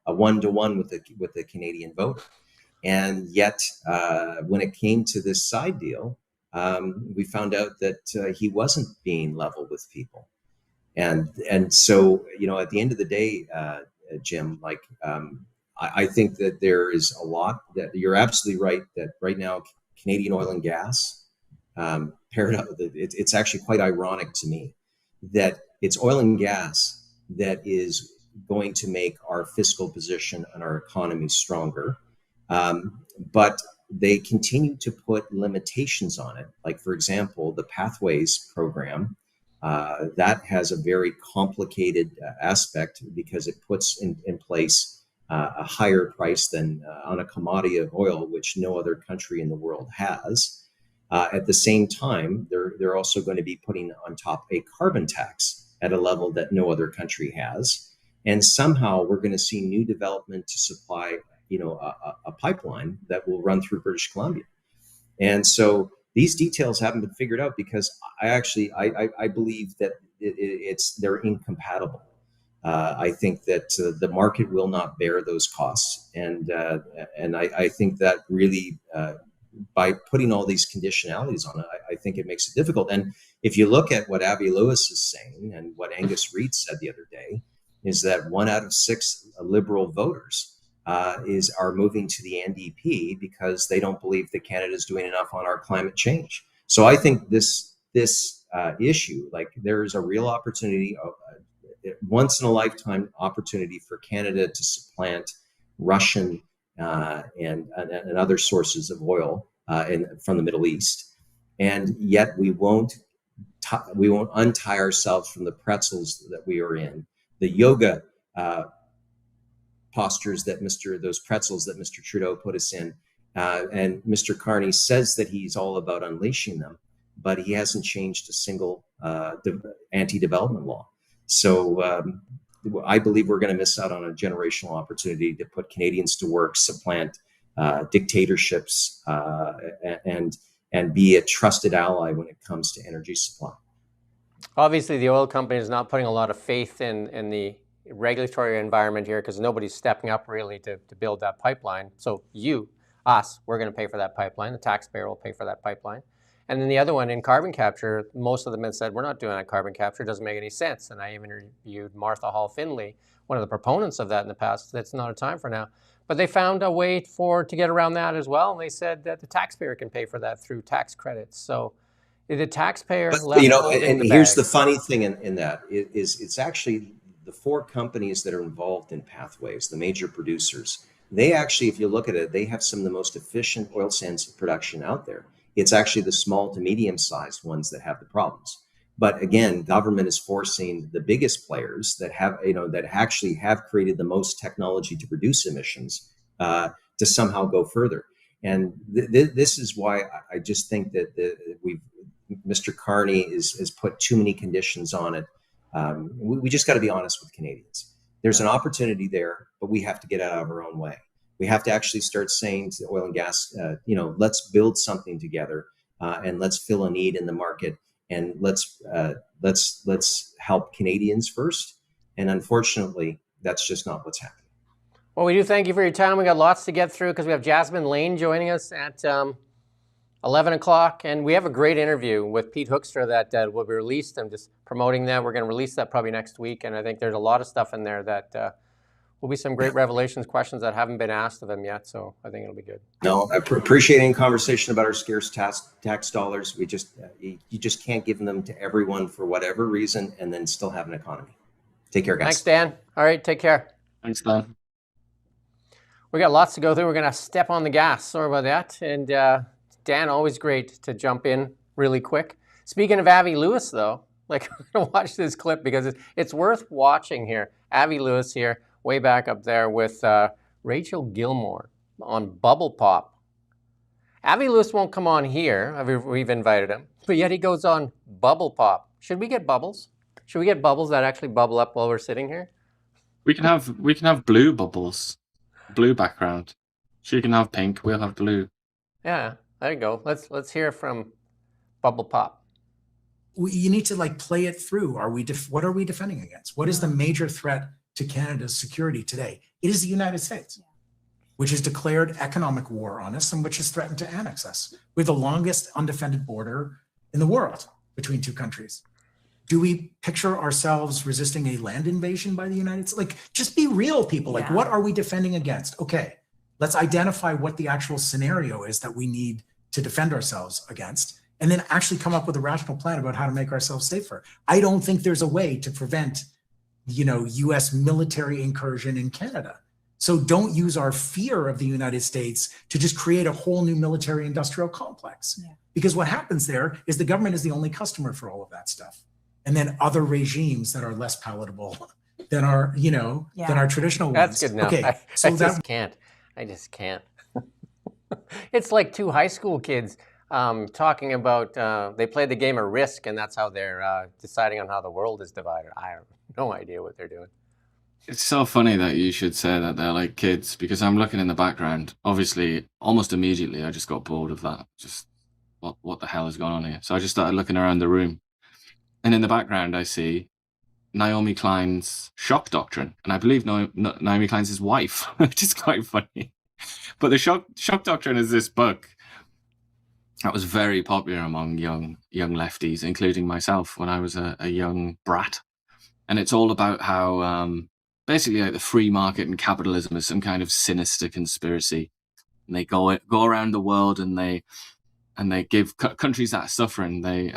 1-to-1 with the Canadian voter. And yet, when it came to this side deal, we found out that he wasn't being level with people. And so, at the end of the day, Jim, like, I think that there is a lot that you're absolutely right, that right now Canadian oil and gas, paired up, it's actually quite ironic to me that it's oil and gas that is going to make our fiscal position and our economy stronger. But they continue to put limitations on it. Like, for example, the Pathways program, that has a very complicated aspect because it puts in place a higher price than on a commodity of oil, which no other country in the world has. At the same time, they're also going to be putting on top a carbon tax at a level that no other country has. And somehow we're going to see new development to supply, a pipeline that will run through British Columbia. And so these details haven't been figured out because I believe that they're incompatible. I think that the market will not bear those costs, and I think that really by putting all these conditionalities on it, I think it makes it difficult. And if you look at what Avi Lewis is saying and what Angus Reid said the other day, is that 1 out of 6 Liberal voters are moving to the NDP because they don't believe that Canada is doing enough on our climate change. So I think this issue, like, there is a real opportunity, once in a lifetime opportunity for Canada to supplant Russian and other sources of oil from the Middle East, and yet we won't untie ourselves from the pretzels that we are in, the yoga postures those pretzels that Mr. Trudeau put us in, and Mr. Carney says that he's all about unleashing them, but he hasn't changed a single anti-development law. So I believe we're going to miss out on a generational opportunity to put Canadians to work, supplant dictatorships, and be a trusted ally when it comes to energy supply. Obviously, the oil company is not putting a lot of faith in the regulatory environment here because nobody's stepping up really to build that pipeline. So we're going to pay for that pipeline. The taxpayer will pay for that pipeline. And then the other one in carbon capture, most of them have said, we're not doing that carbon capture. It doesn't make any sense. And I even interviewed Martha Hall Findlay, one of the proponents of that in the past. That's not a time for now. But they found a way to get around that as well. And they said that the taxpayer can pay for that through tax credits. So the taxpayer left and here's the funny thing in that is it's actually the 4 companies that are involved in Pathways, the major producers. They actually, if you look at it, they have some of the most efficient oil sands production out there. It's actually the small to medium-sized ones that have the problems. But again, government is forcing the biggest players that actually have created the most technology to reduce emissions to somehow go further. And this is why I just think that Mr. Carney has put too many conditions on it. We just got to be honest with Canadians. There's an opportunity there, but we have to get out of our own way. We have to actually start saying to oil and gas, let's build something together and let's fill a need in the market, and let's help Canadians first. And unfortunately, that's just not what's happening. Well, we do thank you for your time. We got lots to get through because we have Jasmine Lane joining us at 11 o'clock, and we have a great interview with Pete Hoekstra that will be released. I'm just promoting that. We're going to release that probably next week, and I think there's a lot of stuff in there that will be some great revelations, questions that haven't been asked of him yet, so I think it'll be good. No, I appreciate any conversation about our scarce tax dollars. We just you just can't give them to everyone for whatever reason and then still have an economy. Take care, guys. Thanks, Dan. All right, take care. Thanks, Dan. We got lots to go through. We're going to step on the gas. Sorry about that. And Dan, always great to jump in really quick. Speaking of Avi Lewis, though, I'm going to watch this clip because it's worth watching here. Avi Lewis here, way back up there with Rachel Gilmore on Bubble Pop. Avi Lewis won't come on here. We've invited him. But yet he goes on Bubble Pop. Should we get bubbles? Should we get bubbles that actually bubble up while we're sitting here? We can have blue bubbles. Blue background. She can have pink, we'll have blue. Yeah, there you go. Let's hear from Bubble Pop. you need to like play it through. What are we defending against? What is the major threat to Canada's security today? It is the United States, which has declared economic war on us and which has threatened to annex us. We're the longest undefended border in the world between two countries. Do we picture ourselves resisting a land invasion by the United States? Like, just be real, people. Like, what are we defending against? Okay, let's identify what the actual scenario is that we need to defend ourselves against, and then actually come up with a rational plan about how to make ourselves safer. I don't think there's a way to prevent, U.S. military incursion in Canada. So don't use our fear of the United States to just create a whole new military industrial complex. Yeah. Because what happens there is the government is the only customer for all of that stuff. And then other regimes that are less palatable than our, than our traditional ones. That's good enough. Okay, I just can't. It's like two high school kids talking about, they played the game of Risk, and that's how they're deciding on how the world is divided. I have no idea what they're doing. It's so funny that you should say that they're like kids, because I'm looking in the background. Obviously, almost immediately, I just got bored of that. Just what the hell is going on here? So I just started looking around the room. And in the background, I see Naomi Klein's shock doctrine. And I believe Naomi Klein's his wife, which is quite funny. But the shock doctrine is this book that was very popular among young lefties, including myself when I was a young brat. And it's all about how basically like the free market and capitalism is some kind of sinister conspiracy. And they go around the world and they give countries that are suffering, they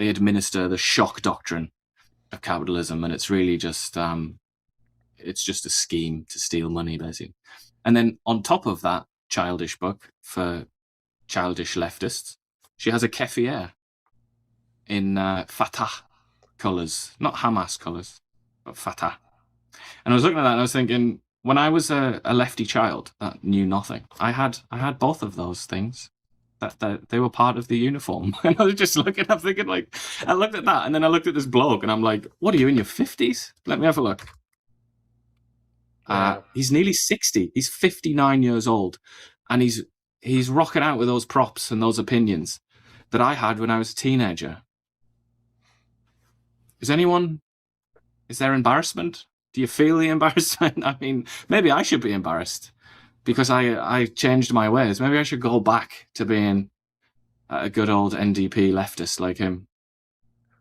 administer the shock doctrine of capitalism, and it's really just it's just a scheme to steal money, basically. And then on top of that childish book for childish leftists, she has a keffieh in Fatah colours, not Hamas colours, but Fatah. And I was looking at that and I was thinking, when I was a lefty child that knew nothing, I had both of those things. That they were part of the uniform. And I was just looking, I'm thinking, like, I looked at that and then I looked at this bloke and I'm like, what are you, in your 50s? Let me have a look. He's nearly 60. He's 59 years old. And he's rocking out with those props and those opinions that I had when I was a teenager. Is there embarrassment? Do you feel the embarrassment? I mean, maybe I should be embarrassed because I changed my ways. Maybe I should go back to being a good old NDP leftist like him.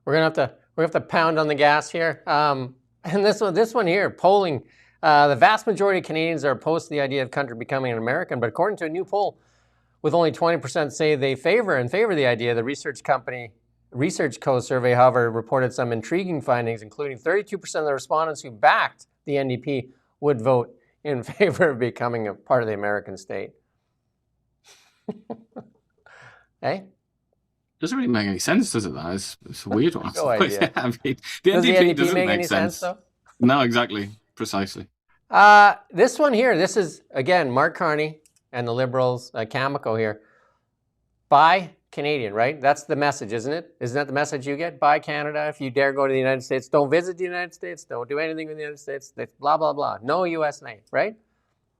We're gonna have to pound on the gas here. And this one here, polling. The vast majority of Canadians are opposed to the idea of country becoming an American, but according to a new poll, with only 20% say they favor the idea, the research company Research Co. survey, however, reported some intriguing findings, including 32% of the respondents who backed the NDP would vote in favor of becoming a part of the American state. Hey? Doesn't really make any sense, does it? That it's a weird one. No idea. Yeah, I mean, the NDP doesn't make any sense. Though? No, exactly, precisely. This one here, this is again Mark Carney and the Liberals, Cameco here. Buy Canadian, right? That's the message, isn't it? Isn't that the message you get? Buy Canada. If you dare go to the United States, don't visit the United States. Don't do anything with the United States. Blah blah blah. No USA, right?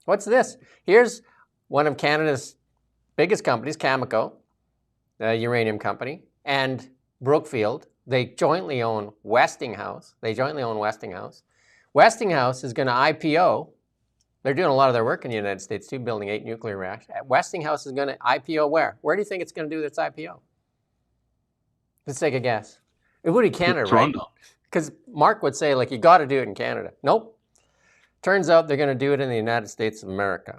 What's this? Here's one of Canada's biggest companies, Cameco, the uranium company, and Brookfield. They jointly own Westinghouse. Westinghouse is going to IPO. They're doing a lot of their work in the United States too, building 8 nuclear reactors. Westinghouse is going to IPO where? Where do you think it's going to do its IPO? Let's take a guess. It would be Canada, right? Because Mark would say, like, you got to do it in Canada. Nope. Turns out they're going to do it in the United States of America.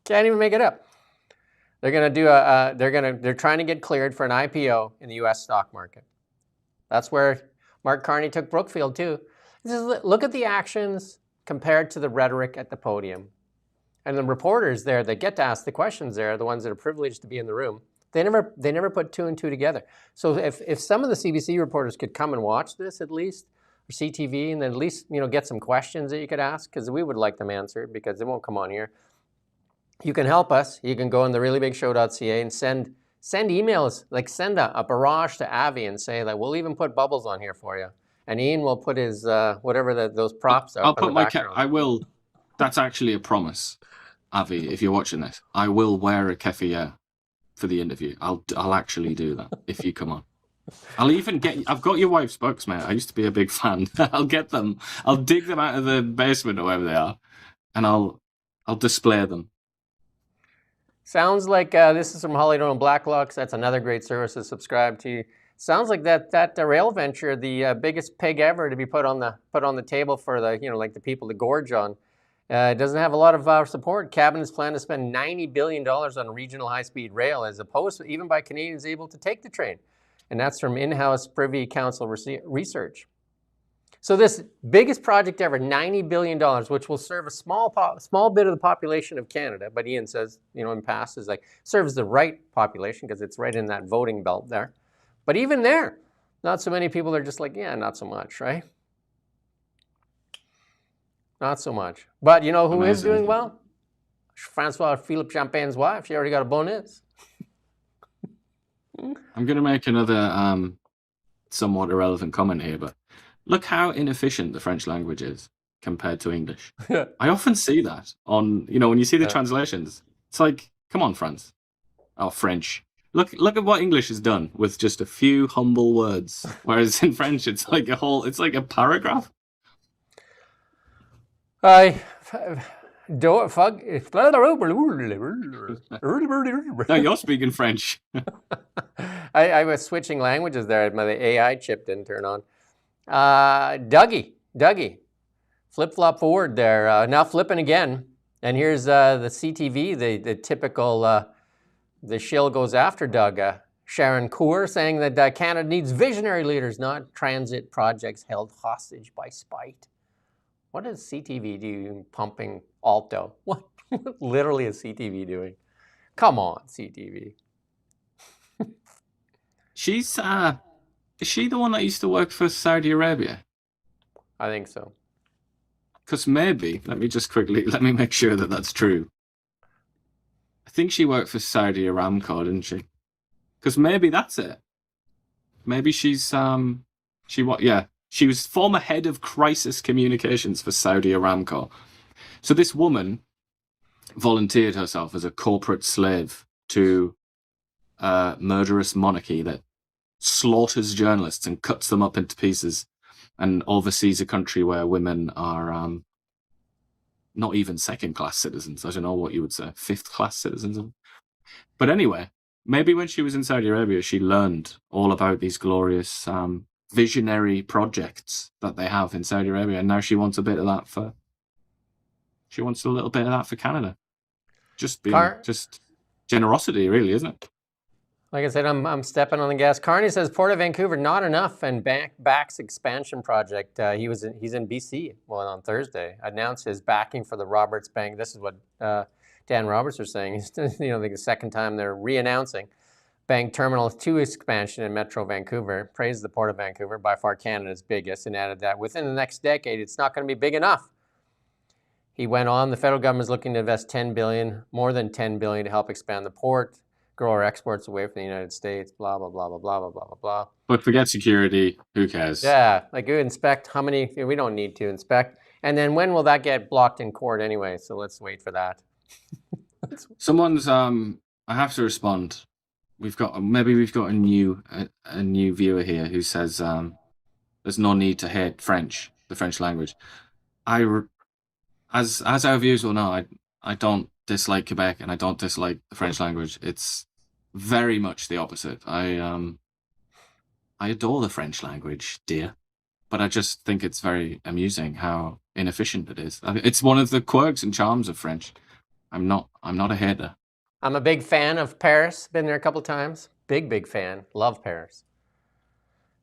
Can't even make it up. They're going to do they're trying to get cleared for an IPO in the U.S. stock market. That's where Mark Carney took Brookfield too. Look at the actions compared to the rhetoric at the podium. And the reporters there that get to ask the questions there are the ones that are privileged to be in the room. They never put 2 and 2 together. So if some of the CBC reporters could come and watch this at least, or CTV, and then at least get some questions that you could ask, because we would like them answered because they won't come on here. You can help us. You can go on thereallybigshow.ca and send emails, like send a barrage to Avi and say that we'll even put bubbles on here for you. And Ian will put his, whatever those props are. I'll put my I will. That's actually a promise, Avi, if you're watching this. I will wear a keffieh for the interview. I'll actually do that if you come on. I'll even I've got your wife's books, mate. I used to be a big fan. I'll get them. I'll dig them out of the basement or wherever they are, and I'll display them. Sounds like this is from Hollywood and Blacklocks. That's another great service to subscribe to. Sounds like that rail venture, the biggest pig ever to be put on the table for the like the people to gorge on. Doesn't have a lot of support. Cabinet's plan to spend $90 billion on regional high-speed rail, as opposed to even by Canadians able to take the train. And that's from in-house Privy Council research. So this biggest project ever, $90 billion, which will serve a small bit of the population of Canada, but Ian says, in passes, like serves the right population because it's right in that voting belt there. But even there, not so many people are just like, yeah, not so much, right? Not so much. But you know who is doing well? Francois Philippe Champagne's wife. She already got a bonus. I'm going to make another somewhat irrelevant comment here, but look how inefficient the French language is compared to English. I often see that on, when you see the translations. It's like, come on, France. Oh, French. Look at what English has done with just a few humble words. Whereas in French, it's like a paragraph. No, you're speaking French. I was switching languages there. The AI chip didn't turn on. Dougie, flip-flop forward there. Now flipping again. And here's the CTV, the typical, the shill goes after Doug. Sharon Coor saying that Canada needs visionary leaders, not transit projects held hostage by spite. What does CTV do pumping Alto? What literally is CTV doing? Come on, CTV. She's is she the one that used to work for Saudi Arabia? I think so. Because maybe, let me make sure that that's true. I think she worked for Saudi Aramco, didn't she? Because maybe that's it. Maybe she's she was former head of crisis communications for Saudi Aramco. So this woman volunteered herself as a corporate slave to a murderous monarchy that slaughters journalists and cuts them up into pieces and oversees a country where women are not even second-class citizens. I don't know what you would say, fifth-class citizens. But anyway, maybe when she was in Saudi Arabia, she learned all about these glorious visionary projects that they have in Saudi Arabia, and now she wants a little bit of that for Canada. Just generosity, really, isn't it? Like I said, I'm stepping on the gas. Carney says Port of Vancouver not enough and backs expansion project. He's in BC. Well, on Thursday, announced his backing for the Roberts Bank. This is what Dan Roberts was saying. It's the second time they're re-announcing Bank Terminal 2 expansion in Metro Vancouver. Praised the Port of Vancouver, by far Canada's biggest, and added that within the next decade, it's not going to be big enough. He went on, the federal government is looking to invest more than $10 billion to help expand the port, grow our exports away from the United States, blah, blah, blah, blah, blah, blah, blah, blah, blah. But forget security, who cares? Yeah, like you inspect how many, we don't need to inspect. And then when will that get blocked in court anyway? So let's wait for that. Someone's, I have to respond. We've got a new viewer here who says there's no need to hate the French language. As our viewers will know, I don't dislike Quebec and I don't dislike the French language. It's very much the opposite. I adore the French language, dear, but I just think it's very amusing how inefficient it is. It's one of the quirks and charms of French. I'm not a hater. I'm a big fan of Paris. Been there a couple times. Big fan. Love Paris.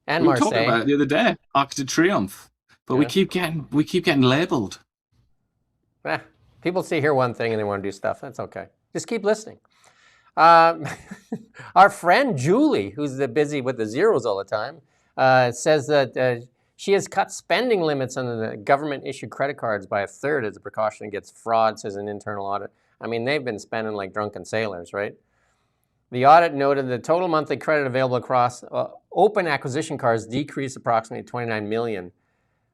And we Marseille. We talked about it the other day, Arc de Triomphe, but we keep getting labelled. People hear one thing and they want to do stuff. That's okay. Just keep listening. Our friend Julie, who's busy with the zeros all the time, says that she has cut spending limits on the government-issued credit cards by a third as a precaution against fraud, says an internal audit. I mean, they've been spending like drunken sailors, right? The audit noted the total monthly credit available across open acquisition cards decreased approximately 29 million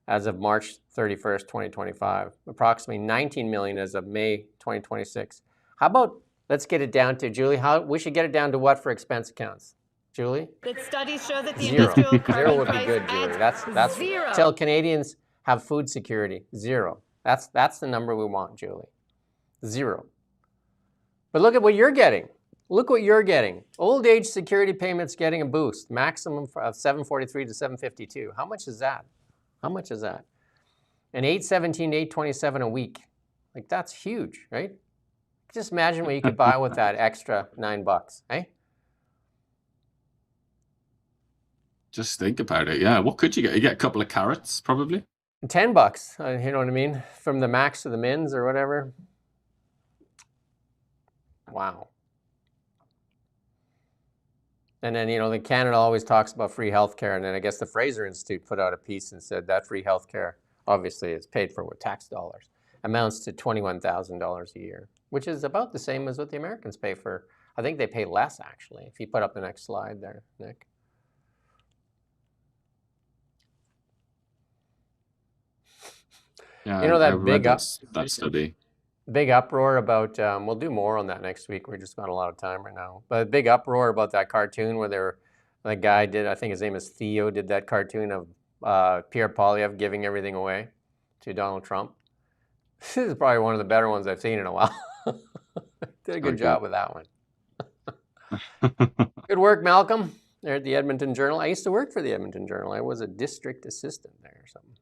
as of March 31st, 2025, approximately 19 million as of May 2026. How about Let's get it down to, Julie, we should get it down to what for expense accounts? Julie? That studies show that the Zero. industrial carbon Zero would be price good, Julie. That's zero. till Canadians have food security. Zero. That's the number we want, Julie. Zero. But look at what you're getting. Look what you're getting. Old age security payments getting a boost, maximum of $743 to $752. How much is that? How much is that? And $817 to $827 a week. Like, that's huge, right? Just imagine what you could buy with that extra $9, eh? Just think about it. Yeah, what could you get? You get a couple of carrots, probably. $10, you know what I mean? From the max to the mins or whatever. Wow. And then, you know, Canada always talks about free healthcare, and then I guess the Fraser Institute put out a piece and said that free healthcare, obviously, is paid for with tax dollars, amounts to $21,000 a year, which is about the same as what the Americans pay for. I think they pay less, actually, if you put up the next slide there, Nick. Yeah, you know that that study. Big uproar about, we'll do more on that next week. We're just got a lot of time right now. But a big uproar about that cartoon where that guy did, I think his name is Theo, did that cartoon of Pierre Poilievre giving everything away to Donald Trump. This is probably one of the better ones I've seen in a while. Did a good job with that one. Good work, Malcolm, there at the Edmonton Journal. I used to work for the Edmonton Journal. I was a district assistant there or something.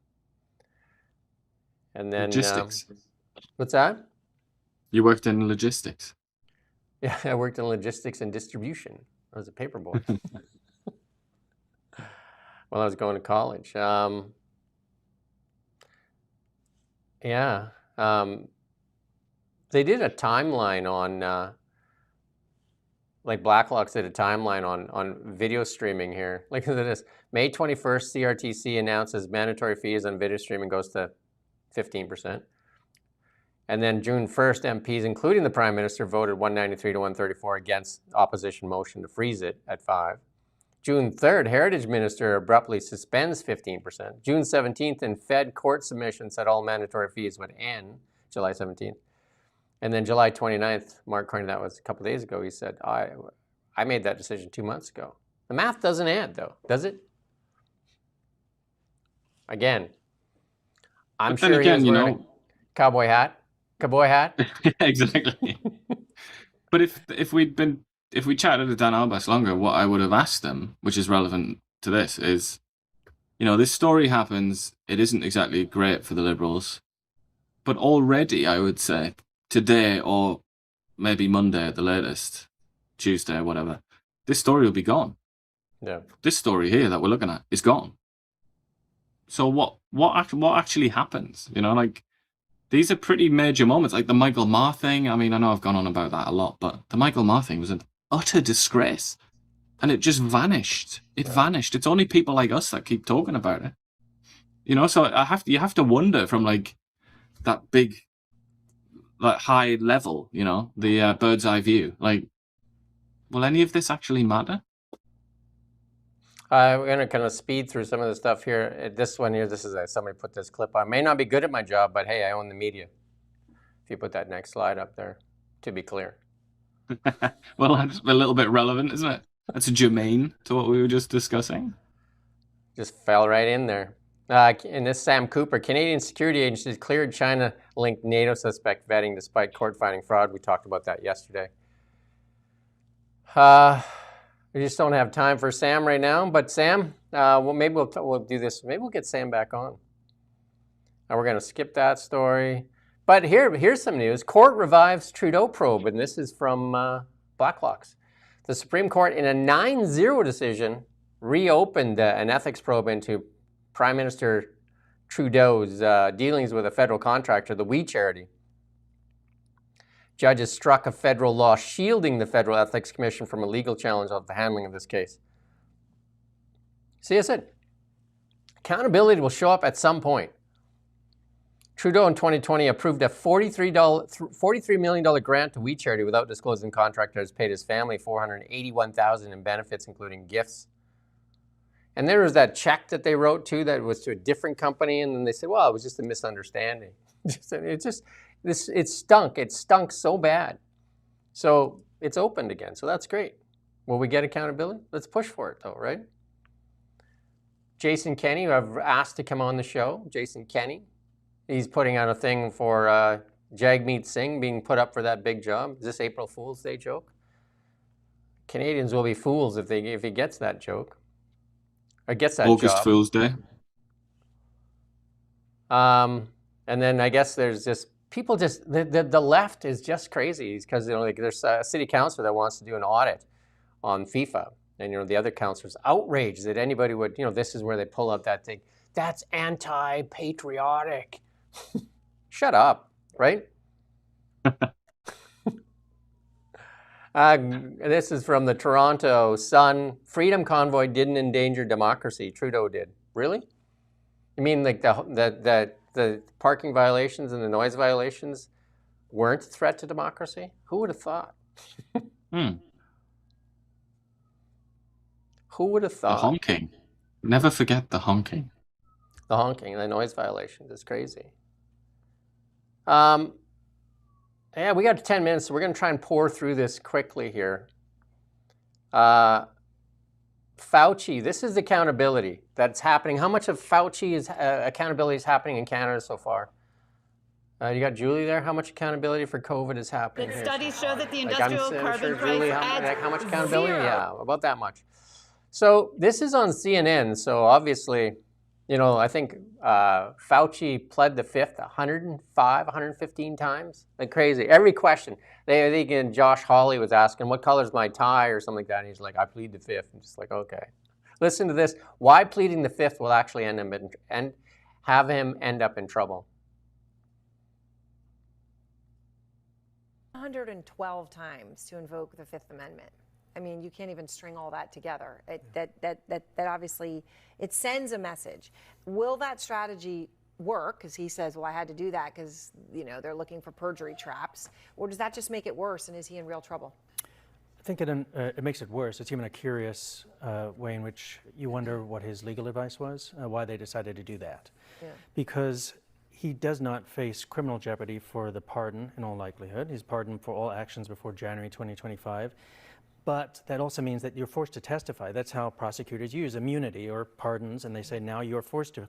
And then logistics. What's that? You worked in logistics. Yeah, I worked in logistics and distribution. I was a paper boy while I was going to college. They did a timeline on, like Blacklock's did a timeline on video streaming here. Look at this. May 21st, CRTC announces mandatory fees on video streaming goes to 15%. And then June 1st, MPs, including the Prime Minister, voted 193 to 134 against opposition motion to freeze it at 5. June 3rd, Heritage Minister abruptly suspends 15%. June 17th, in Fed court submission said all mandatory fees would end, July 17th. And then July 29th, Mark Carney, that was a couple days ago, he said, I made that decision 2 months ago. The math doesn't add, though, does it? Again, I'm sure he was wearing a cowboy hat. Cowboy hat. Exactly. But if we chatted to Dan Albers longer, what I would have asked them, which is relevant to this, is, you know, this story happens. It isn't exactly great for the Liberals, but already I would say today or maybe Monday at the latest, Tuesday or whatever, this story will be gone. Yeah. This story here that we're looking at is gone. So what actually happens? You know, like, these are pretty major moments, like the Michael Maher thing. I mean, I know I've gone on about that a lot, but the Michael Maher thing was an utter disgrace. And it just vanished. It vanished. It's only people like us that keep talking about it. You know, so you have to wonder from like that big, like high level, you know, the bird's eye view. Like, will any of this actually matter? We're going to kind of speed through some of the stuff here. This one here, this is somebody put this clip on. May not be good at my job, but hey, I own the media. If you put that next slide up there, to be clear. Well, that's a little bit relevant, isn't it? That's germane to what we were just discussing. Just fell right in there. And this Sam Cooper, Canadian security agencies cleared China-linked NATO suspect vetting despite court-finding fraud. We talked about that yesterday. We just don't have time for Sam right now, but Sam, well, maybe we'll do this. Maybe we'll get Sam back on. Now we're going to skip that story. But here's some news. Court revives Trudeau probe, and this is from Blacklock's. The Supreme Court, in a 9-0 decision, reopened an ethics probe into Prime Minister Trudeau's dealings with a federal contractor, the We Charity. Judges struck a federal law shielding the Federal Ethics Commission from a legal challenge of the handling of this case. See, I said, accountability will show up at some point. Trudeau in 2020 approved a $43 million grant to We Charity without disclosing the contractor has paid his family $481,000 in benefits, including gifts. And there was that check that they wrote too that was to a different company, and then they said, well, it was just a misunderstanding. It stunk. It stunk so bad. So it's opened again. So that's great. Will we get accountability? Let's push for it though, right? Jason Kenney, who I've asked to come on the show, Jason Kenney, he's putting out a thing for Jagmeet Singh being put up for that big job. Is this April Fool's Day joke? Canadians will be fools if he gets that joke. Or gets that August job. Fool's Day. And then I guess there's just people just the left is just crazy because like there's a city councilor that wants to do an audit on FIFA, and the other councilors outraged that anybody would this is where they pull out that thing that's anti-patriotic. Shut up, right? This is from the Toronto Sun. Freedom Convoy didn't endanger democracy. Trudeau did. Really? You mean like the parking violations and the noise violations weren't a threat to democracy? Who would have thought? Who would have thought? The honking. Never forget the honking. The honking, the noise violations is crazy. Yeah, we got 10 minutes, so we're going to try and pour through this quickly here. Fauci, this is accountability that's happening. How much of Fauci accountability is happening in Canada so far? You got Julie there. How much accountability for COVID is happening? The studies show that the industrial carbon price Julie, adds how much accountability? 0. Yeah, about that much. So this is on CNN. So obviously, I think Fauci pled the fifth 105, 115 times. Like crazy. Every question. I think Josh Hawley was asking, what color's my tie or something like that. And he's like, I plead the fifth. I'm just like, okay. Listen to this. Why pleading the fifth will actually have him end up in trouble. 112 times to invoke the Fifth Amendment. I mean, you can't even string all that together. That obviously, it sends a message. Will that strategy work? Because he says, well, I had to do that because, they're looking for perjury traps. Or does that just make it worse, and is he in real trouble? I think it makes it worse. It's even a curious way in which you wonder what his legal advice was, why they decided to do that. Yeah. Because he does not face criminal jeopardy for the pardon in all likelihood. He's pardoned for all actions before January 2025. But that also means that you're forced to testify. That's how prosecutors use immunity or pardons, and they say now you're forced to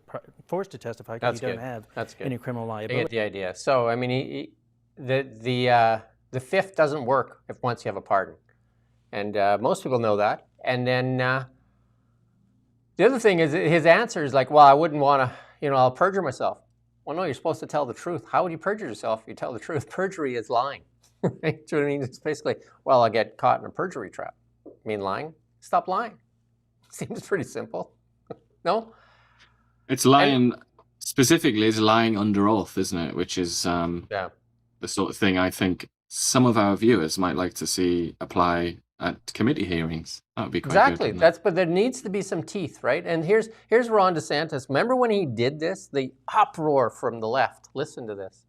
testify because you don't have any criminal liability. I get the idea. So I mean, the fifth doesn't work if once you have a pardon, and most people know that. And then the other thing is his answer is like, well, I wouldn't want to, I'll perjure myself. Well, no, you're supposed to tell the truth. How would you perjure yourself if you tell the truth? Perjury is lying. Right? Do you know what I mean? It's basically, well, I'll get caught in a perjury trap. I mean, lying? Stop lying. Seems pretty simple. No? It's lying, specifically, it's lying under oath, isn't it? Which is the sort of thing I think some of our viewers might like to see apply at committee hearings. That would be quite good. Exactly. But there needs to be some teeth, right? And here's Ron DeSantis. Remember when he did this? The uproar from the left. Listen to this.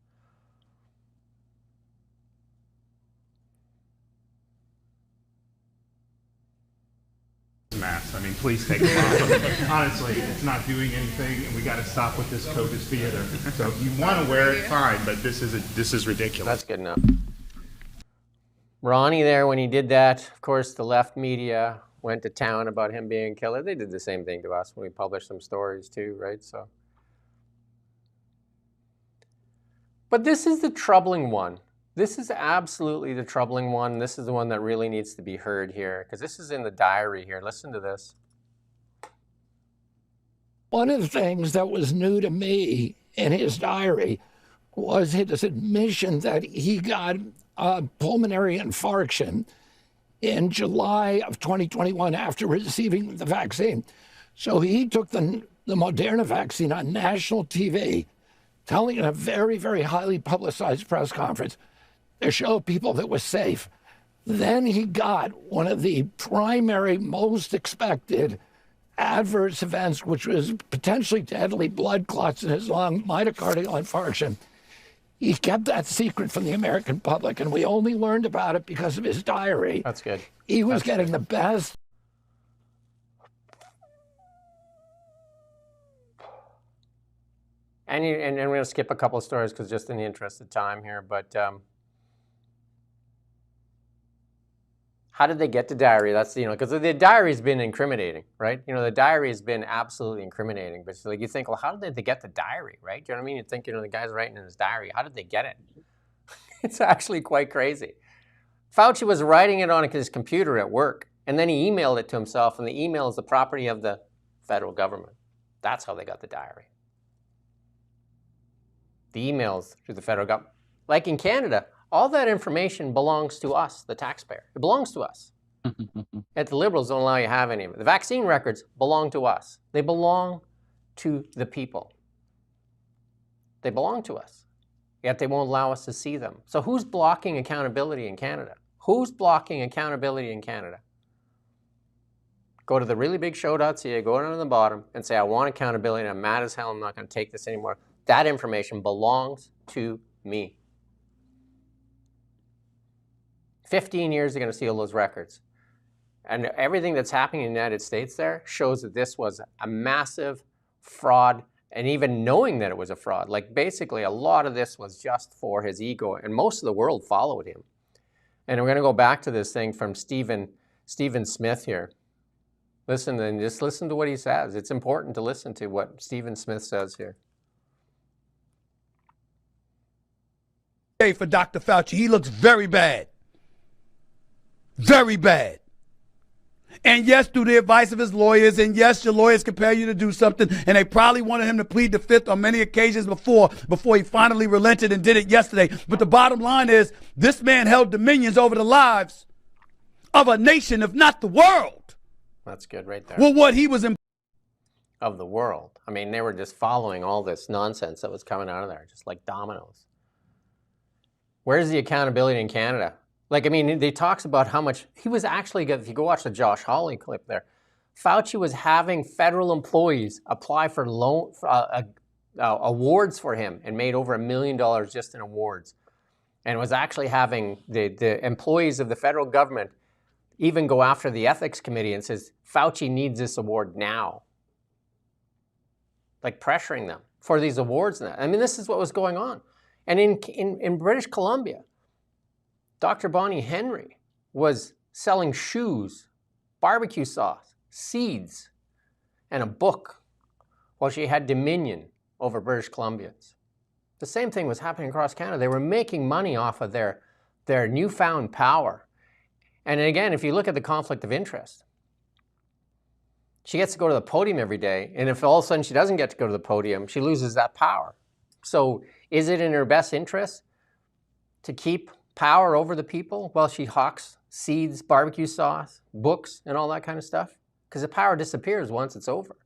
Mask. I mean, please take it off. Honestly, it's not doing anything, and we got to stop with this COVID theater. So if you want to wear it, fine, but this is ridiculous. That's good enough. Ronnie there, when he did that, of course, the left media went to town about him being a killer. They did the same thing to us when we published some stories too, right? So, but this is the troubling one. This is absolutely the troubling one. This is the one that really needs to be heard here, because this is in the diary here. Listen to this. One of the things that was new to me in his diary was his admission that he got a pulmonary infarction in July of 2021 after receiving the vaccine. So he took the Moderna vaccine on national TV, telling in a very, very highly publicized press conference to show people that was safe. Then he got one of the primary, most expected adverse events, which was potentially deadly blood clots in his lung, myocardial infarction. He kept that secret from the American public, and we only learned about it because of his diary. That's good. He was getting the best. And we're going to skip a couple of stories because just in the interest of time here, but How did they get the diary? That's, because the diary's been incriminating, right? The diary has been absolutely incriminating. But like you think, well, how did they get the diary, right? Do you know what I mean? You think, the guy's writing in his diary. How did they get it? It's actually quite crazy. Fauci was writing it on his computer at work, and then he emailed it to himself, and the email is the property of the federal government. That's how they got the diary. The emails to the federal government. Like in Canada, all that information belongs to us, the taxpayer. It belongs to us. Yet the Liberals don't allow you to have any of it. The vaccine records belong to us. They belong to the people. They belong to us. Yet they won't allow us to see them. So who's blocking accountability in Canada? Who's blocking accountability in Canada? Go to the reallybigshow.ca, go down to the bottom and say, I want accountability, and I'm mad as hell, I'm not going to take this anymore. That information belongs to me. 15 years they're going to steal those records. And everything that's happening in the United States there shows that this was a massive fraud, and even knowing that it was a fraud. Like basically a lot of this was just for his ego, and most of the world followed him. And we're going to go back to this thing from Stephen Smith here. Listen, and just listen to what he says. It's important to listen to what Stephen Smith says here. For Dr. Fauci, he looks very bad. Very bad. And yes, through the advice of his lawyers, and yes, your lawyers compel you to do something, and they probably wanted him to plead the fifth on many occasions before he finally relented and did it yesterday. But the bottom line is, this man held dominions over the lives of a nation, if not the world. That's good right there. Well, what he was in of the world. I mean, they were just following all this nonsense that was coming out of there, just like dominoes. Where's the accountability in Canada? Like, I mean, they talks about how much he was actually, if you go watch the Josh Hawley clip there, Fauci was having federal employees apply for awards for him and made over $1 million just in awards. And was actually having the employees of the federal government even go after the ethics committee and says, Fauci needs this award now. Like pressuring them for these awards. I mean, this is what was going on. And in British Columbia, Dr. Bonnie Henry was selling shoes, barbecue sauce, seeds, and a book while she had dominion over British Columbians. The same thing was happening across Canada. They were making money off of their newfound power. And again, if you look at the conflict of interest, she gets to go to the podium every day, and if all of a sudden she doesn't get to go to the podium, she loses that power. So is it in her best interest to keep power over the people while she hawks seeds, barbecue sauce, books, and all that kind of stuff? Because the power disappears once it's over.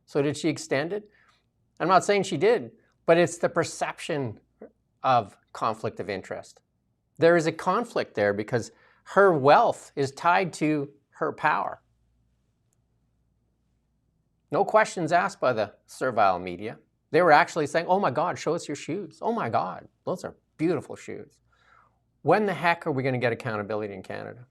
So did she extend it? I'm not saying she did, but it's the perception of conflict of interest. There is a conflict there because her wealth is tied to her power. No questions asked by the servile media. They were actually saying, oh my God, show us your shoes. Oh my God, those are beautiful shoes. When the heck are we going to get accountability in Canada?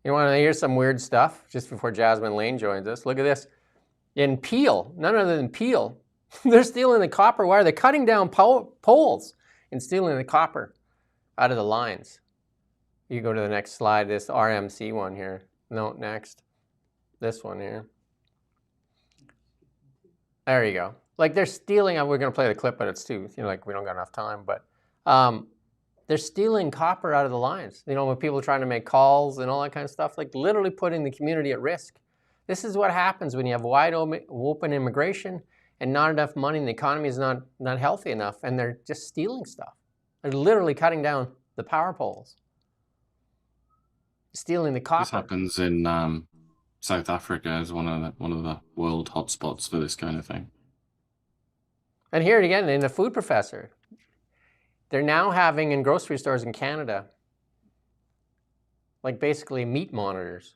You want to hear some weird stuff just before Jasmine Lane joins us? Look at this. In Peel, none other than Peel, they're stealing the copper wire. They're cutting down poles and stealing the copper out of the lines. You go to the next slide, this RMC one here. No, next. This one here. There you go. Like they're stealing, we're going to play the clip, but it's too, like we don't got enough time, but they're stealing copper out of the lines. When people are trying to make calls and all that kind of stuff, like literally putting the community at risk. This is what happens when you have wide open immigration and not enough money and the economy is not healthy enough, and they're just stealing stuff. They're literally cutting down the power poles. Stealing the copper. This happens in South Africa as one of the world hotspots for this kind of thing. And here again, in the Food Professor, they're now having in grocery stores in Canada, like basically meat monitors,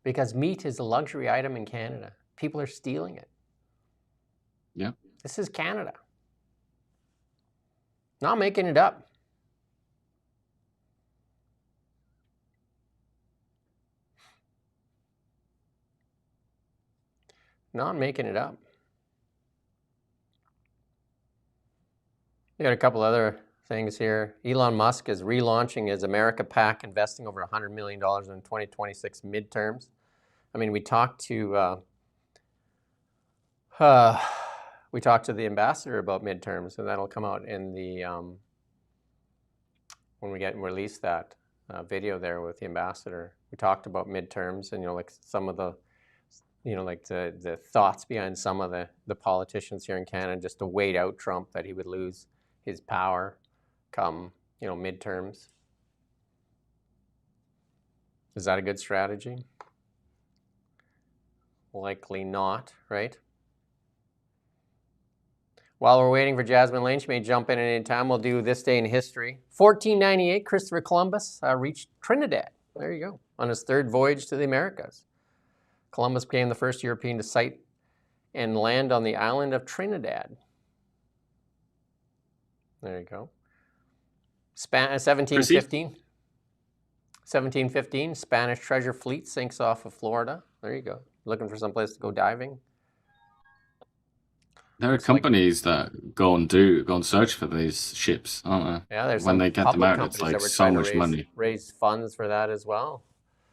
because meat is a luxury item in Canada. People are stealing it. Yeah. This is Canada. Not making it up. Not making it up. We got a couple other things here. Elon Musk is relaunching his America PAC, investing over $100 million in 2026 midterms. I mean, we talked to the ambassador about midterms, and that'll come out in the when we release that video there with the ambassador. We talked about midterms and, like some of the, like the thoughts behind some of the politicians here in Canada, just to wait out Trump, that he would lose his power come, midterms. Is that a good strategy? Likely not, right? While we're waiting for Jasmine Lane, she may jump in at any time. We'll do this day in history. 1498, Christopher Columbus reached Trinidad. There you go. On his third voyage to the Americas. Columbus became the first European to sight and land on the island of Trinidad. There you go. 1715, Spanish treasure fleet sinks off of Florida. There you go. Looking for some place to go diving. There are companies that go and search for these ships, aren't there? Yeah, there's when some they get them public out, it's companies like that were so trying to much money. raise funds for that as well.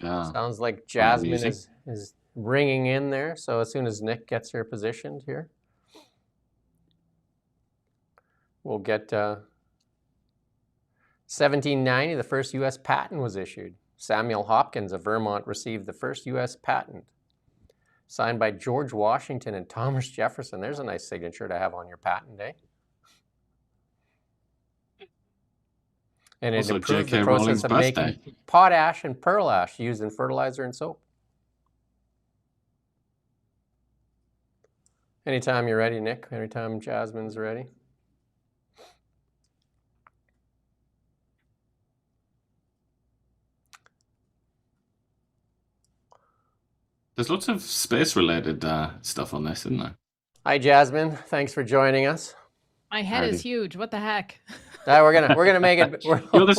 Yeah. Sounds like Jasmine is ringing in there. So as soon as Nick gets her positioned here, we'll get 1790, the first U.S. patent was issued. Samuel Hopkins of Vermont received the first U.S. patent. Signed by George Washington and Thomas Jefferson. There's a nice signature to have on your patent, eh? And it Also, improved J.K. the process Rowling's of birthday. making potash and pearl ash used in fertilizer and soap. Anytime you're ready, Nick. Anytime Jasmine's ready. There's lots of space-related stuff on this, isn't there? Hi, Jasmine. Thanks for joining us. My head is huge. What the heck? We're gonna make it. We'll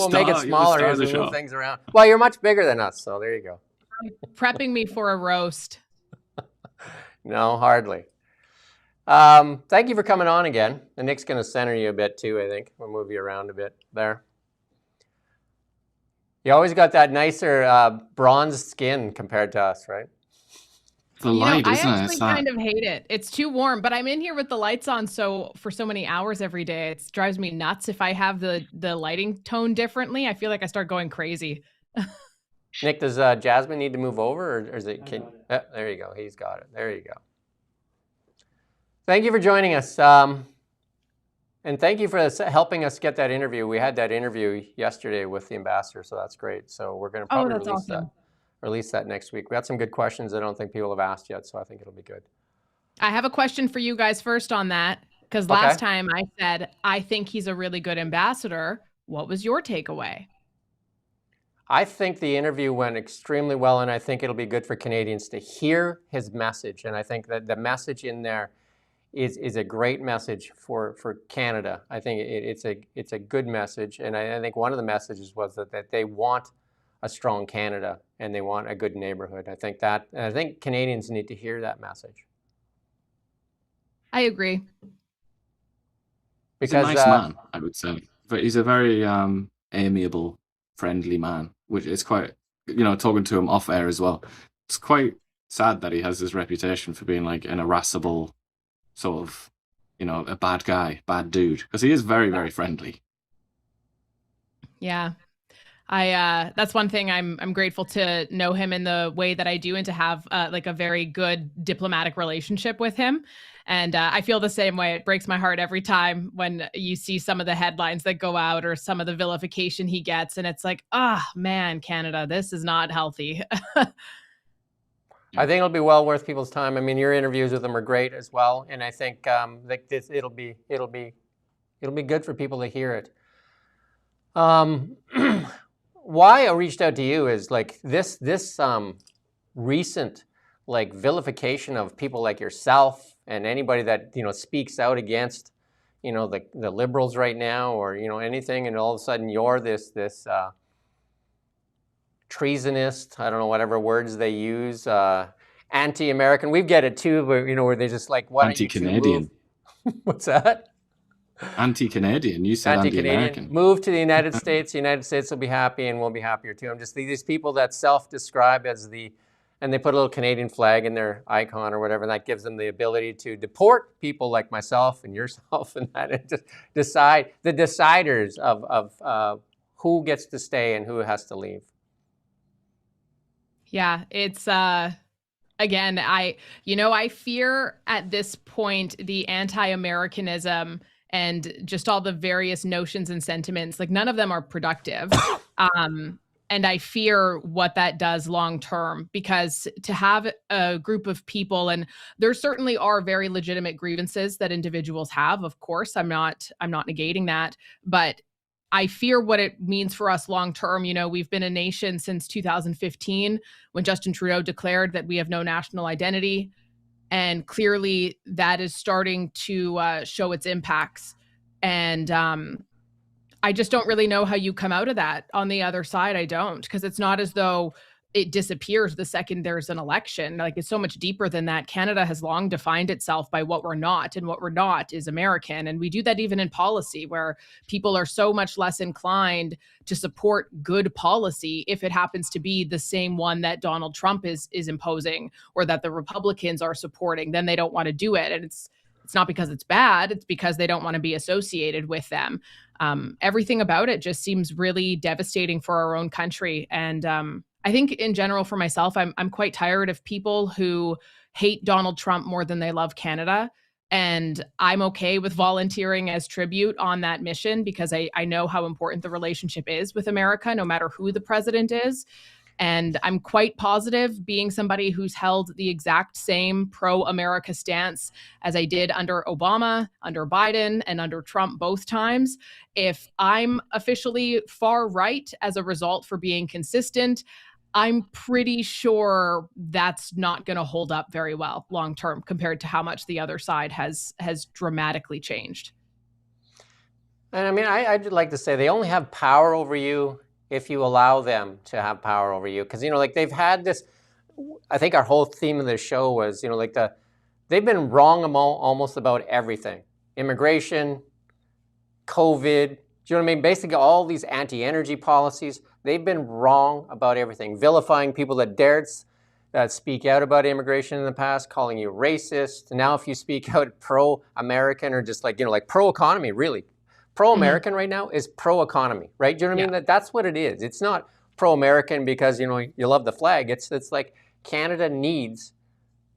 make it smaller as we move things around. Well, you're much bigger than us, so there you go. Prepping me for a roast. No, hardly. Thank you for coming on again. And Nick's gonna center you a bit too. I think we'll move you around a bit there. You always got that nicer bronzed skin compared to us, right? The light, I isn't it? actually kind of hate it. It's too warm, but I'm in here with the lights on for so many hours every day. It drives me nuts. If I have the lighting tone differently, I feel like I start going crazy. Nick, does Jasmine need to move over, or is it? There you go. He's got it. There you go. Thank you for joining us, and thank you for helping us get that interview. We had that interview yesterday with the ambassador, so that's great. So we're going to probably release that next week. We had some good questions I don't think people have asked yet, so I think it'll be good. I have a question for you guys first on that, because last time I said, I think he's a really good ambassador. What was your takeaway? I think the interview went extremely well, and I think it'll be good for Canadians to hear his message. And I think that the message in there is a great message for Canada. I think it's a good message. And I think one of the messages was that they want a strong Canada and they want a good neighborhood. I think Canadians need to hear that message. I agree. Because he's a nice man, I would say. But he's a very amiable, friendly man, which is quite, talking to him off air as well. It's quite sad that he has this reputation for being like an irascible sort of, a bad guy, bad dude, because he is very, very friendly. Yeah. That's one thing I'm grateful to know him in the way that I do and to have like a very good diplomatic relationship with him. And I feel the same way. It breaks my heart every time when you see some of the headlines that go out or some of the vilification he gets. And it's like, man, Canada, this is not healthy. I think it'll be well worth people's time. I mean, your interviews with him are great as well. And I think it'll be good for people to hear it. Why I reached out to you is like this recent like vilification of people like yourself and anybody that speaks out against the liberals right now or anything, and all of a sudden you're this treasonist, I don't know, whatever words they use, anti-American. We get it too, where they just like, why don't you two move? Anti-Canadian. What's that? Anti-Canadian. You said anti-American. Move to the United States. The United States will be happy, and we'll be happier too. I'm just these people that self-describe as and they put a little Canadian flag in their icon or whatever, and that gives them the ability to deport people like myself and yourself, and that, and just decide the deciders of who gets to stay and who has to leave. Yeah, it's again, I fear at this point the anti-Americanism and just all the various notions and sentiments, like none of them are productive. And I fear what that does long term, because to have a group of people, and there certainly are very legitimate grievances that individuals have, of course, I'm not negating that, but I fear what it means for us long term. We've been a nation since 2015 when Justin Trudeau declared that we have no national identity. And clearly that is starting to show its impacts. And I just don't really know how you come out of that on the other side. I don't, because it's not as though it disappears the second there's an election. Like, it's so much deeper than that. Canada has long defined itself by what we're not, and what we're not is American. And we do that even in policy, where people are so much less inclined to support good policy if it happens to be the same one that Donald Trump is imposing, or that the Republicans are supporting. Then they don't want to do it. And it's not because it's bad, it's because they don't want to be associated with them. Everything about it just seems really devastating for our own country. And I think in general for myself, I'm quite tired of people who hate Donald Trump more than they love Canada. And I'm okay with volunteering as tribute on that mission, because I know how important the relationship is with America, no matter who the president is. And I'm quite positive, being somebody who's held the exact same pro-America stance as I did under Obama, under Biden, and under Trump both times. If I'm officially far right as a result for being consistent, I'm pretty sure that's not going to hold up very well long term compared to how much the other side has dramatically changed. And I mean, I'd like to say they only have power over you if you allow them to have power over you. Because, like, they've had this, I think our whole theme of the show was, they've been wrong almost about everything. Immigration, COVID, do you know what I mean? Basically all these anti-energy policies, they've been wrong about everything. Vilifying people that dared speak out about immigration in the past, calling you racist. Now if you speak out pro-American, or just like pro-economy, really. Pro-American right now is pro-economy, right? Do you know what I mean? That's what it is. It's not pro-American because, you love the flag. It's like Canada needs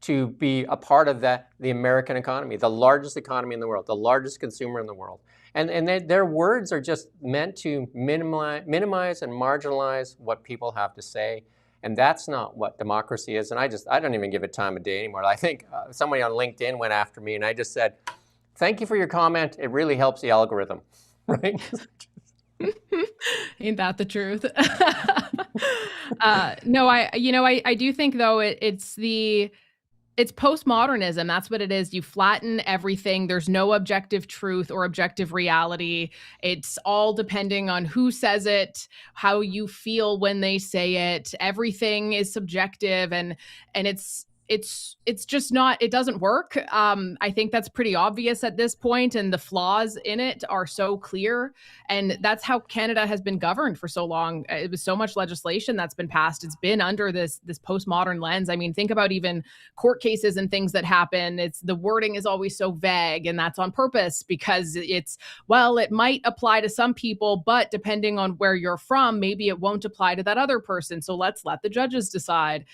to be a part of the American economy, the largest economy in the world, the largest consumer in the world. And their words are just meant to minimize and marginalize what people have to say. And that's not what democracy is. And I don't even give it time of day anymore. I think somebody on LinkedIn went after me, and I just said, thank you for your comment. It really helps the algorithm, right? Ain't that the truth? No, I do think though it's postmodernism. That's what it is. You flatten everything. There's no objective truth or objective reality. It's all depending on who says it, how you feel when they say it. Everything is subjective, and it's just not, it doesn't work. I think that's pretty obvious at this point, and the flaws in it are so clear. And that's how Canada has been governed for so long. It was so much legislation that's been passed. It's been under this postmodern lens. I mean, think about even court cases and things that happen. The wording is always so vague, and that's on purpose, because it might apply to some people, but depending on where you're from, maybe it won't apply to that other person. So let's let the judges decide.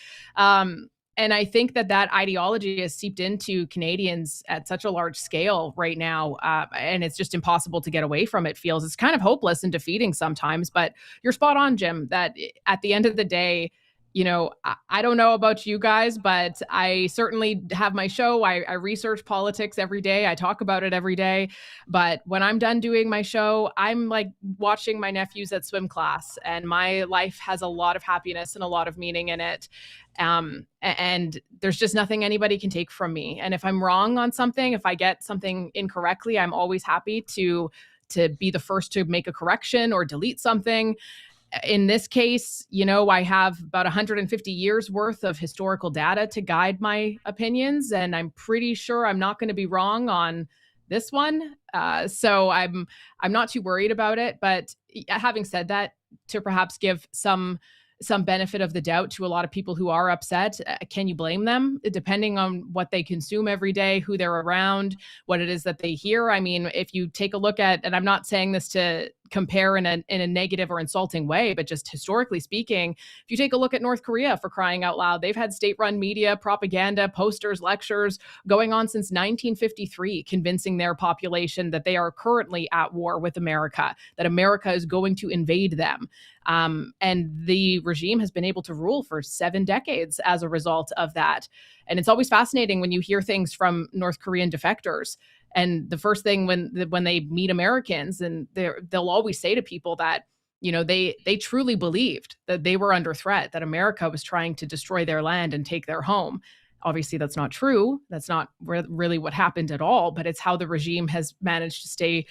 And I think that ideology has seeped into Canadians at such a large scale right now. And it's just impossible to get away from. It feels it's kind of hopeless and defeating sometimes. But you're spot on, Jim, that at the end of the day, I don't know about you guys, but I certainly have my show. I research politics every day. I talk about it every day. But when I'm done doing my show, I'm like watching my nephews at swim class, and my life has a lot of happiness and a lot of meaning in it. And there's just nothing anybody can take from me. And if I'm wrong on something, if I get something incorrectly, I'm always happy to be the first to make a correction or delete something. In this case, I have about 150 years worth of historical data to guide my opinions, and I'm pretty sure I'm not going to be wrong on this one. So I'm not too worried about it. But having said that, to perhaps give some benefit of the doubt to a lot of people who are upset, can you blame them? Depending on what they consume every day, who they're around, what it is that they hear. I mean, if you take a look at, and I'm not saying this to compare in a negative or insulting way, but just historically speaking, if you take a look at North Korea, for crying out loud, they've had state-run media, propaganda, posters, lectures going on since 1953, convincing their population that they are currently at war with America, that America is going to invade them. And the regime has been able to rule for 7 decades as a result of that. And it's always fascinating when you hear things from North Korean defectors. And the first thing when they meet Americans, and they'll always say to people that, you know, they truly believed that they were under threat, that America was trying to destroy their land and take their home. Obviously, that's not true. That's not really what happened at all. But it's how the regime has managed to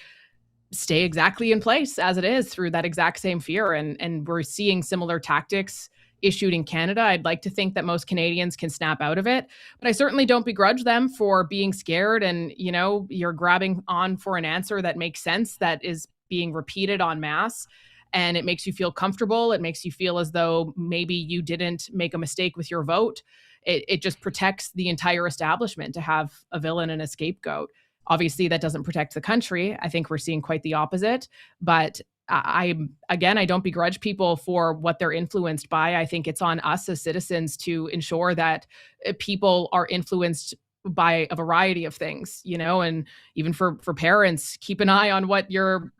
stay exactly in place as it is through that exact same fear. And we're seeing similar tactics issued in Canada. I'd like to think that most Canadians can snap out of it, but I certainly don't begrudge them for being scared. And, you know, you're grabbing on for an answer that makes sense, that is being repeated en masse. And it makes you feel comfortable. It makes you feel as though maybe you didn't make a mistake with your vote. It just protects the entire establishment to have a villain and a scapegoat. Obviously, that doesn't protect the country. I think we're seeing quite the opposite. But I don't begrudge people for what they're influenced by. I think it's on us as citizens to ensure that people are influenced by a variety of things, you know, and even for parents, keep an eye on what your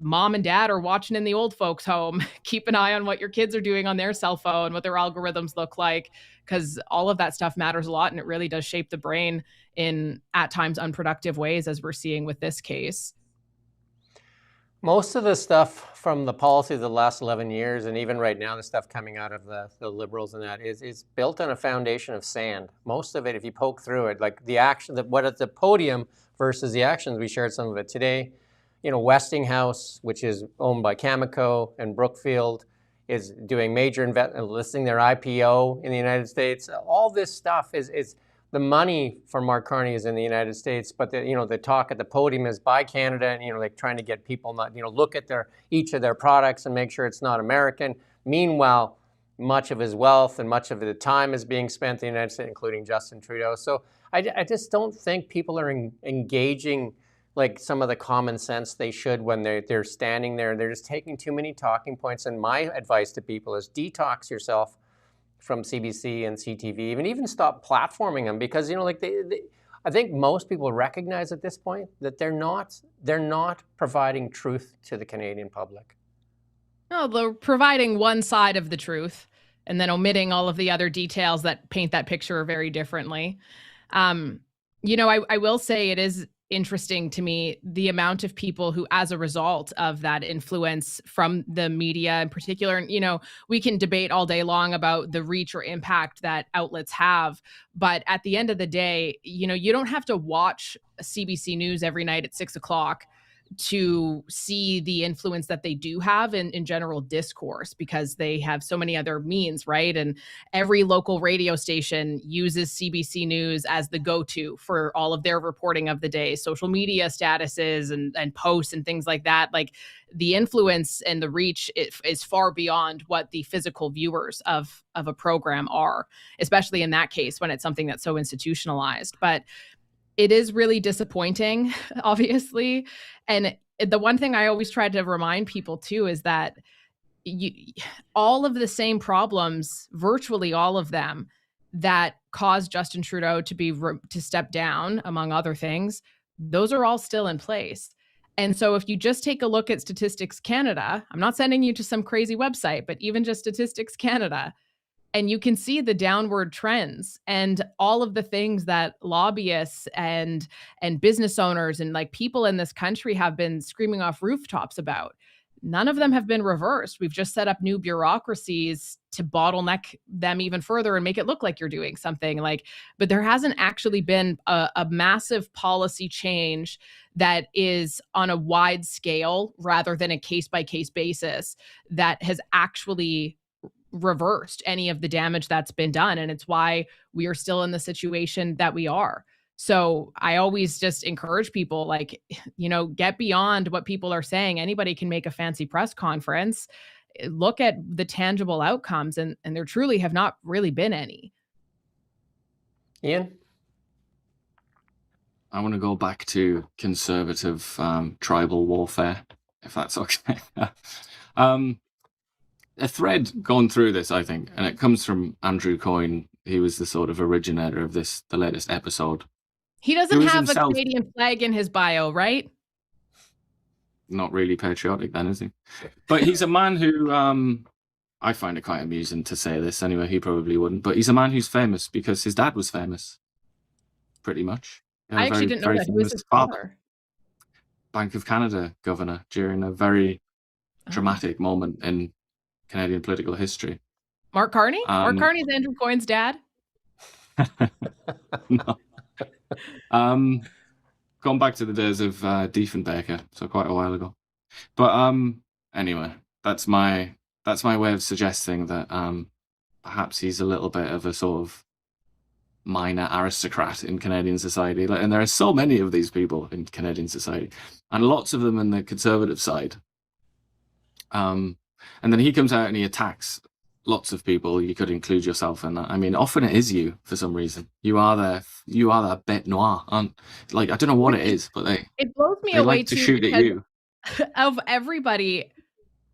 mom and dad are watching in the old folks' home. Keep an eye on what your kids are doing on their cell phone, what their algorithms look like, because all of that stuff matters a lot, and it really does shape the brain in, at times, unproductive ways, as we're seeing with this case. Most of the stuff from the policy of the last 11 years, and even right now, the stuff coming out of the Liberals and that is built on a foundation of sand. Most of it, if you poke through it, like the action, what at the podium versus the actions, we shared some of it today. You know, Westinghouse, which is owned by Cameco, and Brookfield is doing major investment, listing their IPO in the United States. All this stuff is the money for Mark Carney is in the United States, but the talk at the podium is buy Canada, and like trying to get people not look at each of their products and make sure it's not American. Meanwhile, much of his wealth and much of the time is being spent in the United States, including Justin Trudeau. So I just don't think people are engaging like some of the common sense they should when they're standing there. They're just taking too many talking points. And my advice to people is detox yourself from CBC and CTV, and even stop platforming them, because I think most people recognize at this point that they're not providing truth to the Canadian public. No, they're providing one side of the truth and then omitting all of the other details that paint that picture very differently. I will say it is interesting to me the amount of people who, as a result of that influence from the media in particular, and we can debate all day long about the reach or impact that outlets have, but at the end of the day, you don't have to watch CBC News every night at 6:00 to see the influence that they do have in general discourse, because they have so many other means, right? And every local radio station uses CBC News as the go-to for all of their reporting of the day, social media statuses and posts and things like that. Like, the influence and the reach is far beyond what the physical viewers of a program are, especially in that case when it's something that's so institutionalized. But it is really disappointing, obviously. And the one thing I always try to remind people too is that all of the same problems, virtually all of them, that caused Justin Trudeau to step down, among other things, those are all still in place. And so if you just take a look at Statistics Canada, I'm not sending you to some crazy website, but even just Statistics Canada, and you can see the downward trends and all of the things that lobbyists and business owners and like people in this country have been screaming off rooftops about. None of them have been reversed. We've just set up new bureaucracies to bottleneck them even further and make it look like you're doing something but there hasn't actually been a massive policy change that is on a wide scale rather than a case-by-case basis that has actually reversed any of the damage that's been done. And it's why we are still in the situation that we are. So I always just encourage people, like, get beyond what people are saying. Anybody can make a fancy press conference. Look at the tangible outcomes, and there truly have not really been any. Ian? I want to go back to conservative tribal warfare, if that's okay. A thread going through this, I think, and it comes from Andrew Coyne. He was the sort of originator of the latest episode. He doesn't have a Canadian flag in his bio, right? Not really patriotic then, is he? But he's a man who, I find it quite amusing to say this anyway, he probably wouldn't, but he's a man who's famous because his dad was famous, pretty much. I actually didn't know that. Who was his father? Bank of Canada governor during a very dramatic moment in Canadian political history. Mark Carney? Mark Carney's Andrew Coyne's dad? No. Gone back to the days of Diefenbaker, so quite a while ago. But anyway, that's my way of suggesting that perhaps he's a little bit of a sort of minor aristocrat in Canadian society. And there are so many of these people in Canadian society, and lots of them on the conservative side. And then he comes out and he attacks lots of people. You could include yourself in that. I mean, often it is you for some reason. You are that bête noire. Like, I don't know what it is, but it blows me they away like to too, shoot at you. Of everybody,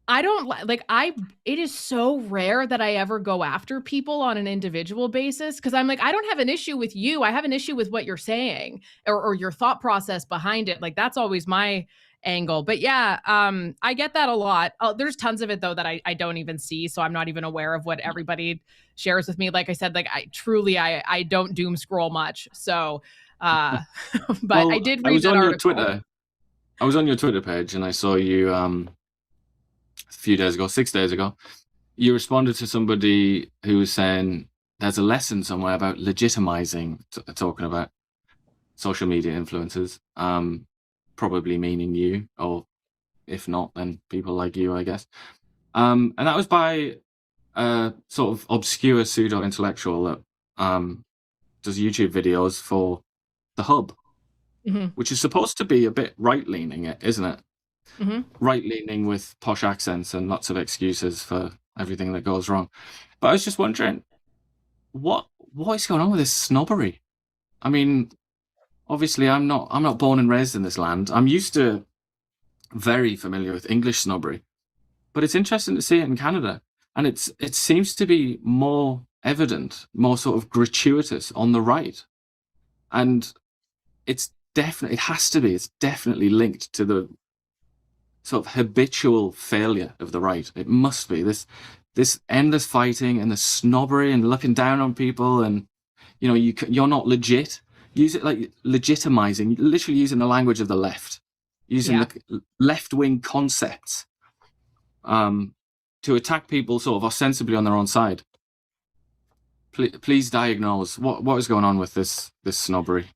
it is so rare that I ever go after people on an individual basis, because I'm like, I don't have an issue with you. I have an issue with what you're saying or your thought process behind it. Like, that's always my angle. But yeah, I get that a lot. There's tons of it though that I don't even see, so I'm not even aware of what everybody shares with me. Like I said, like I don't doom scroll much. So but I did read that article. I was on your Twitter page and I saw you a few days ago, 6 days ago. You responded to somebody who was saying there's a lesson somewhere about legitimizing, talking about social media influencers, probably meaning you, or if not, then people like you, I guess. And that was by a sort of obscure pseudo-intellectual that does YouTube videos for The Hub, which is supposed to be a bit right-leaning, isn't it? Right-leaning with posh accents and lots of excuses for everything that goes wrong. But I was just wondering, what is going on with this snobbery? I mean, obviously, I'm not born and raised in this land. I'm used to very familiar with English snobbery, but it's interesting to see it in Canada, and it seems to be more evident, more sort of gratuitous on the right, and it's definitely linked to the sort of habitual failure of the right. It must be this endless fighting and the snobbery and looking down on people, and you're not legit. Use it like legitimizing, literally using the language of the left, using the left-wing concepts to attack people sort of ostensibly on their own side. Please diagnose what is going on with this snobbery.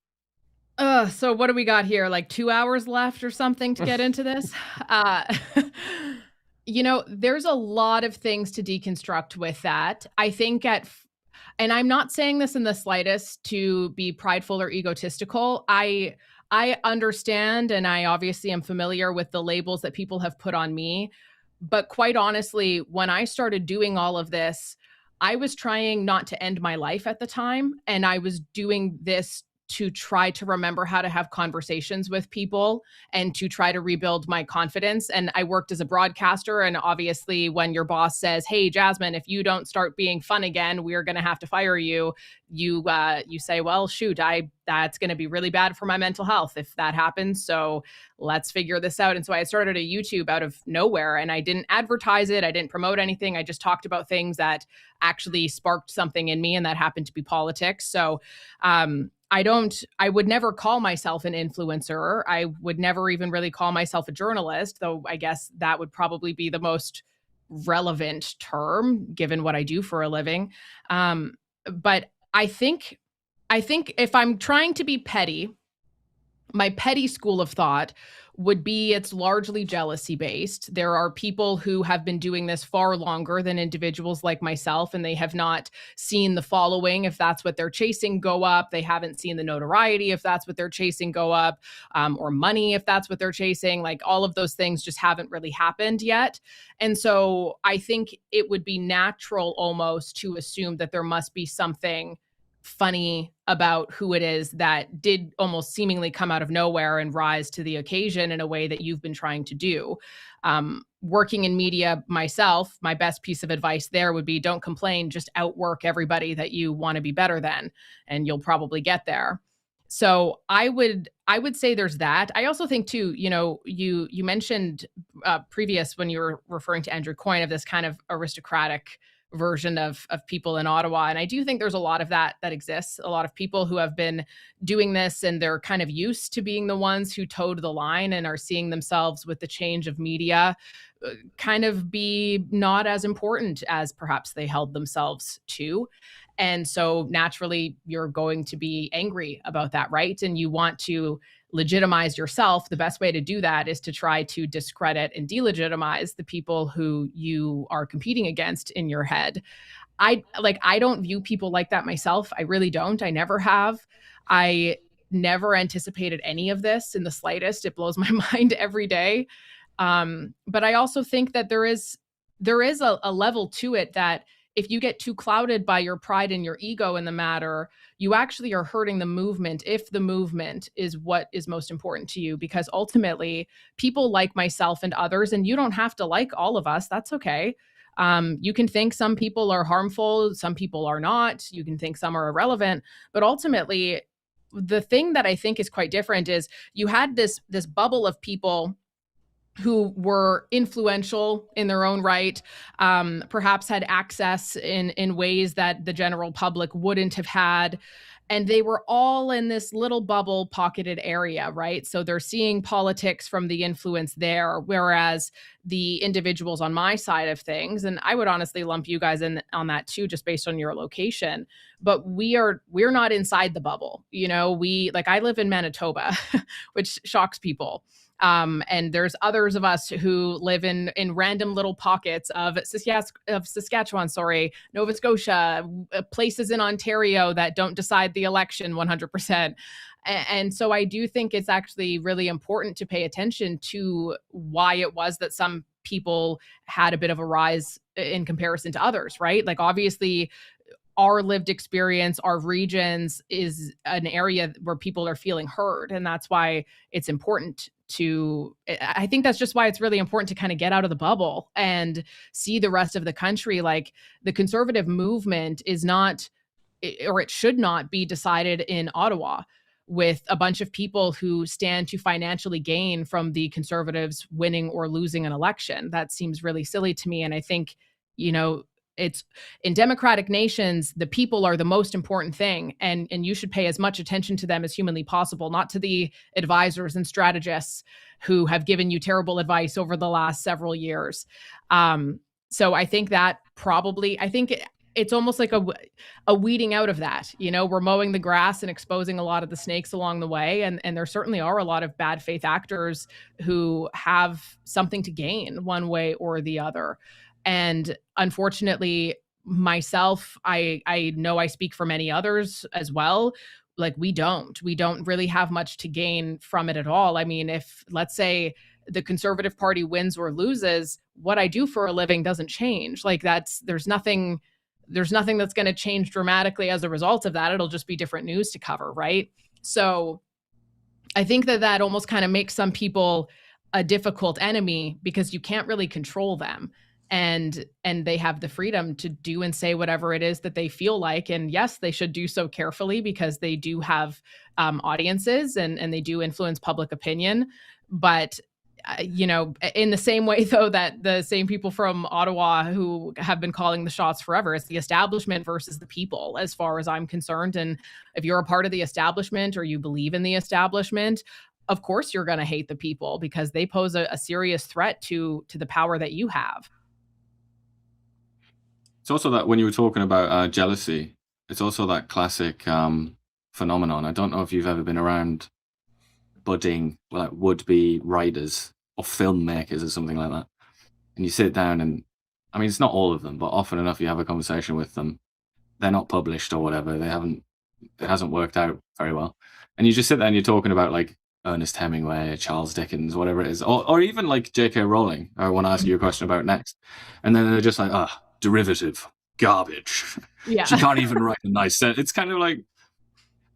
So what do we got here? Like 2 hours left or something to get into this? There's a lot of things to deconstruct with that. I think and I'm not saying this in the slightest to be prideful or egotistical. I understand, and I obviously am familiar with the labels that people have put on me. But quite honestly, when I started doing all of this, I was trying not to end my life at the time. And I was doing this to try to remember how to have conversations with people and to try to rebuild my confidence. And I worked as a broadcaster. And obviously when your boss says, hey, Jasmine, if you don't start being fun again, we're going to have to fire you. You say, well, shoot, that's going to be really bad for my mental health if that happens. So let's figure this out. And so I started a YouTube out of nowhere, and I didn't advertise it. I didn't promote anything. I just talked about things that actually sparked something in me, and that happened to be politics. So, I would never call myself an influencer. I would never even really call myself a journalist, though I guess that would probably be the most relevant term given what I do for a living. But I think if I'm trying to be petty, my petty school of thought would be it's largely jealousy based. There are people who have been doing this far longer than individuals like myself, and they have not seen the following, if that's what they're chasing, go up. They haven't seen the notoriety, if that's what they're chasing, go up, or money, if that's what they're chasing. Like all of those things just haven't really happened yet. And so I think it would be natural almost to assume that there must be something funny about who it is that did almost seemingly come out of nowhere and rise to the occasion in a way that you've been trying to do. Working in media myself, my best piece of advice there would be don't complain, just outwork everybody that you want to be better than, and you'll probably get there. So I would say there's that. I also think too, you mentioned previous when you were referring to Andrew Coyne of this kind of aristocratic version of people in Ottawa. And I do think there's a lot of that exists. A lot of people who have been doing this and they're kind of used to being the ones who towed the line and are seeing themselves with the change of media kind of be not as important as perhaps they held themselves to. And so naturally, you're going to be angry about that, right? And you want to legitimize yourself. The best way to do that is to try to discredit and delegitimize the people who you are competing against in your head. I don't view people like that myself. I really don't. I never have. I never anticipated any of this in the slightest. It blows my mind every day. But I also think that there is a level to it that if you get too clouded by your pride and your ego in the matter, you actually are hurting the movement if the movement is what is most important to you. Because ultimately, people like myself and others, and you don't have to like all of us, that's okay. You can think some people are harmful, some people are not. You can think some are irrelevant. But ultimately, the thing that I think is quite different is you had this bubble of people who were influential in their own right, perhaps had access in ways that the general public wouldn't have had. And they were all in this little bubble pocketed area, right? So they're seeing politics from the influence there, whereas the individuals on my side of things, and I would honestly lump you guys in on that too, just based on your location, but we're not inside the bubble. I live in Manitoba, which shocks people. And there's others of us who live in random little pockets of Saskatchewan, Nova Scotia, places in Ontario that don't decide the election 100%. And so I do think it's actually really important to pay attention to why it was that some people had a bit of a rise in comparison to others, right? Like obviously our lived experience, our regions is an area where people are feeling heard. And that's why it's important I think that's just why it's really important to kind of get out of the bubble and see the rest of the country. Like the conservative movement is not, or it should not be decided in Ottawa with a bunch of people who stand to financially gain from the Conservatives winning or losing an election. That seems really silly to me. And I think, it's in democratic nations, the people are the most important thing. And you should pay as much attention to them as humanly possible, not to the advisors and strategists who have given you terrible advice over the last several years. So I think that it's almost like a weeding out of that. We're mowing the grass and exposing a lot of the snakes along the way. And there certainly are a lot of bad faith actors who have something to gain one way or the other. And unfortunately, myself, I know I speak for many others as well. Like we don't really have much to gain from it at all. I mean, if let's say the Conservative Party wins or loses, what I do for a living doesn't change. Like there's nothing that's going to change dramatically as a result of that. It'll just be different news to cover, right? So I think that almost kind of makes some people a difficult enemy because you can't really control them. And they have the freedom to do and say whatever it is that they feel like. And yes, they should do so carefully because they do have audiences and they do influence public opinion. But, in the same way, though, that the same people from Ottawa who have been calling the shots forever, it's the establishment versus the people, as far as I'm concerned. And if you're a part of the establishment or you believe in the establishment, of course, you're going to hate the people because they pose a serious threat to the power that you have. It's also that when you were talking about jealousy, it's also that classic phenomenon. I don't know if you've ever been around budding, like would-be writers or filmmakers or something like that, and you sit down and, I mean, it's not all of them, but often enough you have a conversation with them, they're not published or whatever, it hasn't worked out very well, and you just sit there and you're talking about like Ernest Hemingway, Charles Dickens, whatever it is, or even like J.K. Rowling, I want to ask you a question about next, and then they're just like, derivative, garbage. Yeah. She can't even write a nice sentence. It's kind of like,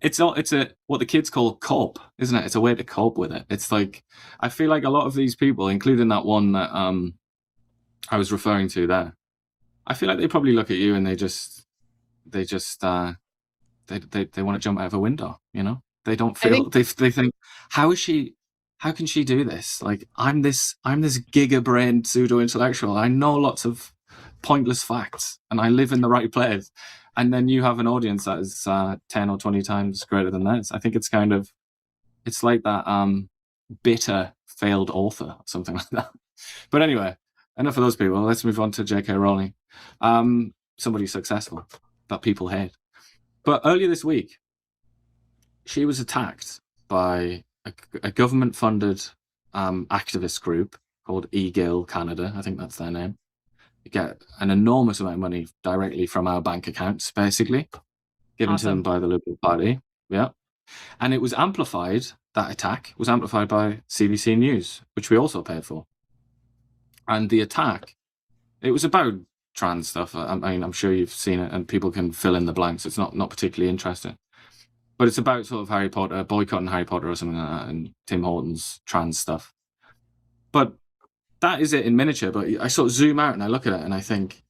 it's a what the kids call cope, isn't it? It's a way to cope with it. It's like, I feel like a lot of these people, including that one that I was referring to there, I feel like they probably look at you and they want to jump out of a window, you know? They don't feel, they think, how can she do this? Like, I'm this giga-brained pseudo-intellectual. I know lots of pointless facts and I live in the right place. And then you have an audience that is 10 or 20 times greater than theirs. I think it's kind of, it's like that bitter failed author or something like that. But anyway, enough of those people. Let's move on to J.K. Rowling. Somebody successful that people hate. But earlier this week, she was attacked by a government-funded activist group called eGill Canada. I think that's their name. You get an enormous amount of money directly from our bank accounts, basically, given to them by the Liberal Party. Yeah. And it was amplified, that attack was amplified by CBC News, which we also paid for. And the attack, it was about trans stuff. I mean, I'm sure you've seen it and people can fill in the blanks. It's not particularly interesting. But it's about sort of Harry Potter, boycotting Harry Potter or something like that, and Tim Hortons trans stuff. But that is it in miniature. But I sort of zoom out and I look at it and I think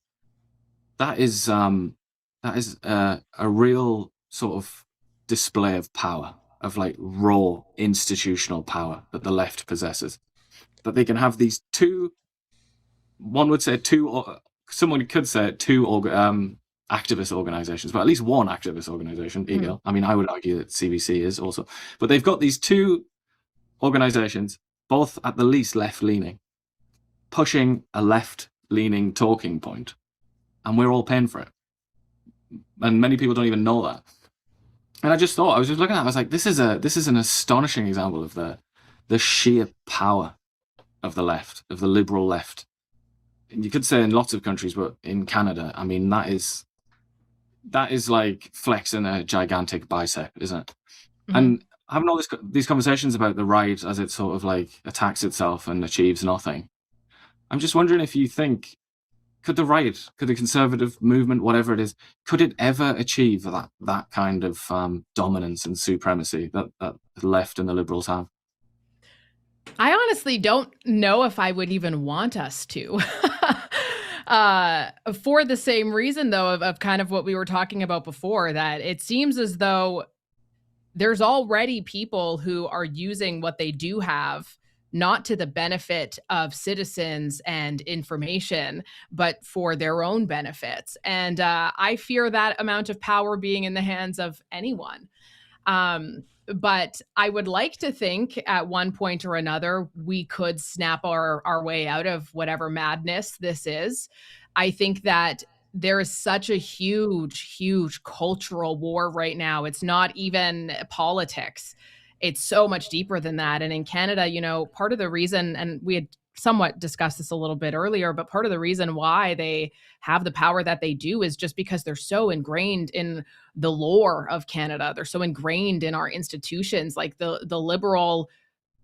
that is a real sort of display of power, of like raw institutional power that the left possesses. That they can have these two, one would say two, someone could say two activist organizations, but at least one activist organization, eGill. I mean, I would argue that CBC is also, but they've got these two organizations, both at the least left-leaning, pushing a left-leaning talking point, and we're all paying for it. And many people don't even know that. And I was just looking at it, I was like, this is an astonishing example of the sheer power of the left, of the liberal left. And you could say in lots of countries, but in Canada, I mean, that is like flexing a gigantic bicep, isn't it? Mm-hmm. And having all these conversations about the right as it sort of like attacks itself and achieves nothing. I'm just wondering if you think, could the right, could the conservative movement, whatever it is, could it ever achieve that kind of dominance and supremacy that the left and the liberals have? I honestly don't know if I would even want us to. For the same reason, though, of kind of what we were talking about before, that it seems as though there's already people who are using what they do have not to the benefit of citizens and information, but for their own benefits. And I fear that amount of power being in the hands of anyone. But I would like to think at one point or another, we could snap our way out of whatever madness this is. I think that there is such a huge, huge cultural war right now. It's not even politics. It's so much deeper than that. And in Canada, you know, part of the reason, and we had somewhat discussed this a little bit earlier, but part of the reason why they have the power that they do is just because they're so ingrained in the lore of Canada. They're so ingrained in our institutions, like the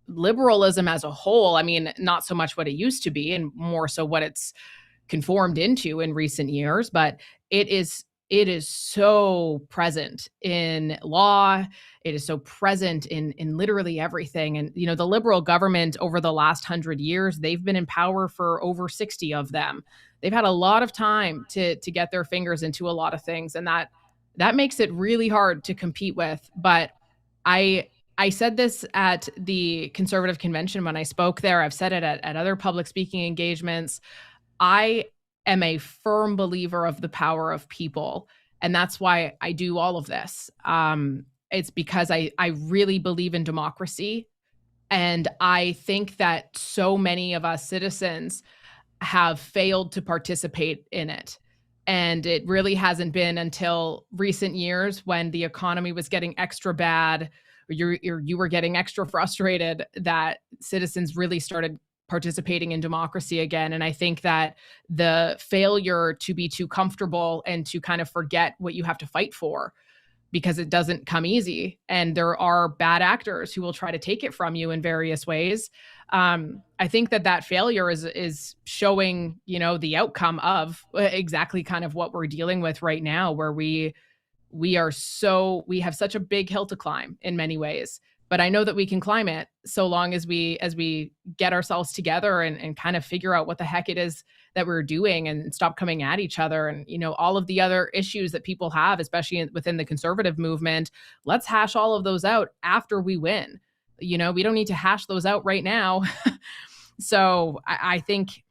liberalism as a whole. I mean, not so much what it used to be and more so what it's conformed into in recent years, but it is so present in law. It is so present in literally everything. And, you know, the Liberal government over the last 100 years, they've been in power for over 60 of them. They've had a lot of time to get their fingers into a lot of things. And that makes it really hard to compete with. But I said this at the Conservative Convention when I spoke there. I've said it at other public speaking engagements. I am a firm believer of the power of people. And that's why I do all of this. It's because I really believe in democracy. And I think that so many of us citizens have failed to participate in it. And it really hasn't been until recent years when the economy was getting extra bad, you were getting extra frustrated that citizens really started participating in democracy again. And I think that the failure to be too comfortable and to kind of forget what you have to fight for, because it doesn't come easy, and there are bad actors who will try to take it from you in various ways. I think that failure is showing, the outcome of exactly kind of what we're dealing with right now, where we have such a big hill to climb in many ways. But I know that we can climb it so long as we get ourselves together and kind of figure out what the heck it is that we're doing and stop coming at each other. And, all of the other issues that people have, especially within the conservative movement, let's hash all of those out after we win. We don't need to hash those out right now. So I think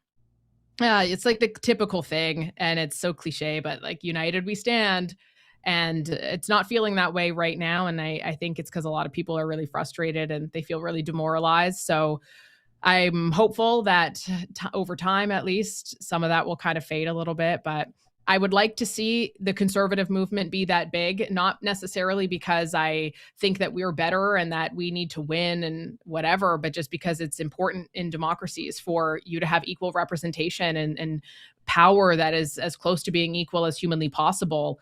it's like the typical thing, and it's so cliche, but like, united we stand. And it's not feeling that way right now. And I think it's because a lot of people are really frustrated and they feel really demoralized. So I'm hopeful that over time, at least, some of that will kind of fade a little bit. But I would like to see the conservative movement be that big, not necessarily because I think that we're better and that we need to win and whatever, but just because it's important in democracies for you to have equal representation and power that is as close to being equal as humanly possible.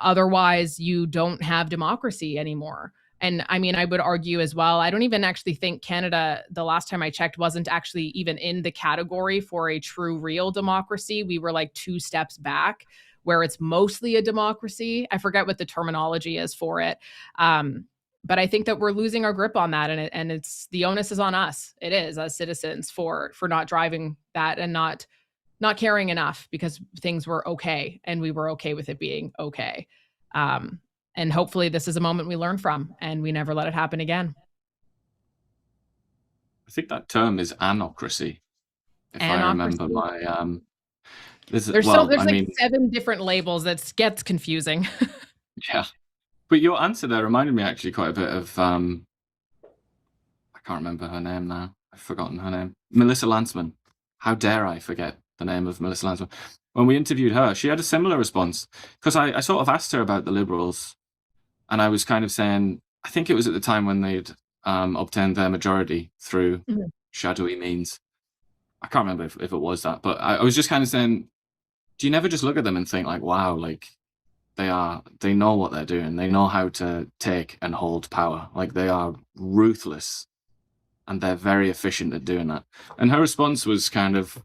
Otherwise, you don't have democracy anymore. And I mean, I would argue as well, I don't even actually think Canada, the last time I checked, wasn't actually even in the category for a true, real democracy. We were like 2 steps back, where it's mostly a democracy. I forget what the terminology is for it. But I think that we're losing our grip on that. And it's the onus is on us. It is, as citizens, for not driving that and not caring enough, because things were okay and we were okay with it being okay. And hopefully this is a moment we learn from and we never let it happen again. I think that term is anocracy. If I remember my there's like 7 different labels that gets confusing. Yeah. But your answer there reminded me actually quite a bit of I can't remember her name now. I've forgotten her name. Melissa Lantsman. How dare I forget the name of Melissa Lantsman? When we interviewed her, she had a similar response, because I sort of asked her about the Liberals, and I was kind of saying, I think it was at the time when they'd obtained their majority through shadowy means. I can't remember if it was that, but I was just kind of saying, do you never just look at them and think like, wow, like they know what they're doing. They know how to take and hold power. Like, they are ruthless and they're very efficient at doing that. And her response was kind of,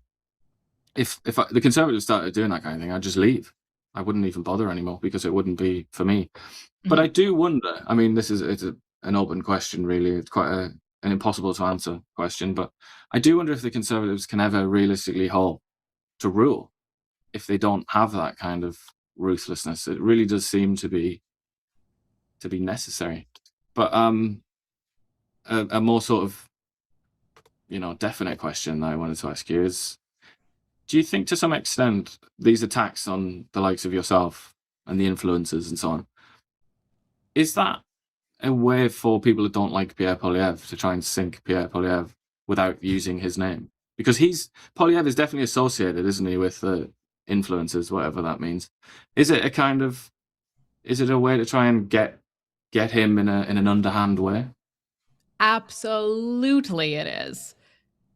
if the Conservatives started doing that kind of thing, I'd just leave. I wouldn't even bother anymore, because it wouldn't be for me. But I do wonder, I mean, it's an open question, really. It's quite an impossible to answer question, but I do wonder if the Conservatives can ever realistically hope to rule if they don't have that kind of ruthlessness. It really does seem to be necessary. But a more sort of, definite question that I wanted to ask you is, do you think to some extent these attacks on the likes of yourself and the influencers and so on, is that a way for people who don't like Pierre Poilievre to try and sink Pierre Poilievre without using his name? Because Poilievre is definitely associated, isn't he, with the influencers, whatever that means. Is it a way to try and get him in an underhand way? Absolutely it is.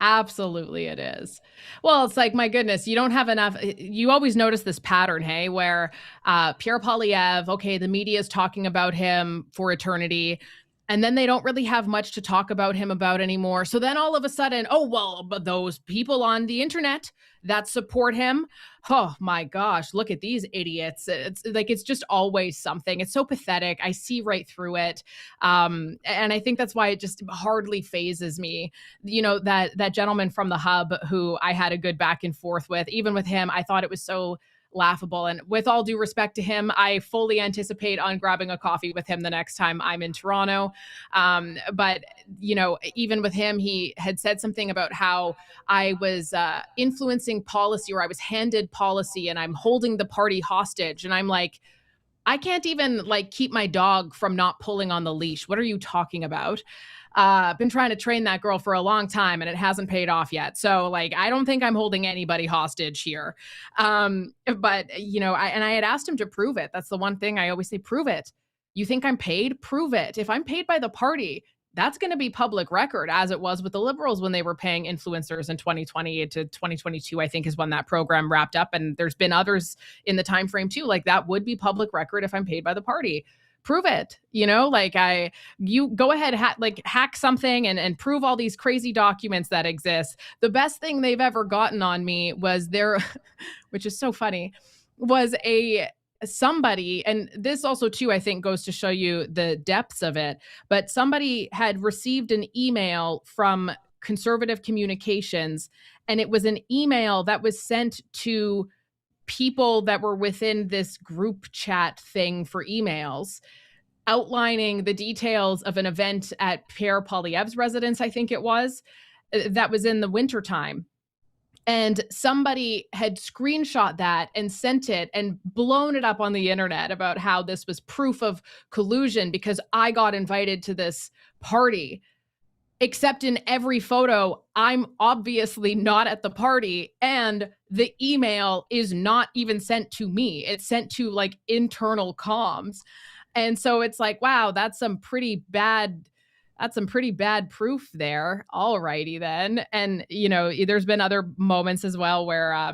Absolutely it is. Well, it's like, my goodness, you don't have enough. You always notice this pattern, hey, where Pierre Poilievre, okay, the media is talking about him for eternity, and then they don't really have much to talk about him about anymore. So then all of a sudden, oh, well, but those people on the internet that support him, oh my gosh, look at these idiots. It's like, it's just always something. It's so pathetic. I see right through it. And I think that's why it just hardly phases me. That gentleman from the Hub who I had a good back and forth with, even with him, I thought it was so laughable. And with all due respect to him, I fully anticipate on grabbing a coffee with him the next time I'm in Toronto. But even with him, he had said something about how I was influencing policy, or I was handed policy, and I'm holding the party hostage. And I'm like, I can't even keep my dog from not pulling on the leash. What are you talking about? I've been trying to train that girl for a long time and it hasn't paid off yet. So I don't think I'm holding anybody hostage here. But I had asked him to prove it. That's the one thing I always say, prove it. You think I'm paid? Prove it. If I'm paid by the party, that's going to be public record, as it was with the Liberals when they were paying influencers in 2020 to 2022, I think is when that program wrapped up. And there's been others in the time frame too. Like that would be public record if I'm paid by the party. Prove it. You know, like you go ahead, hack something and prove all these crazy documents that exist. The best thing they've ever gotten on me was which is so funny, was somebody, and this also too, I think goes to show you the depths of it, but somebody had received an email from Conservative Communications, and it was an email that was sent to people that were within this group chat thing for emails, outlining the details of an event at Pierre Poilievre's residence, I think it was, that was in the wintertime. And somebody had screenshot that and sent it and blown it up on the internet about how this was proof of collusion because I got invited to this party. Except in every photo, I'm obviously not at the party, and the email is not even sent to me. It's sent to like internal comms. And so it's like, wow, that's some pretty bad proof there. All righty then. And, you know, there's been other moments as well where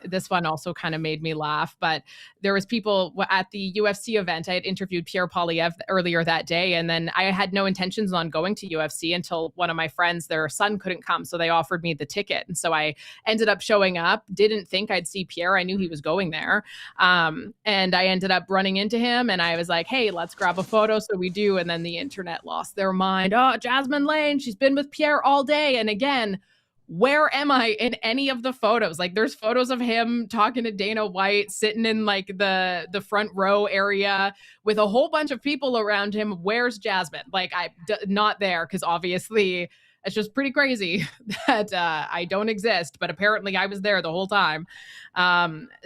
this one also kind of made me laugh, but there was people at the UFC event. I had interviewed Pierre Poilievre earlier that day, and then I had no intentions on going to UFC until one of my friends, their son couldn't come. So they offered me the ticket. And so I ended up showing up, didn't think I'd see Pierre. I knew he was going there. And I ended up running into him and I was like, hey, let's grab a photo. So we do. And then the internet lost their mind. Oh, Jasmine Lane, she's been with Pierre all day. And again, where am I in any of the photos? Like there's photos of him talking to Dana White, sitting in like the front row area with a whole bunch of people around him. Where's Jasmine? Like not there, because obviously it's just pretty crazy that I don't exist, but apparently I was there the whole time.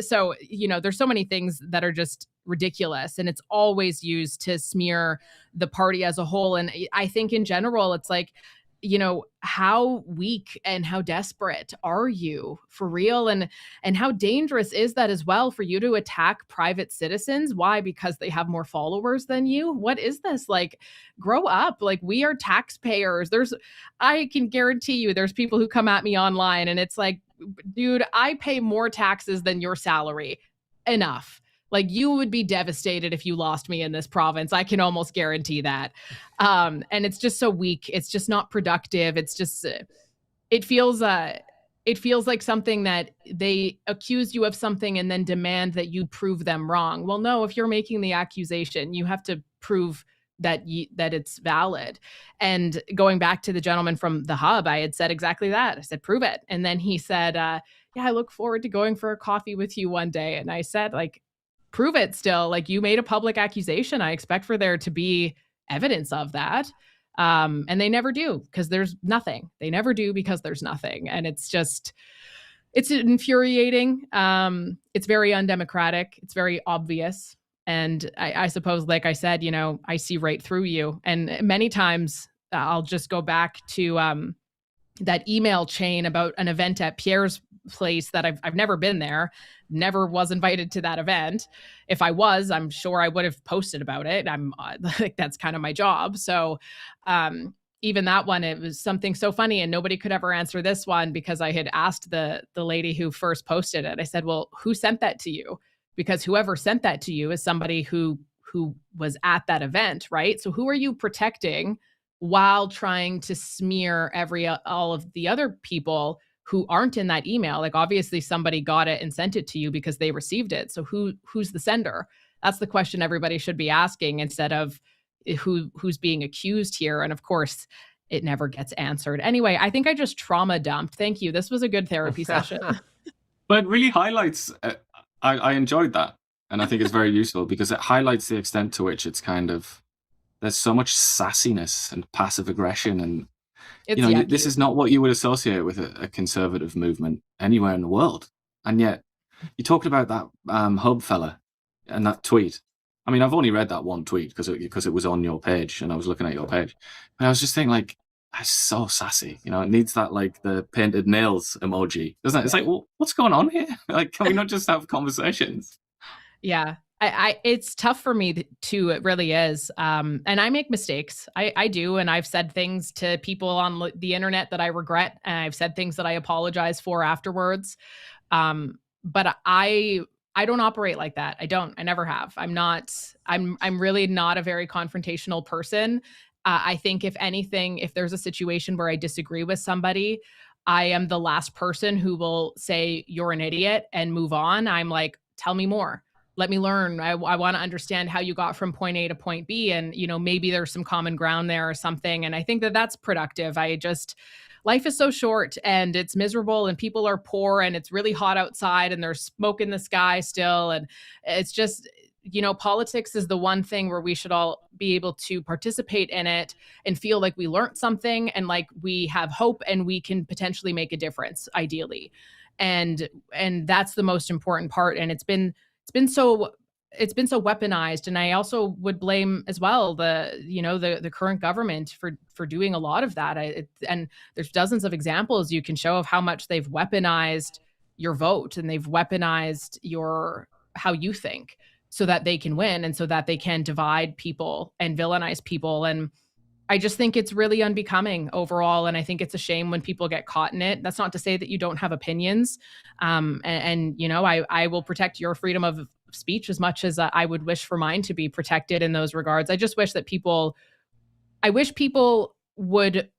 So, you know, there's so many things that are just ridiculous, and it's always used to smear the party as a whole. And I think in general, it's like, you know, how weak and how desperate are you for real? And how dangerous is that as well for you to attack private citizens? Why? Because they have more followers than you? What is this? Like, grow up. Like, we are taxpayers. I can guarantee you there's people who come at me online and it's like, dude, I pay more taxes than your salary. Enough. Like, you would be devastated if you lost me in this province. I can almost guarantee that. And it's just so weak. It's just not productive. It's just, it feels like something that they accuse you of something and then demand that you prove them wrong. Well, no, if you're making the accusation, you have to prove that it's valid. And going back to the gentleman from the Hub, I had said exactly that. I said, prove it. And then he said, yeah, I look forward to going for a coffee with you one day. And I said, like, prove it still. Like, you made a public accusation. I expect for there to be evidence of that. And they never do, because there's nothing. They never do because there's nothing. And it's infuriating. It's very undemocratic. It's very obvious. And I suppose, like I said, you know, I see right through you. And many times I'll just go back to that email chain about an event at Pierre's place that I've never been there, never was invited to that event. If I was, I'm sure I would have posted about it. I'm like, that's kind of my job. So even that one, it was something so funny, and nobody could ever answer this one because I had asked the lady who first posted it. I said, well, who sent that to you? Because whoever sent that to you is somebody who was at that event, right? So who are you protecting while trying to smear all of the other people who aren't in that email? Like, obviously somebody got it and sent it to you because they received it. So who's the sender? That's the question everybody should be asking, instead of who's being accused here. And of course, it never gets answered. Anyway, I think I just trauma dumped. Thank you. This was a good therapy session. But it really highlights, I enjoyed that. And I think it's very useful because it highlights the extent to which it's kind of, there's so much sassiness and passive aggression, and this is not what you would associate with a conservative movement anywhere in the world. And yet, you talked about that Hub fella and that tweet. I mean, I've only read that one tweet because it was on your page and I was looking at your page. But I was just thinking, like, it's so sassy. You know, it needs that, like, the painted nails emoji, doesn't it? It's like, well, what's going on here? Like, can we not just have conversations? Yeah. It's tough for me too. It really is. And I make mistakes. I do. And I've said things to people on the internet that I regret. And I've said things that I apologize for afterwards. But I don't operate like that. I don't. I never have. I'm really not a very confrontational person. I think if anything, if there's a situation where I disagree with somebody, I am the last person who will say you're an idiot and move on. I'm like, tell me more. Let me learn. I want to understand how you got from point A to point B. And, maybe there's some common ground there or something. And I think that that's productive. Life is so short and it's miserable and people are poor and it's really hot outside and there's smoke in the sky still. And it's just, politics is the one thing where we should all be able to participate in it and feel like we learned something and like we have hope and we can potentially make a difference, ideally. And that's the most important part. And it's been so weaponized. And I also would blame as well the current government for doing a lot of that. And there's dozens of examples you can show of how much they've weaponized your vote and they've weaponized how you think so that they can win and so that they can divide people and villainize people. And I just think it's really unbecoming overall. And I think it's a shame when people get caught in it. That's not to say that you don't have opinions. I will protect your freedom of speech as much as I would wish for mine to be protected in those regards. I just wish that people would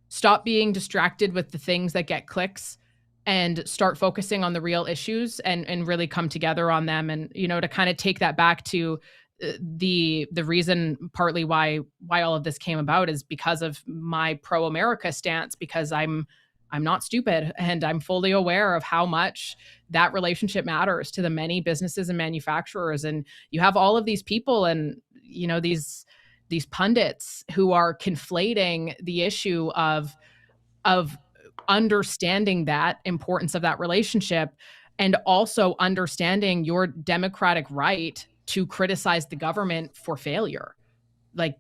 stop being distracted with the things that get clicks and start focusing on the real issues and really come together on them. And, to kind of take that back to the reason partly why all of this came about is because of my pro-America stance, because I'm not stupid and I'm fully aware of how much that relationship matters to the many businesses and manufacturers. And you have all of these people and, these pundits who are conflating the issue of understanding that importance of that relationship and also understanding your democratic right to criticize the government for failure. Like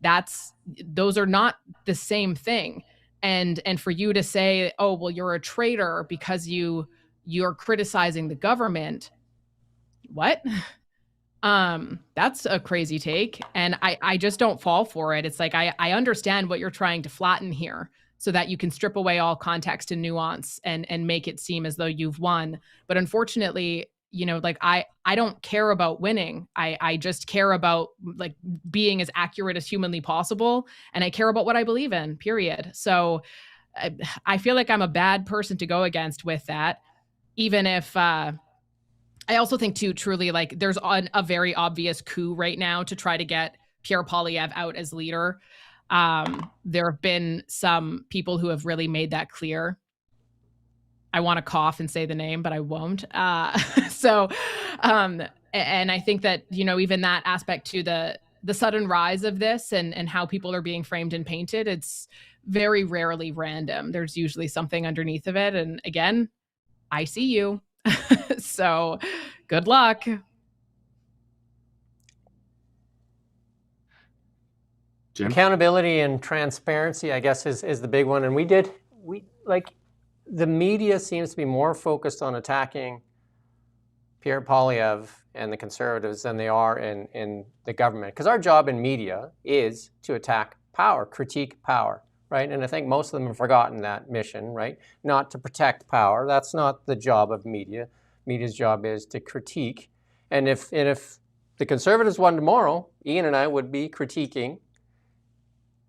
those are not the same thing. And for you to say, oh, well, you're a traitor because you're criticizing the government. What? That's a crazy take. And I just don't fall for it. It's like, I understand what you're trying to flatten here so that you can strip away all context and nuance and make it seem as though you've won. But unfortunately, I don't care about winning. I just care about like being as accurate as humanly possible. And I care about what I believe in, period. So I feel like I'm a bad person to go against with that, even if I also think too, truly, like there's a very obvious coup right now to try to get Pierre Poilievre out as leader. There have been some people who have really made that clear. I want to cough and say the name, but I won't. And I think that, even that aspect to the sudden rise of this and how people are being framed and painted, it's very rarely random. There's usually something underneath of it. And again, I see you. So good luck. Jim? Accountability and transparency, I guess, is the big one. And the media seems to be more focused on attacking Pierre Poilievre and the Conservatives than they are in the government. Because our job in media is to attack power, critique power, right? And I think most of them have forgotten that mission, right? Not to protect power. That's not the job of media. Media's job is to critique. And if the Conservatives won tomorrow, Ian and I would be critiquing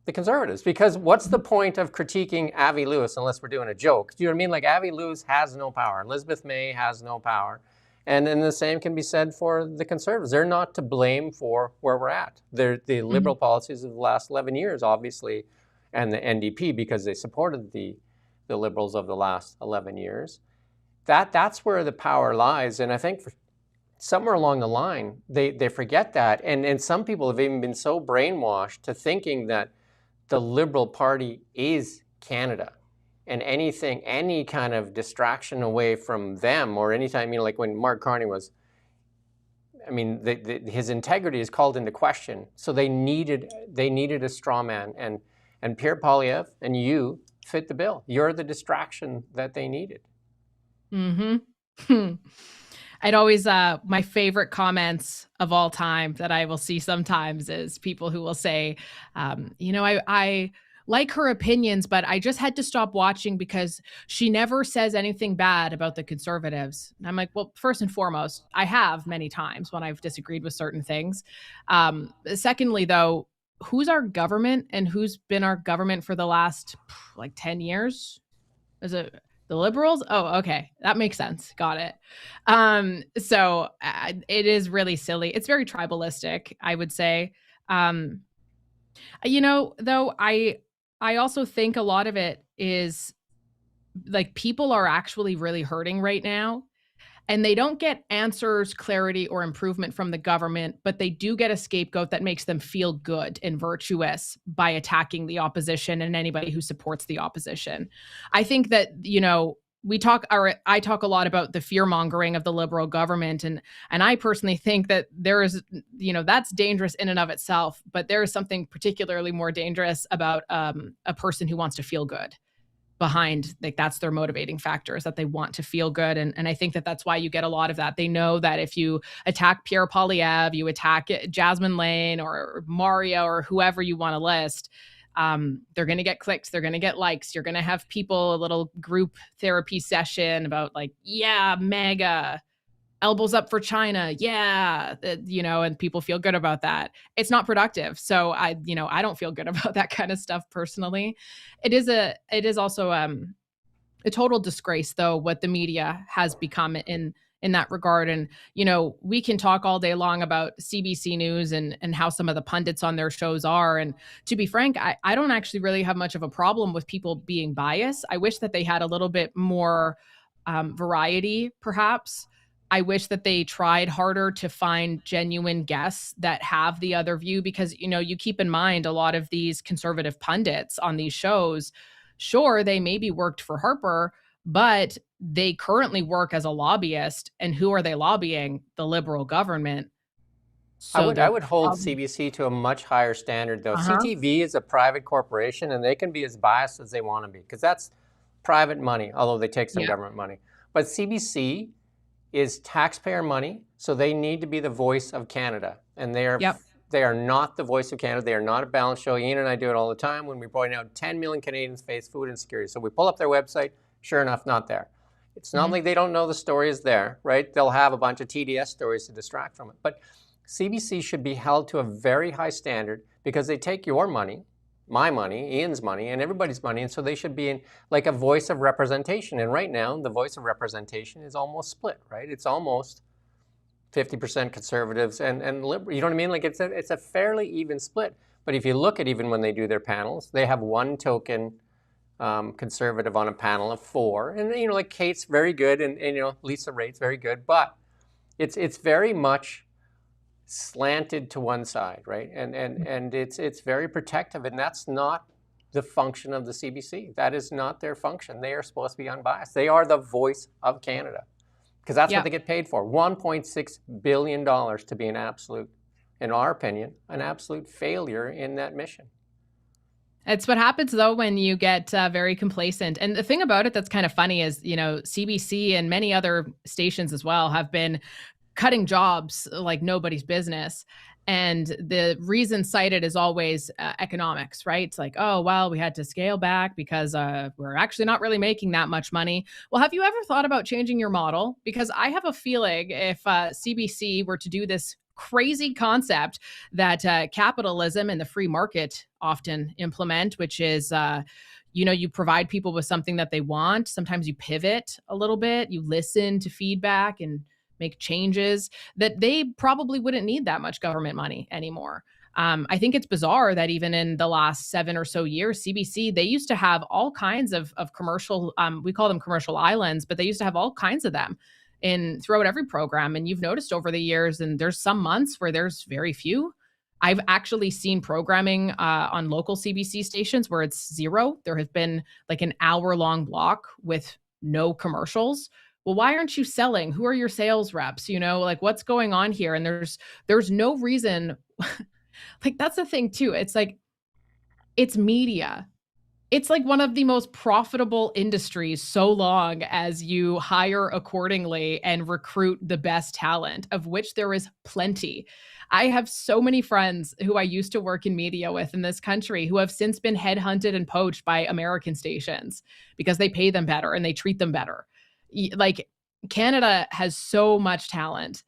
the Conservatives, because what's the point of critiquing Avi Lewis unless we're doing a joke? Do you know what I mean? Like, Avi Lewis has no power. Elizabeth May has no power. And then the same can be said for the Conservatives. They're not to blame for where we're at. They're the liberal policies of the last 11 years, obviously, and the NDP, because they supported the Liberals of the last 11 years. That's where the power lies. And I think somewhere along the line, they forget that. And some people have even been so brainwashed to thinking that the Liberal Party is Canada, and any kind of distraction away from them, or anytime, like when Mark Carney was, his integrity is called into question. So they needed a straw man, and Pierre Poilievre and you fit the bill. You're the distraction that they needed. Mm-hmm. I'd always, my favorite comments of all time that I will see sometimes is people who will say, I like her opinions, but I just had to stop watching because she never says anything bad about the conservatives. And I'm like, well, first and foremost, I have many times when I've disagreed with certain things. Secondly, though, who's our government and who's been our government for the last 10 years? Is it the Liberals? Oh, okay. That makes sense. Got it. So it is really silly. It's very tribalistic, I would say. Though I also think a lot of it is like people are actually really hurting right now. And they don't get answers, clarity, or improvement from the government, but they do get a scapegoat that makes them feel good and virtuous by attacking the opposition and anybody who supports the opposition. I think that, I talk a lot about the fear mongering of the Liberal government. And I personally think that there is, that's dangerous in and of itself, but there is something particularly more dangerous about a person who wants to feel good behind, like that's their motivating factor, is that they want to feel good. And I think that that's why you get a lot of that. They know that if you attack Pierre Poilievre, you attack Jasmine Lane or Mario or whoever you want to list, they're going to get clicks, they're going to get likes, you're going to have people, a little group therapy session about like, yeah, MAGA, elbows up for China. Yeah. And people feel good about that. It's not productive. So I don't feel good about that kind of stuff personally. It is also a total disgrace though, what the media has become in that regard. And, we can talk all day long about CBC News and how some of the pundits on their shows are. And to be frank, I don't actually really have much of a problem with people being biased. I wish that they had a little bit more variety, perhaps. I wish that they tried harder to find genuine guests that have the other view, because, you keep in mind a lot of these conservative pundits on these shows, sure, they maybe worked for Harper, but they currently work as a lobbyist. And who are they lobbying? The Liberal government. So I would hold CBC to a much higher standard, though. CTV is a private corporation, and they can be as biased as they want to be, because that's private money, although they take some government money. But CBC is taxpayer money, so they need to be the voice of Canada. And they are not the voice of Canada. They are not a balanced show. Ian and I do it all the time when we point out 10 million Canadians face food insecurity. So we pull up their website, sure enough, not there. It's not like they don't know the story is there, right? They'll have a bunch of TDS stories to distract from it. But CBC should be held to a very high standard, because they take your money, my money, Ian's money, and everybody's money, and so they should be in like a voice of representation. And right now, the voice of representation is almost split, right? It's almost 50% conservatives and liberal. You know what I mean? Like it's a fairly even split. But if you look at even when they do their panels, they have one token conservative on a panel of 4, and like Kate's very good, and Lisa Raitt's very good, but it's very much slanted to one side, right? And it's very protective, and that's not the function of the CBC. That is not their function. They are supposed to be unbiased. They are the voice of Canada, because that's what they get paid for. $1.6 billion to be an absolute, in our opinion, an absolute failure in that mission. It's what happens, though, when you get very complacent. And the thing about it that's kind of funny is, CBC and many other stations as well have been cutting jobs like nobody's business. And the reason cited is always economics, right? It's like, oh, well, we had to scale back because we're actually not really making that much money. Well, have you ever thought about changing your model? Because I have a feeling if CBC were to do this crazy concept that capitalism and the free market often implement, which is, you provide people with something that they want. Sometimes you pivot a little bit, you listen to feedback and make changes, that they probably wouldn't need that much government money anymore. I think it's bizarre that even in the last 7 or so years, CBC, they used to have all kinds of commercial, we call them commercial islands, but they used to have all kinds of them throughout every program. And you've noticed over the years, and there's some months where there's very few. I've actually seen programming on local CBC stations where it's zero. There has been like an hour-long block with no commercials. Well, why aren't you selling? Who are your sales reps? Like what's going on here? And there's no reason. Like that's the thing too. It's like, it's media. it's like one of the most profitable industries so long as you hire accordingly and recruit the best talent, of which there is plenty. I have so many friends who I used to work in media with in this country who have since been headhunted and poached by American stations because they pay them better and they treat them better. Like, Canada has so much talent.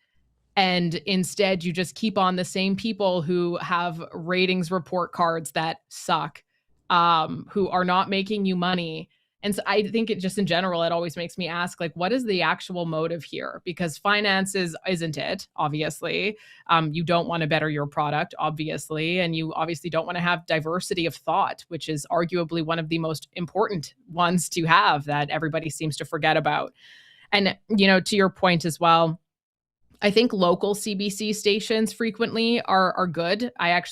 And instead, you just keep on the same people who have ratings report cards that suck, who are not making you money. And so I think it just in general, it always makes me ask, like, what is the actual motive here? Because finances isn't it, obviously. You don't want to better your product, obviously. And you obviously don't want to have diversity of thought, which is arguably one of the most important ones to have that everybody seems to forget about. And, to your point as well, I think local CBC stations frequently are good. I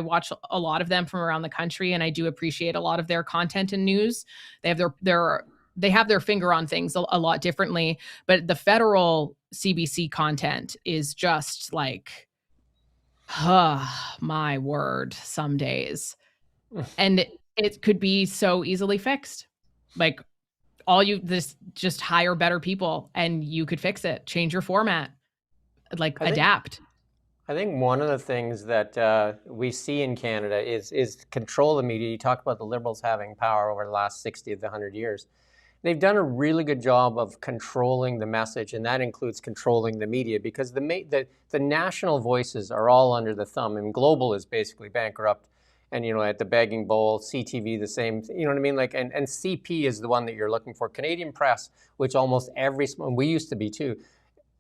watch a lot of them from around the country, and I do appreciate a lot of their content and news. They have their finger on things a lot differently, but the federal CBC content is just like, my word, some days. And it could be so easily fixed. Like, just hire better people and you could fix it. Change your format. Adapt. I think one of the things that we see in Canada is control of media. You talk about the Liberals having power over the last 60 to 100 years. They've done a really good job of controlling the message, and that includes controlling the media, because the national voices are all under the thumb, and Global is basically bankrupt, and at the begging bowl. CTV the same, you know what I mean? Like, and CP is the one that you're looking for. Canadian Press, which almost we used to be too,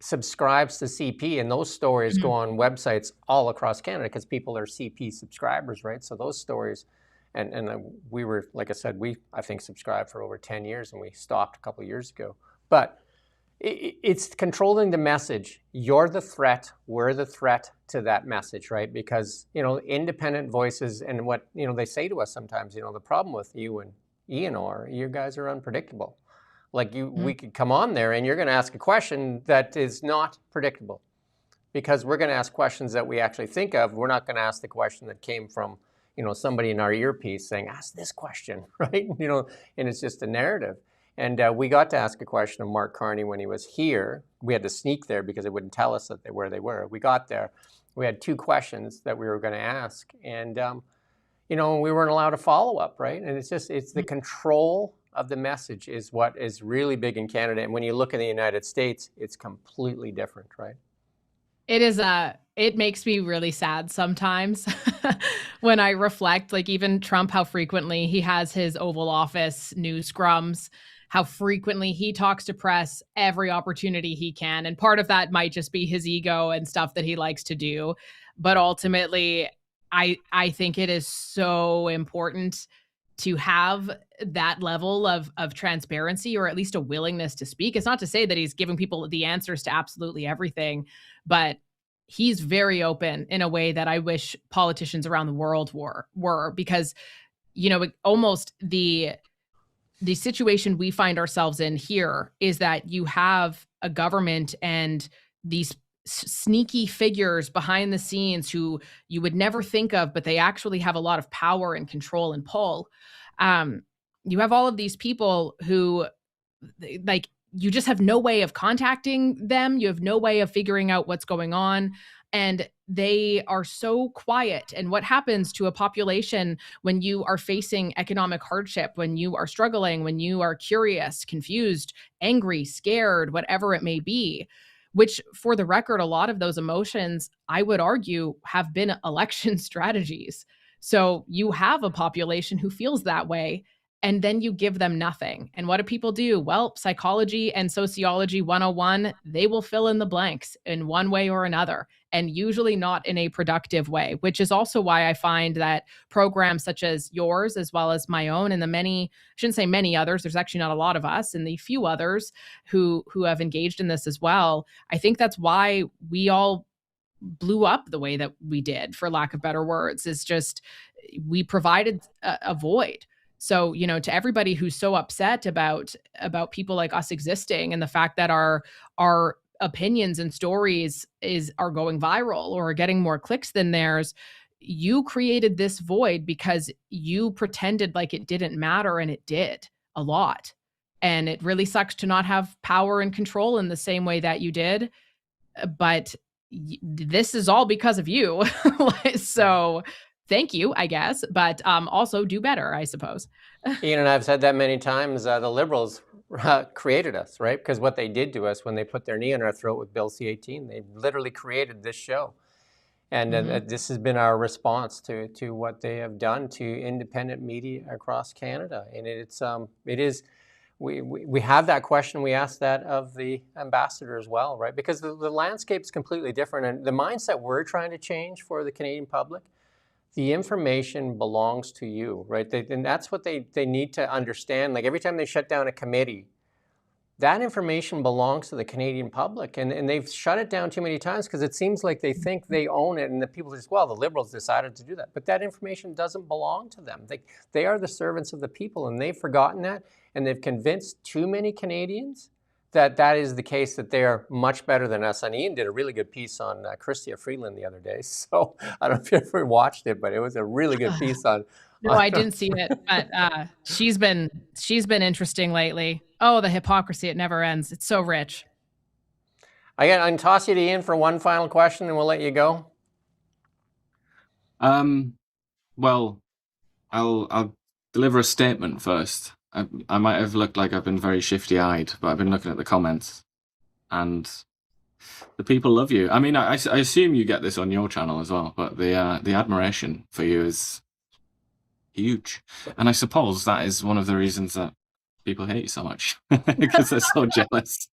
subscribes to CP, and those stories go on websites all across Canada because people are CP subscribers, right? So those stories, and we were, like I said, I think subscribed for over 10 years, and we stopped a couple of years ago. But it's controlling the message. You're the threat. We're the threat to that message, right? Because independent voices and what they say to us sometimes. The problem with you and Ian you guys are unpredictable. Like we could come on there and you're going to ask a question that is not predictable, because we're going to ask questions that we actually think of. We're not going to ask the question that came from, somebody in our earpiece saying, ask this question, right? And it's just a narrative. And we got to ask a question of Mark Carney when he was here. We had to sneak there because it wouldn't tell us where they were. We got there. We had 2 questions that we were going to ask. And, we weren't allowed a follow-up, right? And it's the control of the message is what is really big in Canada. And when you look in the United States, it's completely different, right? It is it makes me really sad sometimes when I reflect, like even Trump, how frequently he has his Oval Office news scrums, how frequently he talks to press every opportunity he can. And part of that might just be his ego and stuff that he likes to do. But ultimately, I think it is so important to have that level of transparency, or at least a willingness to speak. It's not to say that he's giving people the answers to absolutely everything, but he's very open in a way that I wish politicians around the world were, because, almost the situation we find ourselves in here is that you have a government and these sneaky figures behind the scenes who you would never think of, but they actually have a lot of power and control and pull. You have all of these people who, like, you just have no way of contacting them. You have no way of figuring out what's going on. And they are so quiet. And what happens to a population when you are facing economic hardship, when you are struggling, when you are curious, confused, angry, scared, whatever it may be, which, for the record, a lot of those emotions, I would argue, have been election strategies. So you have a population who feels that way, and then you give them nothing. And what do people do? Well, psychology and sociology 101, they will fill in the blanks in one way or another, and usually not in a productive way, which is also why I find that programs such as yours, as well as my own, and the many, I shouldn't say many others, there's actually not a lot of us, and the few others who have engaged in this as well, I think that's why we all blew up the way that we did, for lack of better words, is just we provided a void. So, to everybody who's so upset about people like us existing, and the fact that our opinions and stories are going viral or are getting more clicks than theirs, you created this void because you pretended like it didn't matter, and it did a lot. And it really sucks to not have power and control in the same way that you did. But this is all because of you. So thank you, I guess. But also do better, I suppose. Ian and I have said that many times. The Liberals created us, right? Because what they did to us when they put their knee on our throat with Bill C-18, they literally created this show. And this has been our response to what they have done to independent media across Canada. And it is, we have that question. We ask that of the ambassador as well, right? Because the landscape's completely different. And the mindset we're trying to change for the Canadian public, the information belongs to you, right? And that's what they need to understand. Like every time they shut down a committee, that information belongs to the Canadian public, and they've shut it down too many times because it seems like they think they own it, and the people just, well, the Liberals decided to do that. But that information doesn't belong to them. They are the servants of the people, and they've forgotten that, and they've convinced too many Canadians that is the case, that they are much better than us. And Ian did a really good piece on Chrystia Freeland the other day. So I don't know if you ever watched it, but it was a really good piece on. No, I didn't see it, but she's been interesting lately. Oh, the hypocrisy, it never ends. It's so rich. I can toss you to Ian for one final question, and we'll let you go. Well, I'll deliver a statement first. I might have looked like I've been very shifty-eyed, but I've been looking at the comments, and the people love you. I mean, I assume you get this on your channel as well, but the admiration for you is huge, and I suppose that is one of the reasons that people hate you so much, because they're so jealous.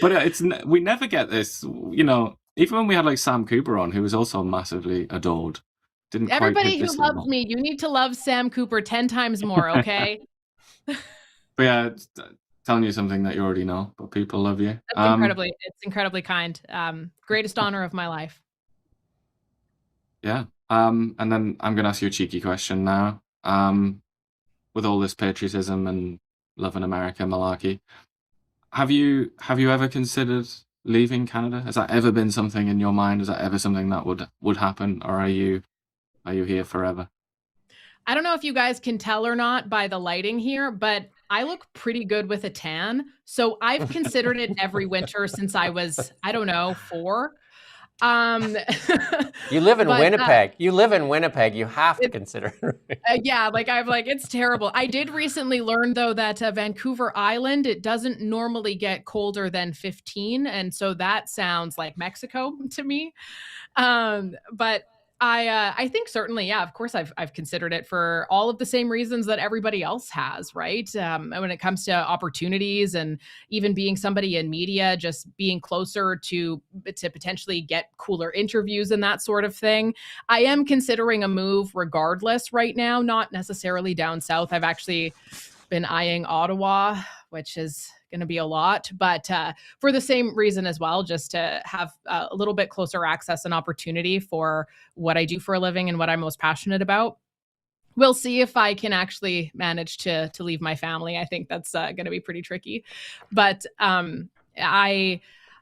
But we never get this, you know. Even when we had like Sam Cooper on, who was also massively adored, didn't everybody quite hit who this loves level. me, you need to love Sam Cooper 10 times more, okay? But yeah, telling you something that you already know, but people love you. It's incredibly kind. Greatest honor of my life. Yeah. And then I'm going to ask you a cheeky question now. With all this patriotism and loving America malarkey, have you ever considered leaving Canada? Has that ever been something in your mind? Is that ever something that would happen, or are you here forever? I don't know if you guys can tell or not by the lighting here, but I look pretty good with a tan. So I've considered it every winter since I was, I don't know, 4. You live in Winnipeg. You live in Winnipeg. You have to consider it. Yeah, it's terrible. I did recently learn, though, that Vancouver Island, it doesn't normally get colder than 15. And so that sounds like Mexico to me. But I think certainly, yeah, of course, I've considered it for all of the same reasons that everybody else has, right? When it comes to opportunities and even being somebody in media, just being closer to potentially get cooler interviews and that sort of thing. I am considering a move regardless right now, not necessarily down south. I've actually been eyeing Ottawa, which is going to be a lot, but for the same reason as well, just to have a little bit closer access and opportunity for what I do for a living and what I'm most passionate about. We'll see if I can actually manage to leave my family. I think that's going to be pretty tricky, but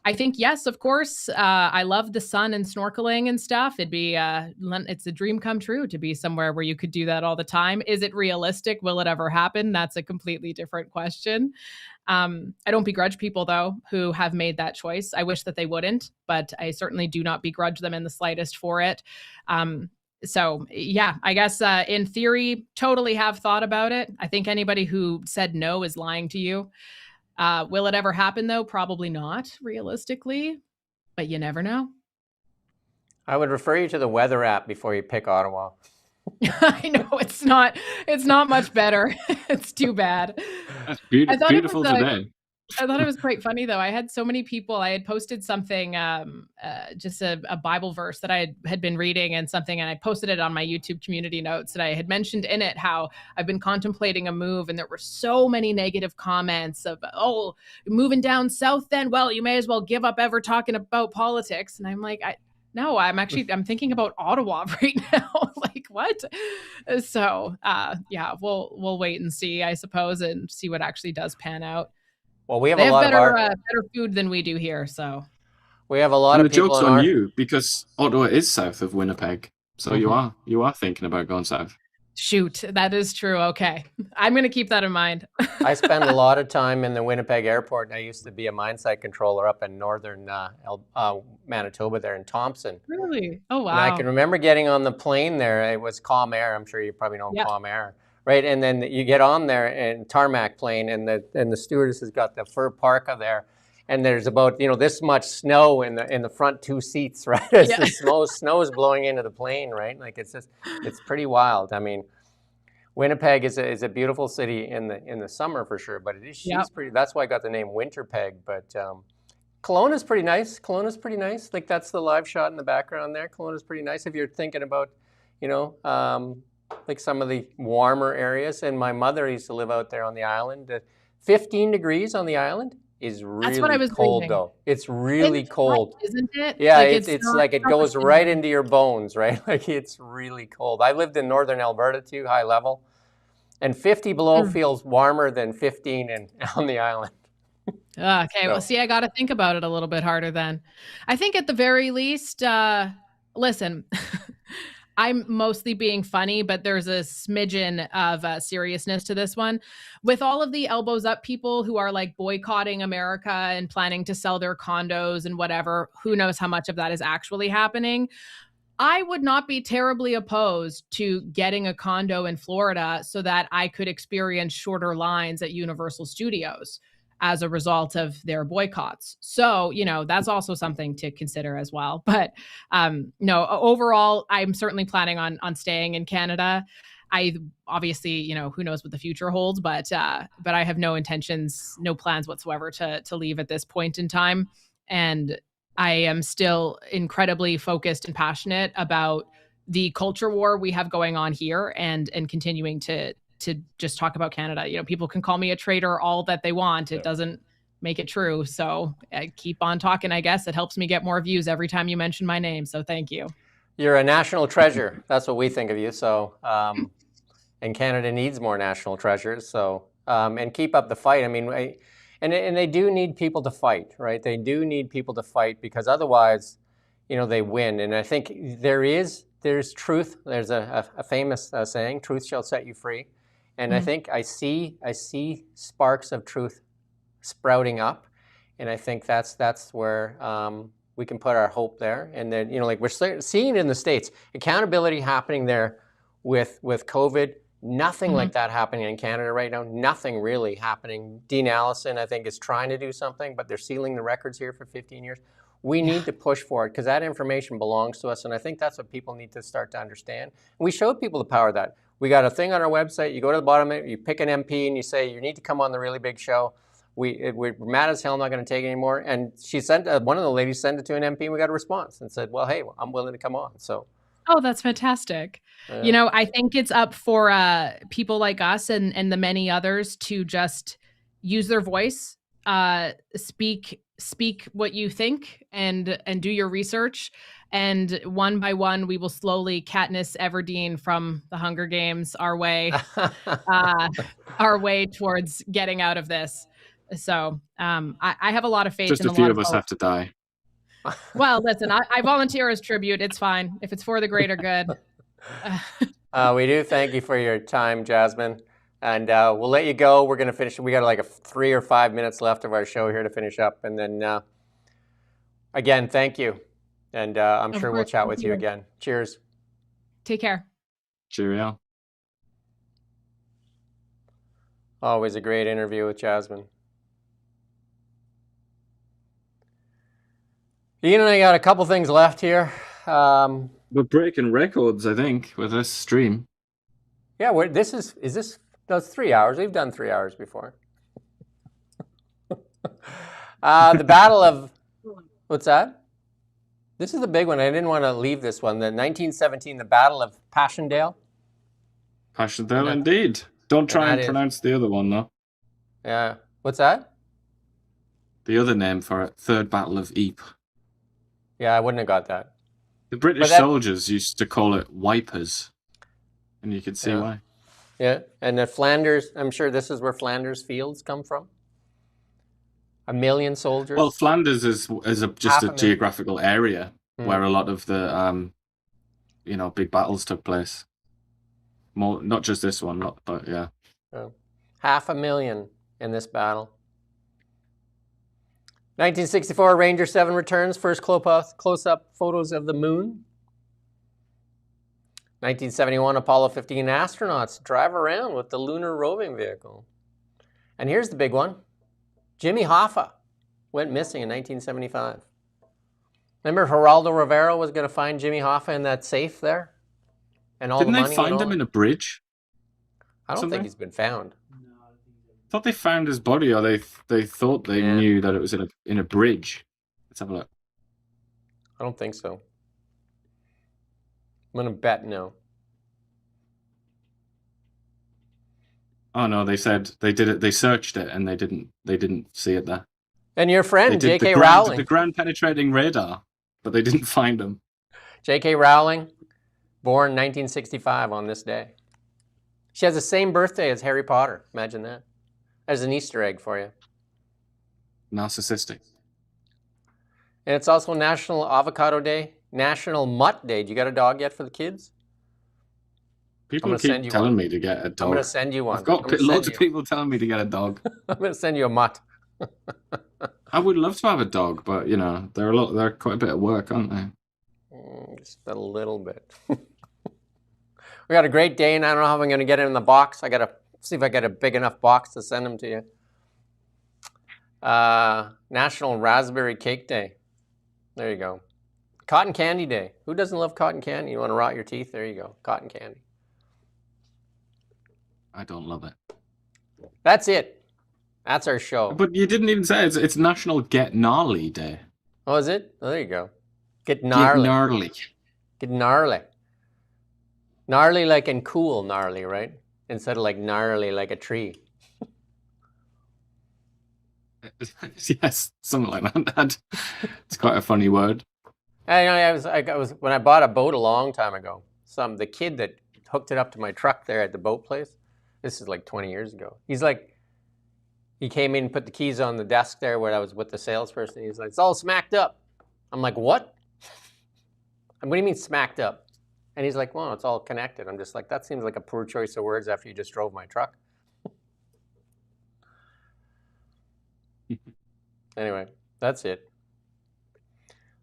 I think, yes, of course. I love the sun and snorkeling and stuff. It's a dream come true to be somewhere where you could do that all the time. Is it realistic? Will it ever happen? That's a completely different question. I don't begrudge people, though, who have made that choice. I wish that they wouldn't, but I certainly do not begrudge them in the slightest for it. So, yeah, I guess in theory, totally have thought about it. I think anybody who said no is lying to you. Will it ever happen, though? Probably not, realistically, but you never know. I would refer you to the weather app before you pick Ottawa. I know it's not much better. It's too bad. That's beautiful today. I thought it was quite funny, though. I had so many people. I had posted something, just a Bible verse that I had been reading and I posted it on my YouTube community notes. And I had mentioned in it how I've been contemplating a move. And there were so many negative comments of, oh, moving down south then? Well, you may as well give up ever talking about politics. And I'm like, no, I'm thinking about Ottawa right now. Like, what? So, yeah, we'll wait and see, I suppose, and see what actually does pan out. Well, we have they a lot better, of better food than we do here, so we have a lot of people. The joke's on you because Ottawa is south of Winnipeg. So you are thinking about going south. Shoot, that is true. Okay. I'm going to keep that in mind. I spend a lot of time in the Winnipeg airport. I used to be a mine site controller up in northern Manitoba there in Thompson. Really? Oh, wow. And I can remember getting on the plane there. It was Calm Air. I'm sure you probably know Calm Air. Right, and then you get on there and tarmac plane, and the stewardess has got the fur parka there, and there's about this much snow in the front two seats, right? As the snow is blowing into the plane, right? Like it's pretty wild. I mean, Winnipeg is a beautiful city in the summer for sure, but she's pretty. That's why I got the name Winterpeg. But Kelowna's pretty nice. Kelowna's pretty nice. Like that's the live shot in the background there. Kelowna's pretty nice if you're thinking about, like some of the warmer areas. And my mother used to live out there on the island. 15 degrees on the island is really cold though. It's really cold. Hot, isn't it? Yeah, like it's like it goes right into your bones, right? Like it's really cold. I lived in northern Alberta too, high level. And 50 below feels warmer than 15 on the island. Okay, well, see, I got to think about it a little bit harder then. I think at the very least, listen, I'm mostly being funny, but there's a smidgen of seriousness to this one. With all of the elbows up people who are like boycotting America and planning to sell their condos and whatever, who knows how much of that is actually happening. I would not be terribly opposed to getting a condo in Florida so that I could experience shorter lines at Universal Studios as a result of their boycotts. So, that's also something to consider as well. But no, overall, I'm certainly planning on staying in Canada. I obviously, who knows what the future holds, but I have no intentions, no plans whatsoever to leave at this point in time. And I am still incredibly focused and passionate about the culture war we have going on here and continuing to just talk about Canada. People can call me a traitor all that they want. It doesn't make it true. So I keep on talking, I guess. It helps me get more views every time you mention my name. So thank you. You're a national treasure. That's what we think of you. So, and Canada needs more national treasures. So, and keep up the fight. I mean, and they do need people to fight, right? They do need people to fight because otherwise, they win. And I think there's truth. There's a famous saying, truth shall set you free. And I think I see sparks of truth sprouting up. And I think that's where we can put our hope there. And then, like we're seeing it in the States, accountability happening there with COVID. Nothing like that happening in Canada right now. Nothing really happening. Dean Allison, I think, is trying to do something, but they're sealing the records here for 15 years. We need to push for it because that information belongs to us, and I think that's what people need to start to understand. And we showed people the power of that. We got a thing on our website. You go to the bottom of it, you pick an MP, and you say, you need to come on the really big show. We're mad as hell, not going to take it anymore. And she sent, one of the ladies sent it to an MP, and we got a response and said, well, hey, I'm willing to come on. So. Oh, that's fantastic. I think it's up for people like us and the many others to just use their voice, speak what you think and do your research. And one by one, we will slowly Katniss Everdeen from the Hunger Games our way towards getting out of this. So I have a lot of faith. Just a few of us have to die. Well, listen, I volunteer as tribute. It's fine if it's for the greater good. We do thank you for your time, Jasmine. And we'll let you go. We're going to finish. We got like 3 or 5 minutes left of our show here to finish up. And then, again, thank you. And I'm sure we'll chat with you again. Cheers. Take care. Cheerio. Always a great interview with Jasmine. Ian and I got a couple things left here. We're breaking records, I think, with this stream. Yeah, that's 3 hours. We've done 3 hours before. The Battle of, what's that? This is the big one. I didn't want to leave this one. The 1917, the Battle of Passchendaele. Passchendaele, indeed. Don't try and pronounce the other one, though. Yeah. What's that? The other name for it, Third Battle of Ypres. Yeah, I wouldn't have got that. The British soldiers used to call it wipers, and you can see why. Yeah, and the Flanders, I'm sure this is where Flanders Fields come from. 1 million soldiers. Well, Flanders is just a geographical area where a lot of the you know, big battles took place. More, not just this one, but yeah. 500,000 in this battle. 1964, Ranger 7 returns, first close-up photos of the moon. 1971, Apollo 15 astronauts drive around with the lunar roving vehicle. And here's the big one. Jimmy Hoffa went missing in 1975. Remember Geraldo Rivera was going to find Jimmy Hoffa in that safe there? And all Didn't the they money find him in a bridge? I don't think he's been found. I thought they found his body, or they thought they knew that it was in a bridge. Let's have a look. I don't think so. I'm gonna bet no. Oh no, they said they did it. They searched it and they didn't see it there. And your friend J.K. the Rowling, ground penetrating radar, but they didn't find him. J.K. Rowling, born 1965 on this day. She has the same birthday as Harry Potter. Imagine that. There's an Easter egg for you. Narcissistic. And it's also National Avocado Day, National Mutt Day. Do you got a dog yet for the kids? People keep telling me to get a dog. I'm going to send you one. I've got loads of people telling me to get a dog. I'm going to send you a mutt. I would love to have a dog, but you know, they're quite a bit of work, aren't they? Just a little bit. We got a great day, and I don't know how I'm going to get it in the box. I got to see if I get a big enough box to send them to you. National Raspberry Cake Day. There you go. Cotton Candy Day. Who doesn't love cotton candy? You want to rot your teeth? There you go. Cotton candy. I don't love it. That's it. That's our show. But you didn't even say it's National Get Gnarly Day. Oh, is it? Oh, there you go. Get gnarly. Get gnarly. Get gnarly. Gnarly like in cool gnarly, right? Instead of like gnarly like a tree. Yes, something like that. It's quite a funny word. I was when I bought a boat a long time ago. The kid that hooked it up to my truck there at the boat place. This is like 20 years ago. He's like, he came in and put the keys on the desk there where I was with the salesperson. He's like, it's all smacked up. I'm like, what? What do you mean smacked up? And he's like, well, it's all connected. I'm just like, that seems like a poor choice of words after you just drove my truck. Anyway, that's it.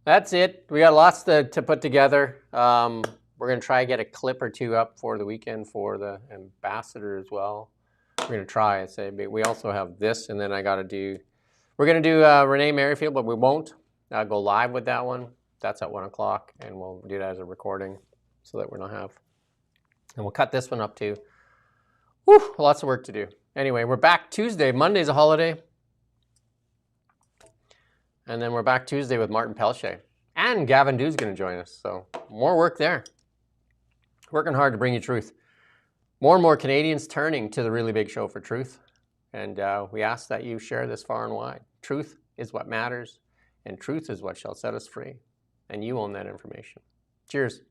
That's it. We got lots to put together. We're going to try to get a clip or two up for the weekend for the ambassador as well. We're going to try, I say. But we also have this, and then we're going to do Renee Merrifield, but we won't go live with that one. That's at 1 o'clock, and we'll do that as a recording so that we're not have. And we'll cut this one up too. Whew, lots of work to do. Anyway, we're back Tuesday. Monday's a holiday. And then we're back Tuesday with Martin Pelche. And Gavin Dew's going to join us. So more work there. Working hard to bring you truth. More and more Canadians turning to the Really Big Show for truth. And we ask that you share this far and wide. Truth is what matters. And truth is what shall set us free. And you own that information. Cheers.